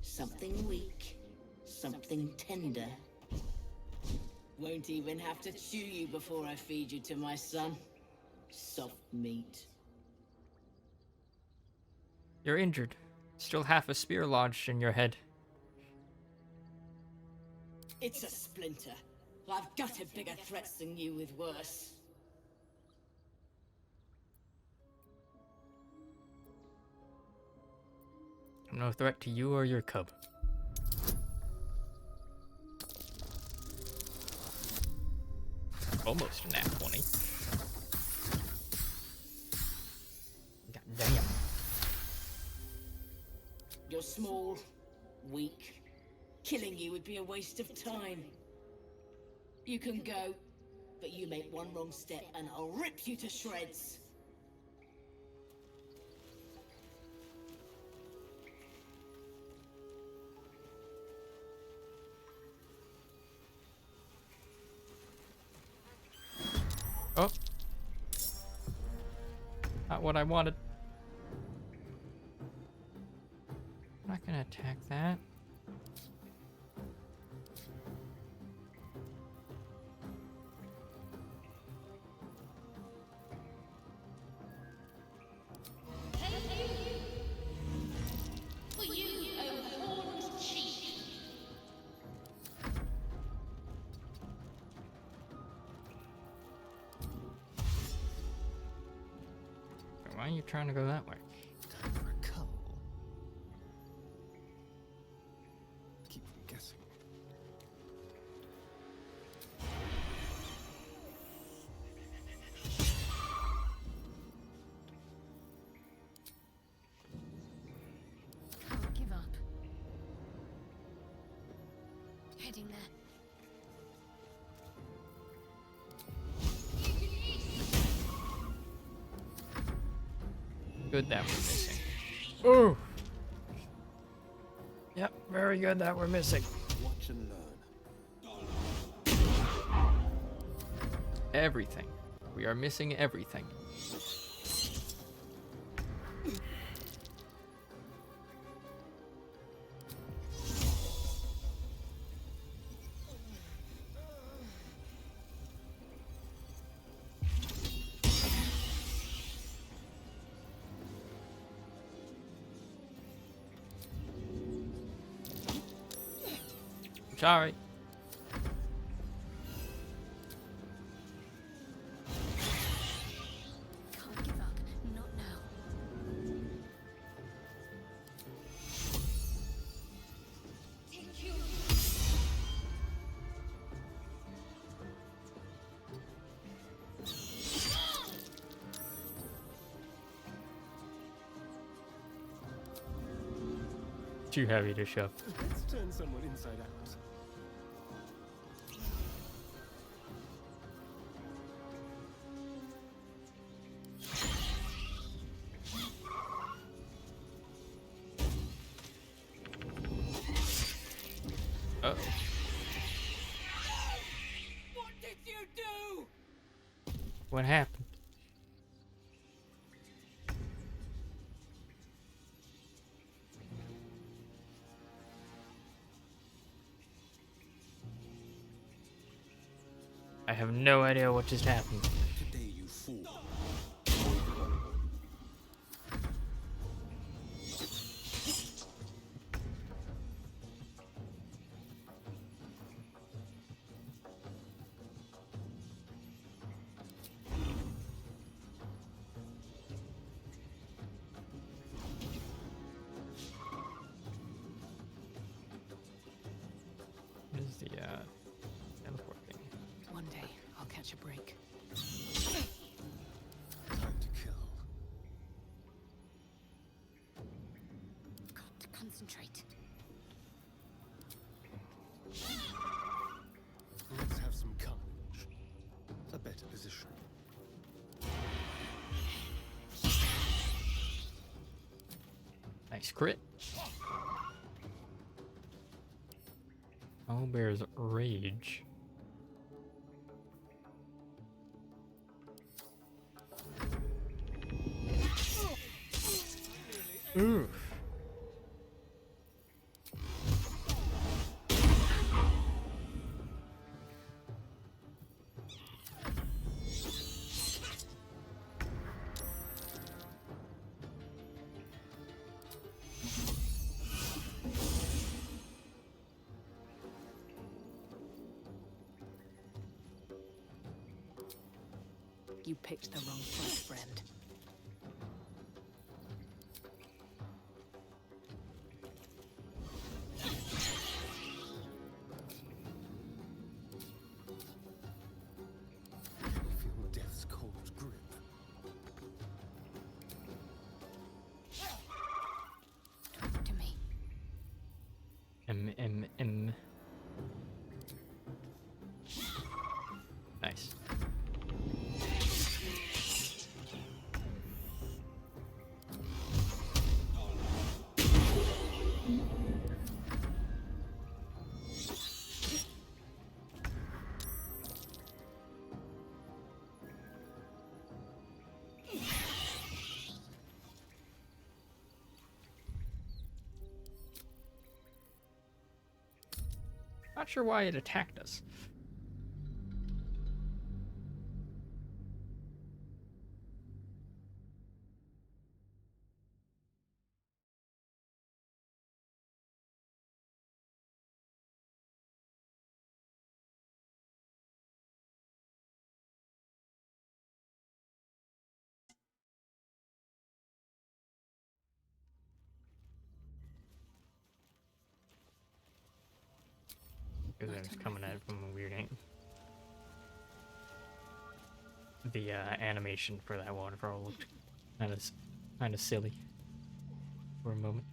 Something weak, something tender. Won't even have to chew you before I feed you to my son. Soft meat. You're injured. Still half a spear lodged in your head. It's a splinter. I've gutted bigger threats than you with worse. I'm no threat to you or your cub. Almost a nat 20. God damn. You're small, weak. Killing you would be a waste of time. You can go, but you make one wrong step and I'll rip you to shreds. Oh. Not what I wanted. I'm not gonna attack that. For you, O horned chief. Why are you trying to go that way? Time for a cull. Keep them guessing. Can't give up. Heading there. Good that we're missing. Ooh. Yep, very good that we're missing. Watch and learn. Everything. We are missing everything. Sorry. Can't give up. Not now. Take you. Too heavy to shove. Let's turn someone inside out. Uh-oh. What did you do? What happened? I have no idea what just happened. Today you fool. What is the teleport thing? One day, I'll catch a break. Time to kill. concentrate. Let's have some courage. A better position. Nice crit. Owlbear's Rage. Oof. You picked the wrong fight, friend. Feel death's cold grip. Talk to me. M. Nice. Not sure why it attacked us. Because I was coming at it from a weird angle. The animation for that waterfall looked kind of silly for a moment.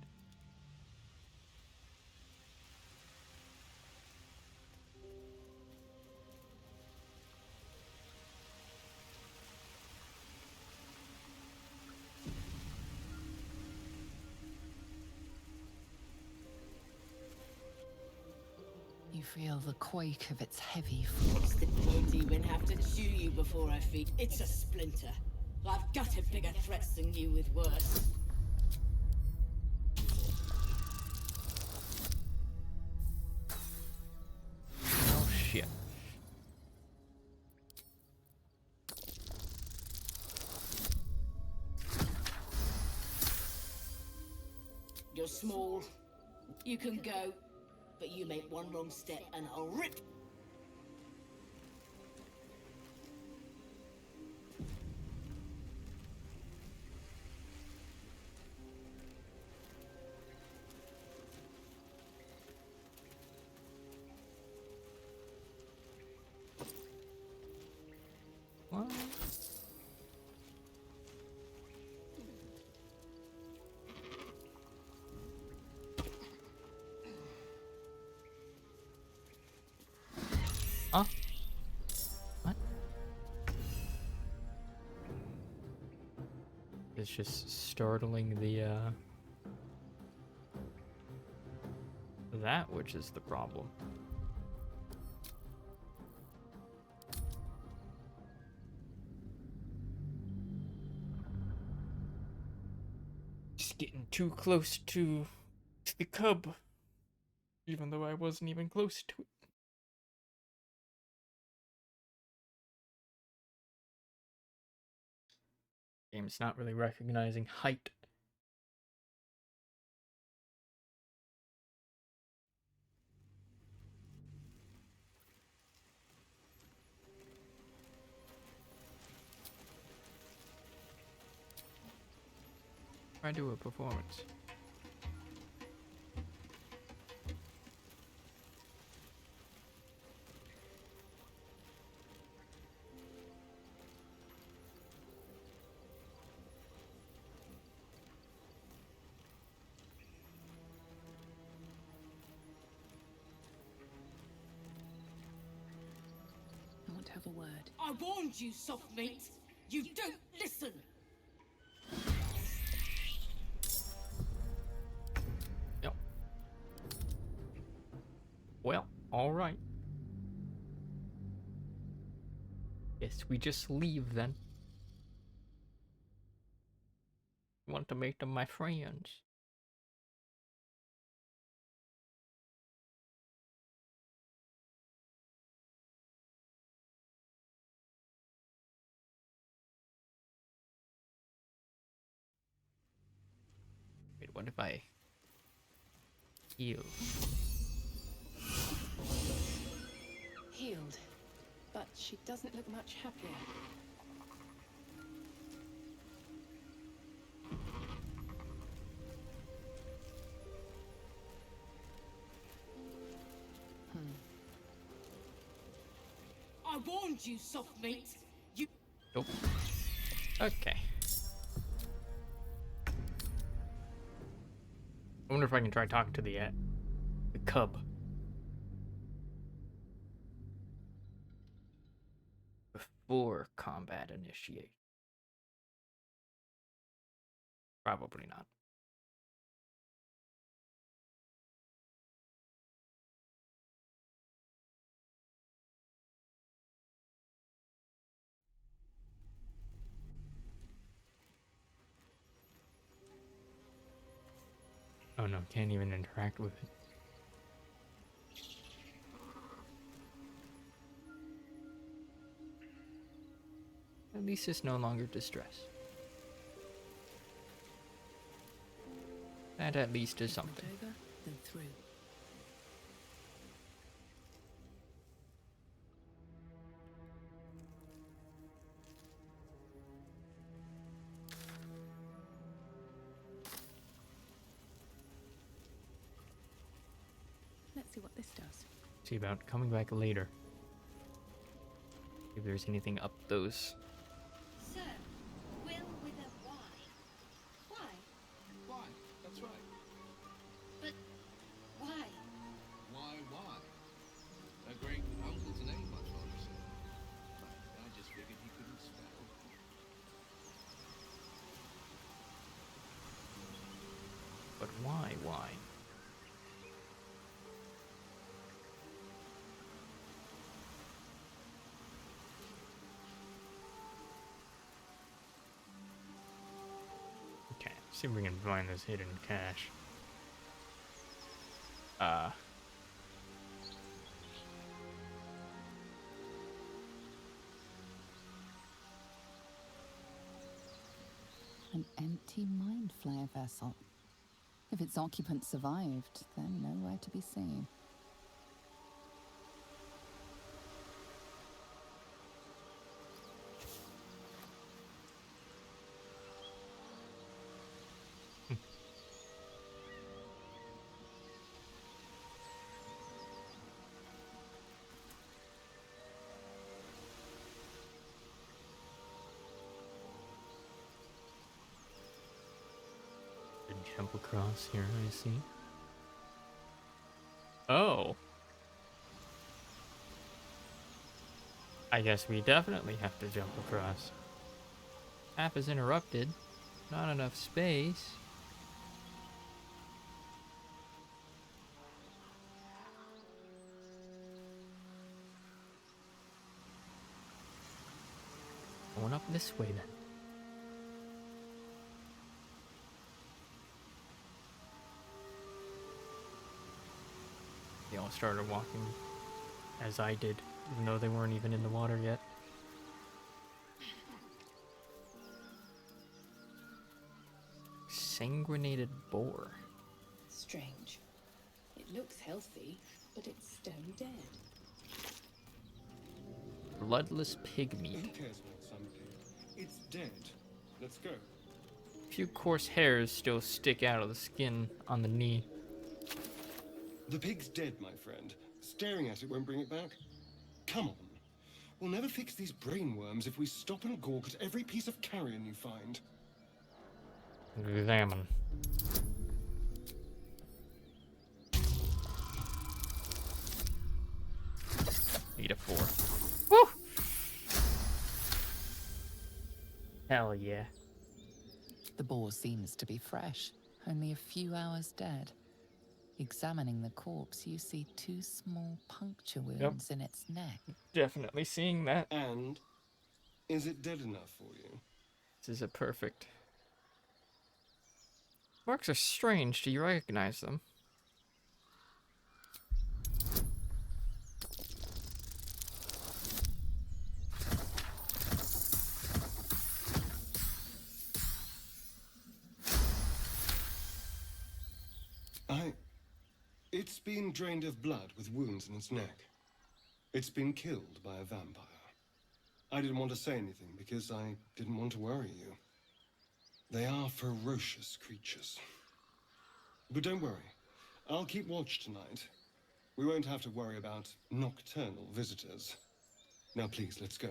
You feel the quake of its heavy force. Won't even have to chew you before I feed. It's a splinter. I've gutted bigger threats than you with worse. Oh shit. You're small. You can go, but you make one wrong step and I'll rip. What? Huh? What? It's just startling the that which is the problem. Just getting too close to the cub, even though I wasn't even close to it. Game's not really recognizing height. I do a performance. a word. I warned you, soft mate. You don't listen. Yep. Well, alright. Guess we just leave then. Want to make them my friends. Wait, what if I heal? Healed, but she doesn't look much happier. I warned you, soft mate. You. Nope. Okay. I wonder if I can try talking to the cub. Before combat initiate. Probably not. Oh no, can't even interact with it. At least it's no longer distress. That at least is something. Over, then through. Let's see what this does. See about coming back later. If there's anything up those. So, Will with a Y. Why? Why? That's right. But why? Why? A great uncle's name, my father said. I just figured he couldn't spell. But why? Okay, see if we can find this hidden cache. An empty mind flare vessel. If its occupant survived, then nowhere to be seen. Jump across here, I see. Oh. I guess we definitely have to jump across. Path is interrupted. Not enough space. Going up this way then. They all started walking as I did, even though they weren't even in the water yet. Sanguinated boar. Strange. It looks healthy, but it's stone dead. Bloodless pig Who meat. cares about some pig? It's dead. Let's go. A few coarse hairs still stick out of the skin on the knee. The pig's dead, my friend. Staring at it won't bring it back. Come on. We'll never fix these brainworms if we stop and gawk at every piece of carrion you find. Examine. Need a 4. Woo! Hell yeah. The boar seems to be fresh, only a few hours dead. Examining the corpse, you see 2 small puncture wounds in its neck. Definitely seeing that. And is it dead enough for you? This is a perfect. Marks are strange. Do you recognize them? It's been drained of blood with wounds in its neck. It's been killed by a vampire. I didn't want to say anything because I didn't want to worry you. They are ferocious creatures. But don't worry. I'll keep watch tonight. We won't have to worry about nocturnal visitors. Now please, let's go.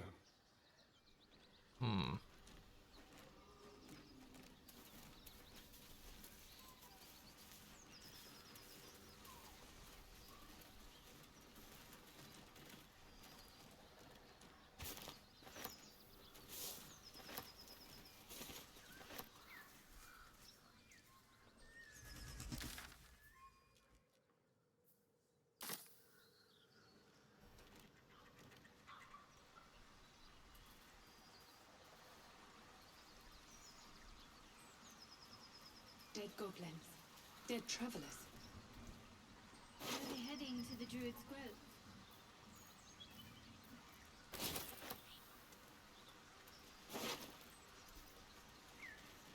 Dead goblins. Dead travelers. Are they heading to the Druid's Grove?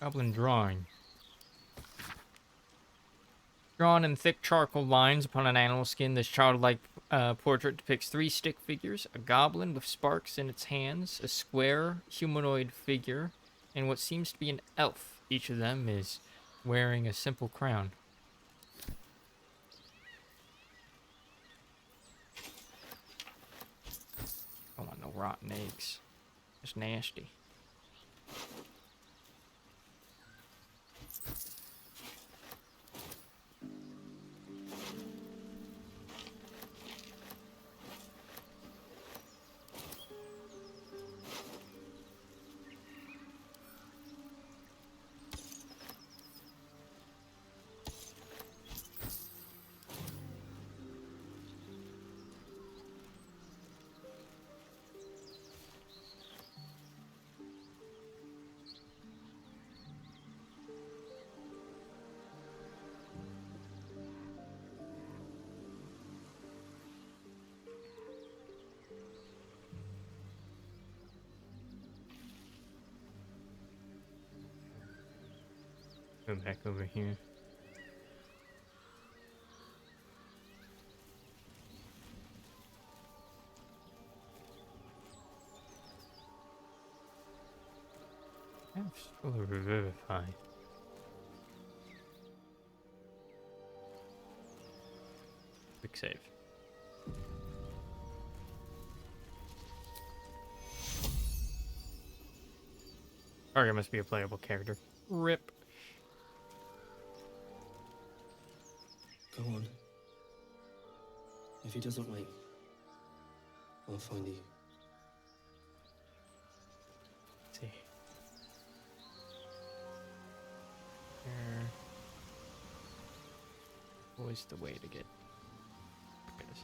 Goblin drawing. Drawn in thick charcoal lines upon an animal skin, this childlike portrait depicts 3 stick figures, a goblin with sparks in its hands, a square humanoid figure, and what seems to be an elf. Each of them is wearing a simple crown. Don't want no rotten eggs. It's nasty. Go back over here. I'm still revivify. Quick save. Target must be a playable character. RIP. Go on. If he doesn't wait, I'll find you. Let's see. There. Always the way to get. Look at this.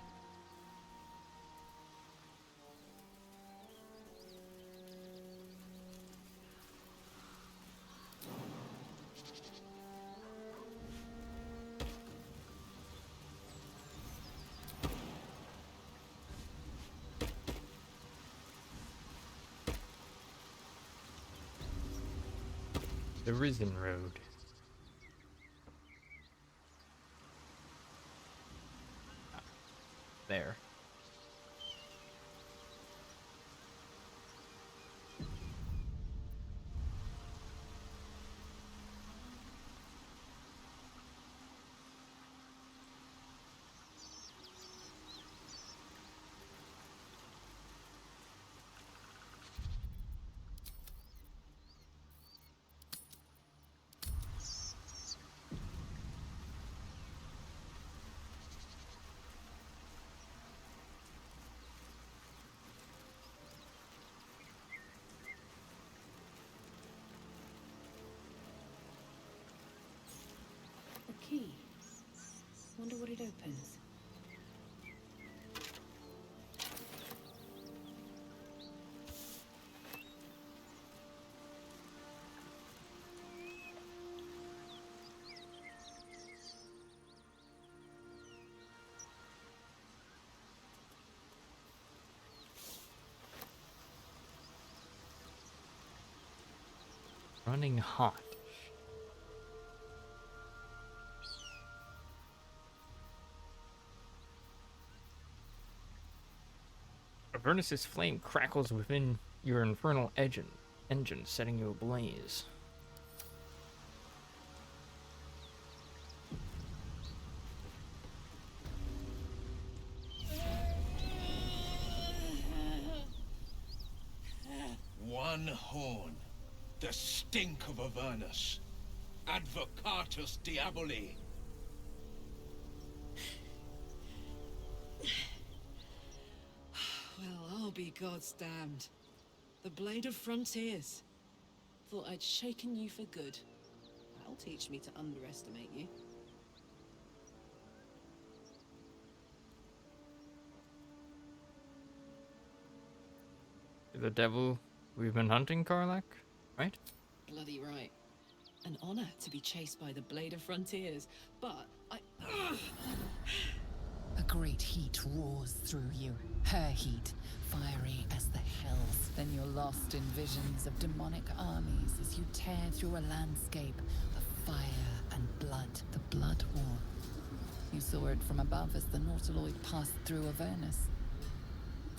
The Risen Road. There. happens. Running hot. Avernus's flame crackles within your infernal engine, setting you ablaze. One horn. The stink of Avernus. Advocatus Diaboli. Well, I'll be God's damned. The Blade of Frontiers. Thought I'd shaken you for good. That'll teach me to underestimate you. The devil we've been hunting, Karlak, right? Bloody right. An honor to be chased by the Blade of Frontiers, but A great heat roars through you, her heat, fiery as the hells. Then you're lost in visions of demonic armies as you tear through a landscape of fire and blood, the Blood War. You saw it from above as the Nautiloid passed through Avernus.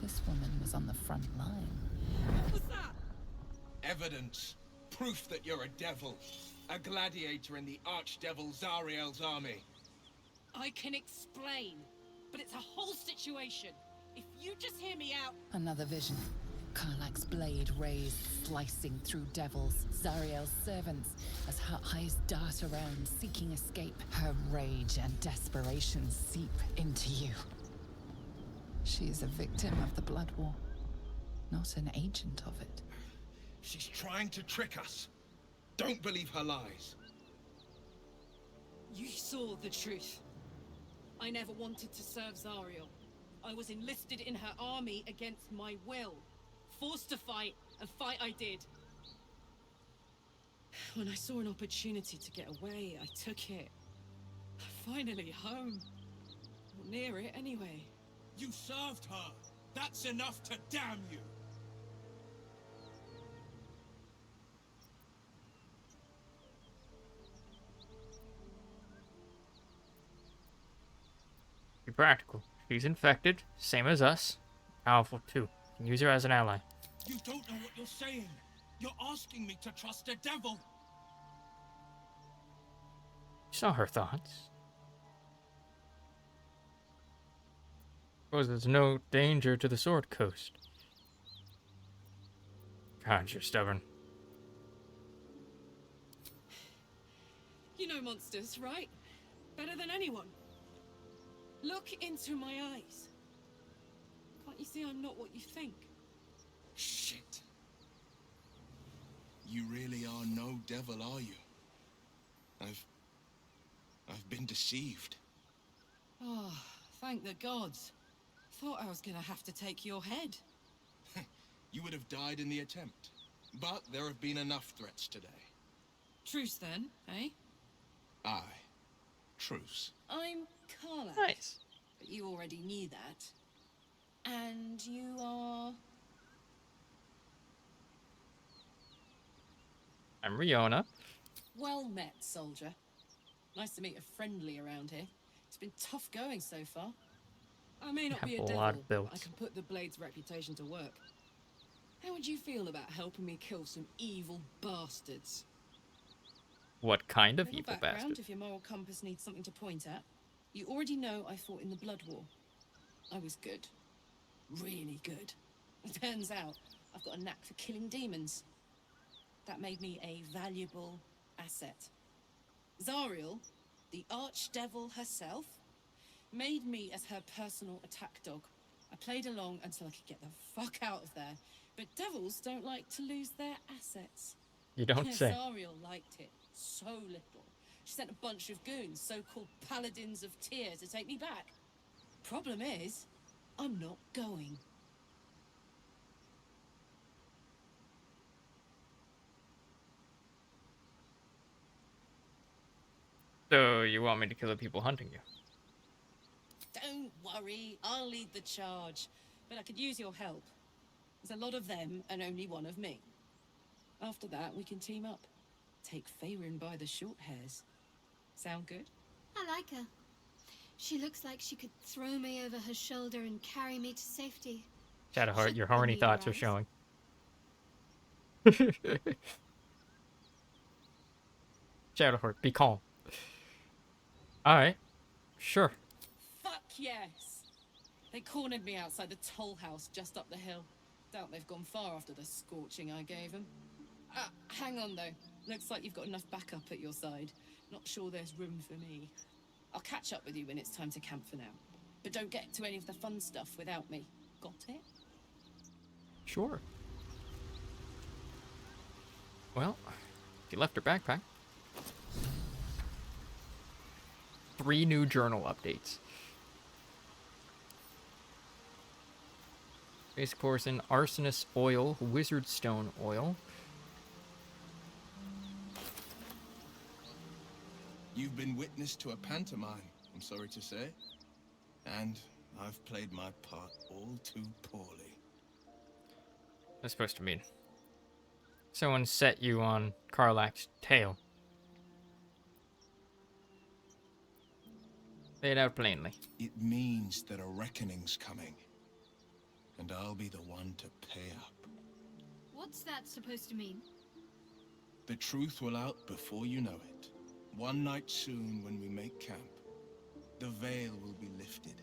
This woman was on the front line. What's that? Evidence. Proof that you're a devil. A gladiator in the archdevil Zariel's army. I can explain, but it's a whole situation. If you just hear me out... Another vision. Karlak's blade raised, slicing through devils, Zariel's servants, as her eyes dart around, seeking escape. Her rage and desperation seep into you. She is a victim of the Blood War, not an agent of it. She's trying to trick us. Don't believe her lies. You saw the truth. I never wanted to serve Zariel. I was enlisted in her army against my will. Forced to fight, and fight I did. When I saw an opportunity to get away, I took it. Finally home. Or near it, anyway. You served her. That's enough to damn you. Be practical. She's infected, same as us. Powerful too. Can use her as an ally. You don't know what you're saying. You're asking me to trust a devil. You saw her thoughts. Suppose there's no danger to the Sword Coast. God, you're stubborn. You know monsters, right? Better than anyone. Look into my eyes. Can't you see I'm not what you think? Shit. You really are no devil, are you? I've been deceived. Oh, thank the gods. Thought I was gonna have to take your head. You would have died in the attempt. But there have been enough threats today. Truce then, eh? Aye. Truce. I'm Carla. Nice. But you already knew that. And you are... I'm Riona. Well met, soldier. Nice to meet a friendly around here. It's been tough going so far. I may not be a Have a devil, lot of but built. I can put the Blade's reputation to work. How would you feel about helping me kill some evil bastards? What kind of Little evil background, bastard? if your moral compass needs something to point at. You already know I fought in the Blood War. I was good. Really good. It turns out I've got a knack for killing demons. That made me a valuable asset. Zariel, the archdevil herself, made me as her personal attack dog. I played along until I could get the fuck out of there. But devils don't like to lose their assets. You don't say. Zariel liked it so little. She sent a bunch of goons, so-called paladins of Tyr, to take me back. Problem is, I'm not going. So you want me to kill the people hunting you? Don't worry, I'll lead the charge. But I could use your help. There's a lot of them and only one of me. After that, we can team up. Take Faerun by the short hairs. Sound good? I like her. She looks like she could throw me over her shoulder and carry me to safety. Shadowheart, your horny thoughts are showing. Shadowheart, be calm. Alright. Sure. Fuck yes! They cornered me outside the toll house just up the hill. Doubt they've gone far after the scorching I gave them. Hang on though. Looks like you've got enough backup at your side. Not sure there's room for me. I'll catch up with you when it's time to camp for now. But don't get to any of the fun stuff without me. Got it? Sure. Well, she left her backpack. 3 new journal updates. Basic course in arsonist oil, wizard stone oil. You've been witness to a pantomime, I'm sorry to say. And I've played my part all too poorly. That's supposed to mean someone set you on Karlach's tail. Say it out plainly. It means that a reckoning's coming. And I'll be the one to pay up. What's that supposed to mean? The truth will out before you know it. One night soon when we make camp, the veil will be lifted,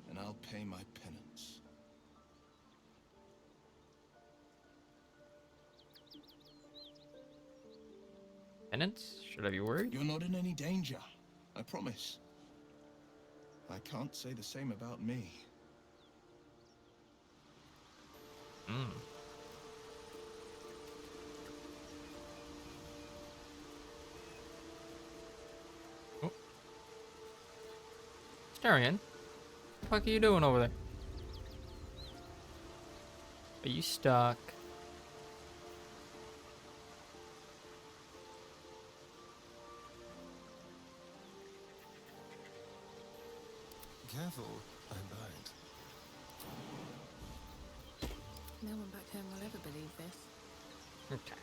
and I'll pay my penance. Penance? Should I be worried? You're not in any danger, I promise. I can't say the same about me. Oh. Starion, what the fuck are you doing over there? Are you stuck? Careful, I'm blind. No one back home will ever believe this. Okay.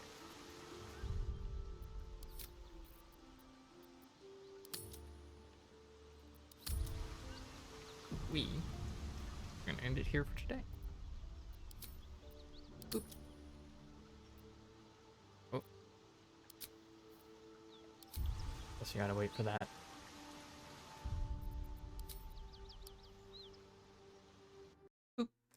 We're gonna end it here for today. Boop. Oh. Guess you gotta wait for that.